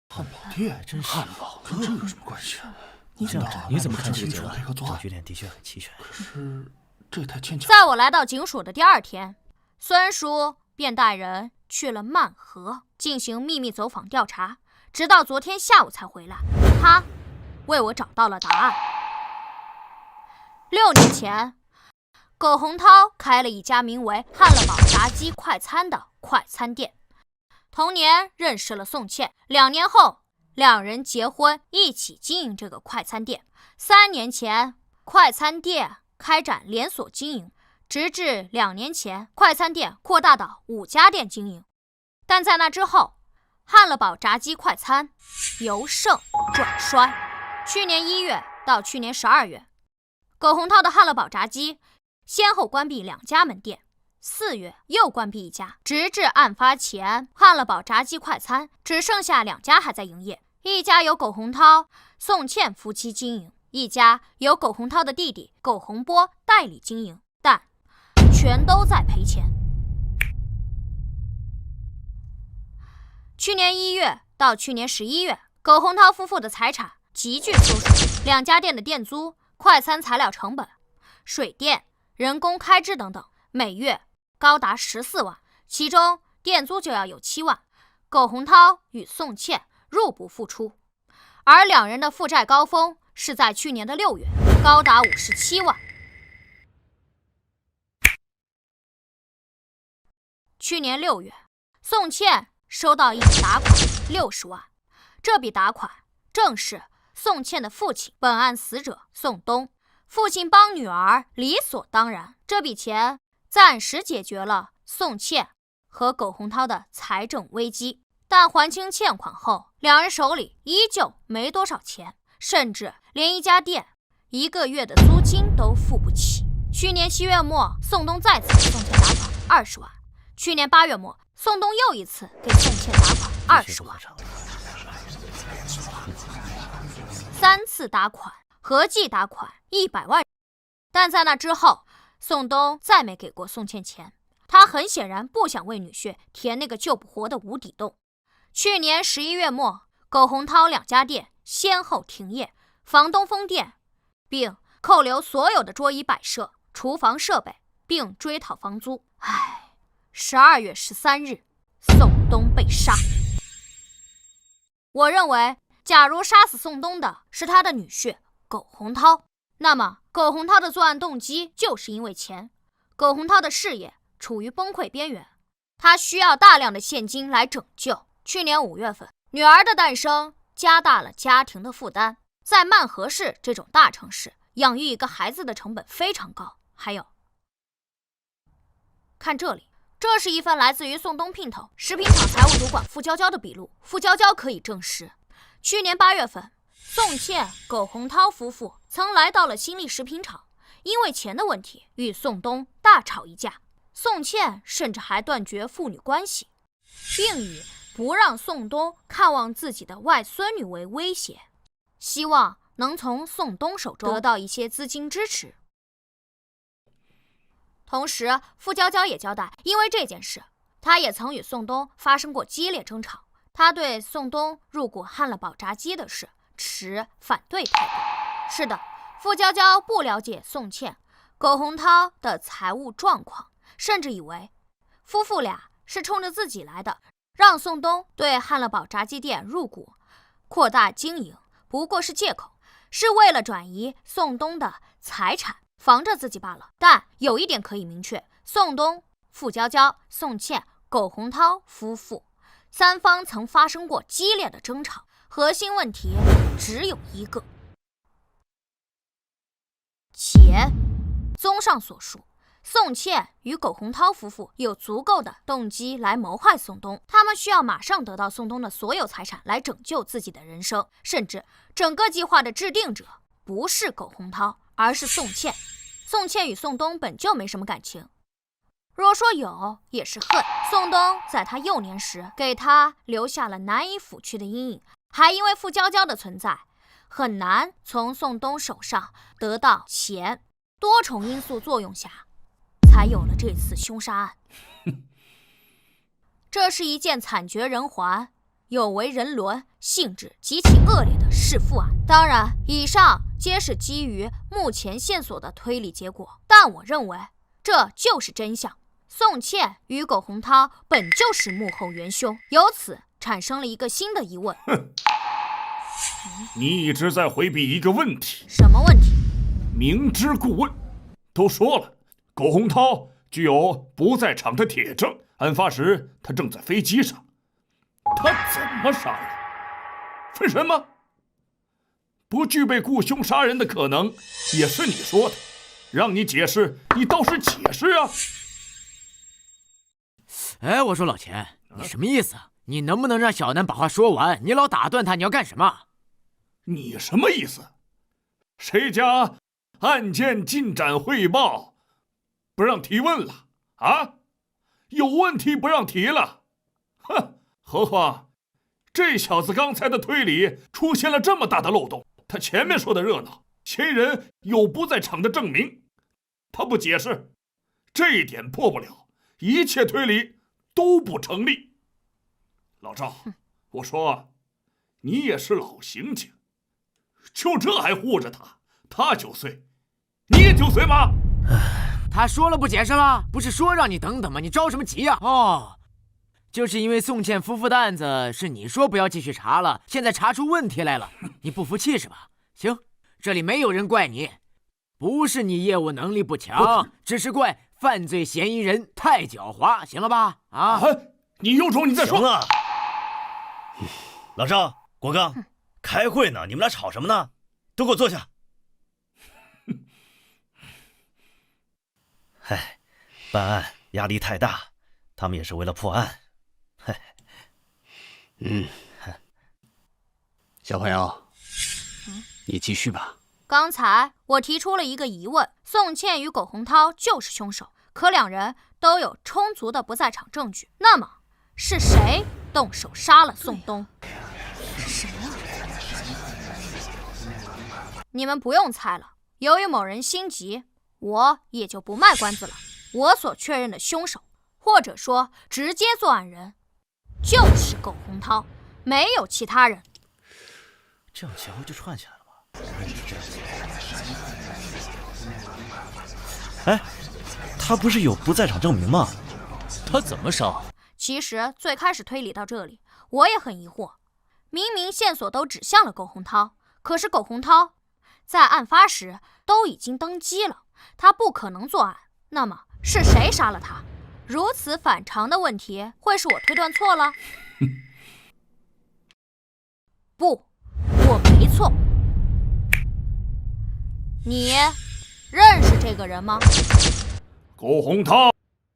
汉堡店，真是汉堡跟这有什么关系？你怎么看这个结论？证据链的确很齐全，可是这太牵强。在我来到警署的第2天，孙叔便带人去了曼河进行秘密走访调查，直到昨天下午才回来。他为我找到了答案。6年前，苟洪涛开了一家名为汉乐堡炸鸡快餐的快餐店。同年认识了宋茜，2年后两人结婚，一起经营这个快餐店。3年前，快餐店开展连锁经营，直至2年前，快餐店扩大到5家店经营。但在那之后，汉乐堡炸鸡快餐由盛转衰。去年1月到去年12月，苟洪涛的汉乐堡炸鸡先后关闭2家门店，4月又关闭1家，直至案发前，汉乐堡炸鸡快餐只剩下2家还在营业，一家由苟洪涛、宋茜夫妻经营，一家由苟洪涛的弟弟苟洪波代理经营，但全都在赔钱。去年1月到去年11月，苟洪涛夫妇的财产急剧缩水，2家店的店租、快餐材料成本、水电、人工开支等等，每月高达14万，其中店租就要有7万。苟洪涛与宋茜入不敷出，而两人的负债高峰是在去年的6月，高达57万。去年6月，宋茜收到一笔打款60万，这笔打款正是宋茜的父亲，本案死者宋东。父亲帮女儿理所当然，这笔钱暂时解决了宋茜和苟洪涛的财政危机，但还清欠款后，两人手里依旧没多少钱，甚至连一家店1个月的租金都付不起。去年7月末，宋东再次给宋茜打款20万。去年8月末，宋东又一次给宋茜打款20万。3次打款，合计打款100万。但在那之后，宋东再没给过宋茜钱，他很显然不想为女婿填那个救不活的无底洞。去年11月末，苟洪涛2家店先后停业，房东封店，并扣留所有的桌椅摆设、厨房设备，并追讨房租。12月13日，宋东被杀。我认为，假如杀死宋东的是他的女婿苟洪涛，那么苟洪涛的作案动机就是因为钱。苟洪涛的事业处于崩溃边缘，他需要大量的现金来拯救。去年5月份，女儿的诞生加大了家庭的负担。在曼河市这种大城市，养育一个孩子的成本非常高。还有，看这里，这是一份来自于宋东姘头食品厂财务主管傅娇娇的笔录。傅娇娇可以证实，去年8月份，宋茜、苟洪涛夫妇曾来到了新力食品厂，因为钱的问题与宋东大吵一架。宋茜甚至还断绝父女关系，并以不让宋东看望自己的外孙女为威胁，希望能从宋东手中得到一些资金支持。同时，傅娇娇也交代，因为这件事，她也曾与宋东发生过激烈争吵。她对宋东入股汉乐宝炸鸡的事持反对态度。是的，傅娇娇不了解宋茜、苟洪涛的财务状况，甚至以为夫妇俩是冲着自己来的，让宋东对汉乐宝炸鸡店入股，扩大经营不过是借口，是为了转移宋东的财产，防着自己罢了。但有一点可以明确，宋东、傅娇娇、宋茜、苟洪涛夫妇三方曾发生过激烈的争吵，核心问题只有一个：钱。综上所述，宋茜与苟洪涛夫妇有足够的动机来谋害宋东，他们需要马上得到宋东的所有财产来拯救自己的人生，甚至整个计划的制定者不是苟洪涛，而是宋茜。宋茜与宋东本就没什么感情，若说有，也是恨。宋东在他幼年时给他留下了难以抚去的阴影，还因为傅娇娇的存在，很难从宋东手上得到钱。多重因素作用下，才有了这次凶杀案。这是一件惨绝人寰、有违人伦、性质极其恶劣的弑父案。当然，以上皆是基于目前线索的推理结果，但我认为这就是真相。宋茜与苟洪涛本就是幕后元凶，由此产生了一个新的疑问。你一直在回避一个问题。什么问题？明知故问。都说了，苟洪涛具有不在场的铁证，案发时他正在飞机上，他怎么杀人？分神吗？不具备雇凶杀人的可能，也是你说的。让你解释，你倒是解释啊！哎，我说老钱，你什么意思啊？你能不能让小南把话说完？你老打断他，你要干什么？你什么意思？谁家案件进展汇报不让提问了啊？有问题不让提了？哼！何况这小子刚才的推理出现了这么大的漏洞。他前面说的热闹，嫌疑人有不在场的证明，他不解释，这一点破不了，一切推理都不成立。老赵，我说你也是老刑警，就这还护着他？他9岁，你也9岁吗？他说了不解释了，不是说让你等等吗？你着什么急呀？哦，就是因为宋茜夫妇的案子是你说不要继续查了，现在查出问题来了，你不服气是吧？行，这里没有人怪你，不是你业务能力不强，只是怪犯罪嫌疑人太狡猾，行了吧？啊，你有种你再说。行了，老赵、国刚，开会呢，你们俩吵什么呢？都给我坐下。唉，办案压力太大，他们也是为了破案。小朋友，你继续吧。刚才我提出了一个疑问，宋茜与苟洪涛就是凶手，可两人都有充足的不在场证据，那么是谁动手杀了宋东？谁啊？你们不用猜了，由于某人心急，我也就不卖关子了。我所确认的凶手，或者说直接作案人，就是苟洪涛，没有其他人。这样前后就串起来了吗？哎，他不是有不在场证明吗？他怎么杀？其实最开始推理到这里，我也很疑惑，明明线索都指向了苟洪涛，可是苟洪涛在案发时都已经登机了，他不可能作案，那么是谁杀了他？如此反常的问题，会是我推断错了？不，我没错。你认识这个人吗？苟洪涛。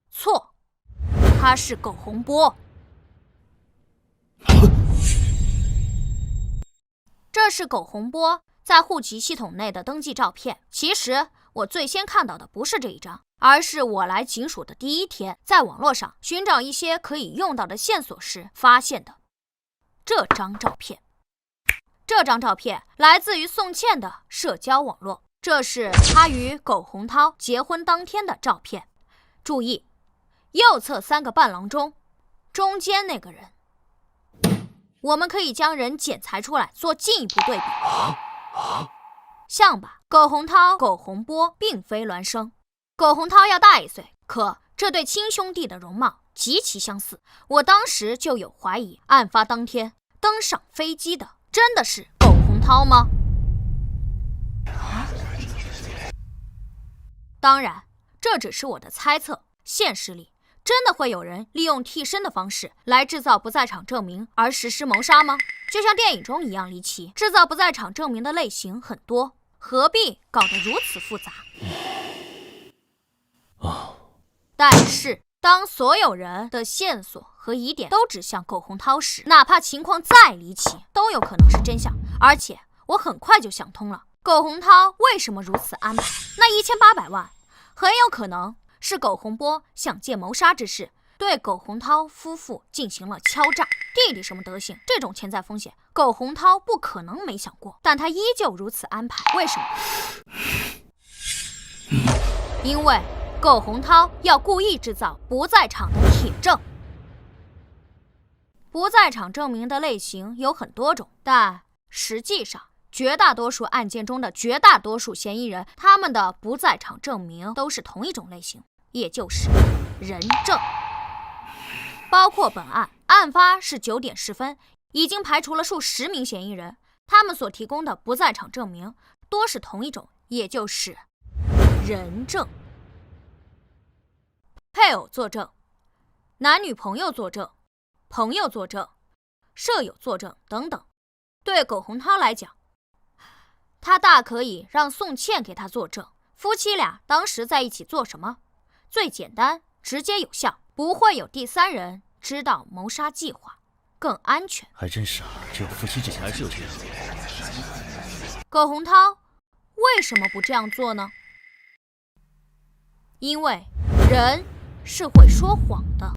错，他是苟洪波。这是苟洪波在户籍系统内的登记照片。其实我最先看到的不是这一张，而是我来警署的第一天，在网络上寻找一些可以用到的线索时发现的这张照片。这张照片来自于宋茜的社交网络，这是她与苟洪涛结婚当天的照片。注意，右侧3个伴郎中，中间那个人，我们可以将人剪裁出来做进一步对比。像吧，苟洪涛、苟洪波并非孪生，苟洪涛要大1岁，可这对亲兄弟的容貌极其相似。我当时就有怀疑，案发当天登上飞机的真的是苟洪涛吗？当然，这只是我的猜测。现实里真的会有人利用替身的方式来制造不在场证明而实施谋杀吗？就像电影中一样离奇，制造不在场证明的类型很多，何必搞得如此复杂？但是当所有人的线索和疑点都指向苟洪涛时，哪怕情况再离奇，都有可能是真相。而且我很快就想通了，苟洪涛为什么如此安排？那1800万很有可能是苟洪波想借谋杀之事对苟洪涛夫妇进行了敲诈。弟弟什么德行，这种潜在风险苟洪涛不可能没想过，但他依旧如此安排。为什么？因为苟洪涛要故意制造不在场的铁证。不在场证明的类型有很多种，但实际上绝大多数案件中的绝大多数嫌疑人，他们的不在场证明都是同一种类型，也就是人证。包括本案，案发是9点10分，已经排除了数10名嫌疑人，他们所提供的不在场证明多是同一种，也就是人证。配偶作证、男女朋友作证、朋友作证、舍友作证等等。对苟洪涛来讲，他大可以让宋茜给他作证，夫妻俩当时在一起做什么，最简单、直接有效，不会有第三人知道谋杀计划，更安全。还真是啊，只有夫妻之间还是有这样。苟洪涛为什么不这样做呢？因为人是会说谎的。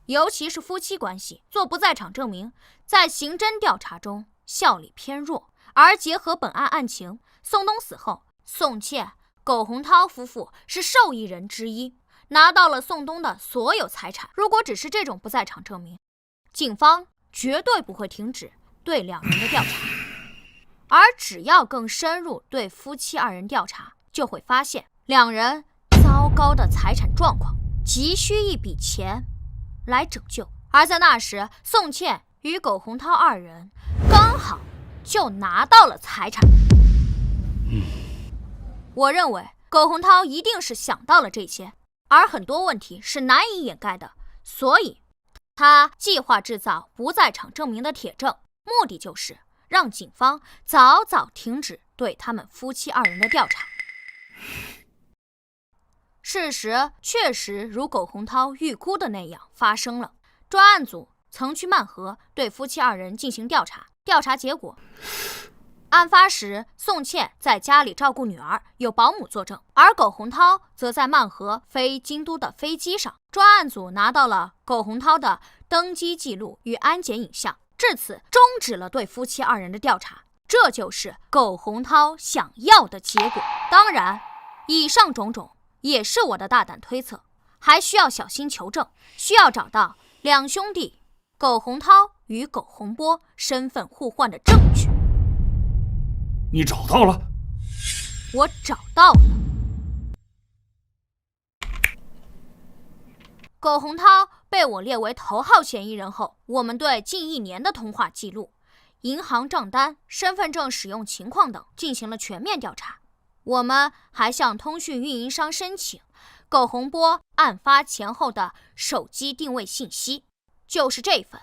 尤其是夫妻关系，做不在场证明在刑侦调查中效力偏弱。而结合本案案情，宋东死后，宋茜、苟洪涛夫妇是受益人之一，拿到了宋东的所有财产。如果只是这种不在场证明，警方绝对不会停止对2人的调查。而只要更深入对夫妻2人调查，就会发现2人糟糕的财产状况，急需一笔钱来拯救。而在那时，宋茜与苟洪涛2人刚好就拿到了财产。我认为苟洪涛一定是想到了这些，而很多问题是难以掩盖的，所以他计划制造不在场证明的铁证，目的就是让警方早早停止对他们夫妻2人的调查。事实确实如苟洪涛预估的那样发生了。专案组曾去曼河对夫妻2人进行调查，调查结果，案发时宋茜在家里照顾女儿，有保姆作证，而苟洪涛则在曼河飞京都的飞机上。专案组拿到了苟洪涛的登机记录与安检影像，至此终止了对夫妻2人的调查。这就是苟洪涛想要的结果。当然，以上种种也是我的大胆推测，还需要小心求证，需要找到2兄弟苟洪涛与苟洪波身份互换的证据。你找到了？我找到了。苟洪涛被我列为头号嫌疑人后，我们对近1年的通话记录、银行账单、身份证使用情况等进行了全面调查。我们还向通讯运营商申请苟洪波案发前后的手机定位信息，就是这份。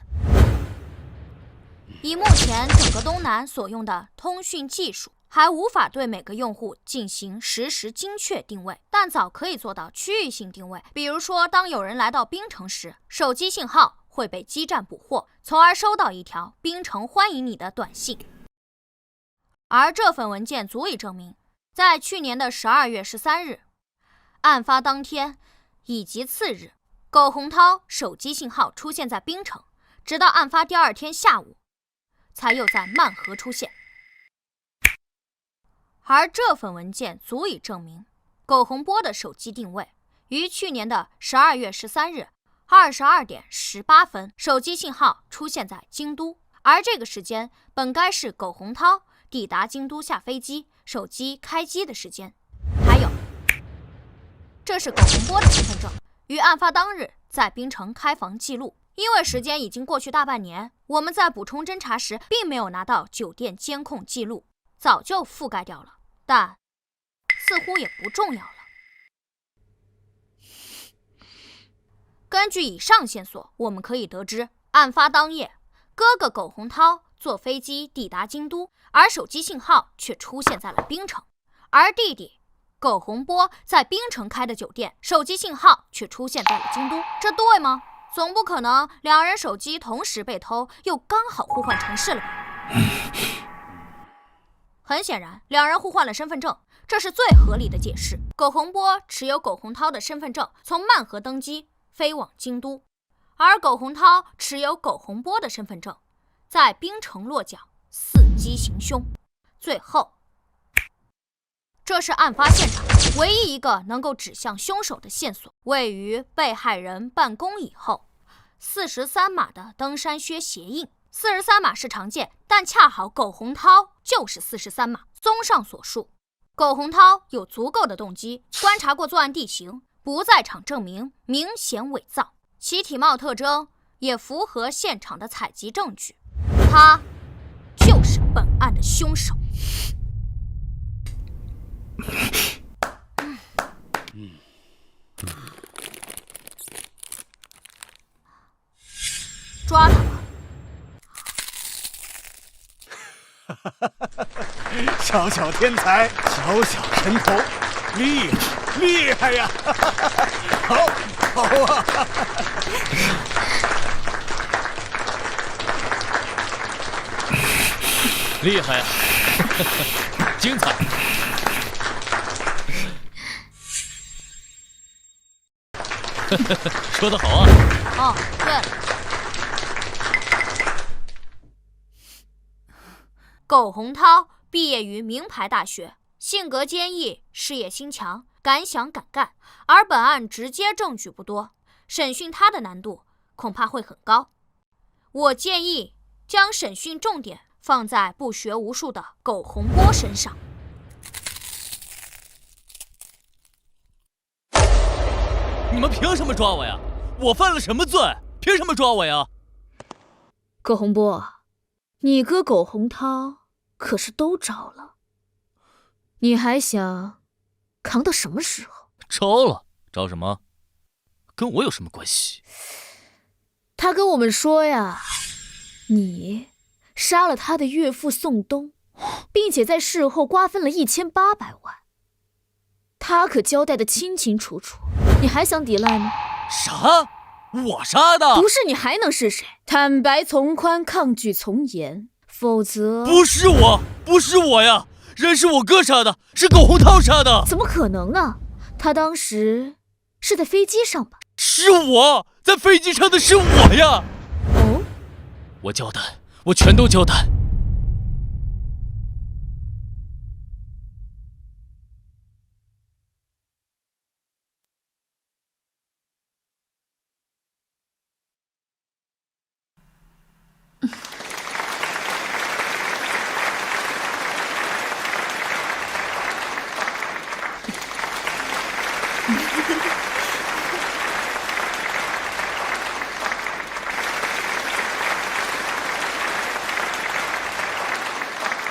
以目前整个东南所用的通讯技术，还无法对每个用户进行实时精确定位，但早可以做到区域性定位。比如说，当有人来到冰城时，手机信号会被基站捕获，从而收到一条“冰城欢迎你”的短信。而这份文件足以证明，在去年的12月13日，案发当天以及次日，苟洪涛手机信号出现在冰城，直到案发第2天下午，才又在漫河出现。而这份文件足以证明，苟洪波的手机定位于去年的12月13日22点18分，手机信号出现在京都，而这个时间本该是苟洪涛抵达京都下飞机、手机开机的时间。还有，这是苟洪波的身份证，于案发当日在冰城开房记录。因为时间已经过去大半年，我们在补充侦查时并没有拿到酒店监控记录，早就覆盖掉了。但似乎也不重要了。根据以上线索，我们可以得知，案发当夜，哥哥苟洪涛坐飞机抵达京都，而手机信号却出现在了冰城；而弟弟苟洪波在冰城开的酒店，手机信号却出现在了京都。这对吗？总不可能两人手机同时被偷，又刚好互换城市了吧？很显然，两人互换了身份证，这是最合理的解释。苟洪波持有苟洪涛的身份证，从漫河登机飞往京都，而苟洪涛持有苟洪波的身份证，在冰城落脚，伺机行凶。最后，这是案发现场唯一一个能够指向凶手的线索，位于被害人办公以后43码的登山靴鞋印。43码是常见，但恰好苟洪涛就是43码。综上所述，苟洪涛有足够的动机，观察过作案地形，不在场证明明显伪造，其体貌特征也符合现场的采集证据，他就是本案的凶手。抓他吧！小小天才，小小神头，厉害呀！好啊！厉害呀！精彩！说得好啊！哦，对。苟洪涛毕业于名牌大学，性格坚毅，事业心强，敢想敢干。而本案直接证据不多，审讯他的难度恐怕会很高。我建议将审讯重点放在不学无术的苟洪波身上。你们凭什么抓我呀？我犯了什么罪？凭什么抓我呀？苟洪波，你哥苟洪涛可是都招了，你还想扛到什么时候？招了？招什么？跟我有什么关系？他跟我们说呀，你杀了他的岳父宋东，并且在事后瓜分了1800万，他可交代得清清楚楚，你还想抵赖吗？啥？我杀的？不是你还能是谁？坦白从宽，抗拒从严，否则……不是我呀！人是我哥杀的，是苟洪涛杀的。怎么可能呢？他当时是在飞机上吧？是我在飞机上的，是我呀！哦，我交代，我全都交代。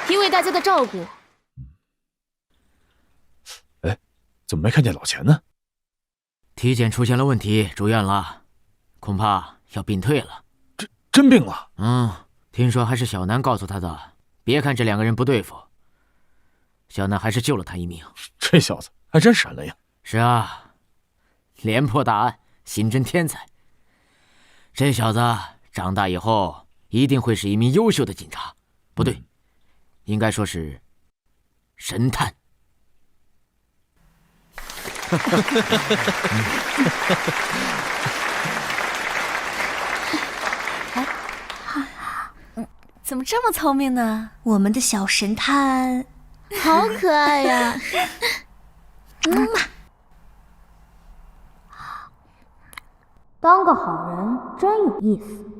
因为大家的照顾。哎，怎么没看见老钱呢？体检出现了问题，住院了，恐怕要病退了。真病了？听说还是小南告诉他的。别看这两个人不对付，小南还是救了他一命。这小子还真闪了呀！是啊，连破大案，刑侦天才。这小子长大以后一定会是一名优秀的警察，不对，应该说是神探。怎么这么聪明呢？我们的小神探好可爱呀！当个好人真有意思。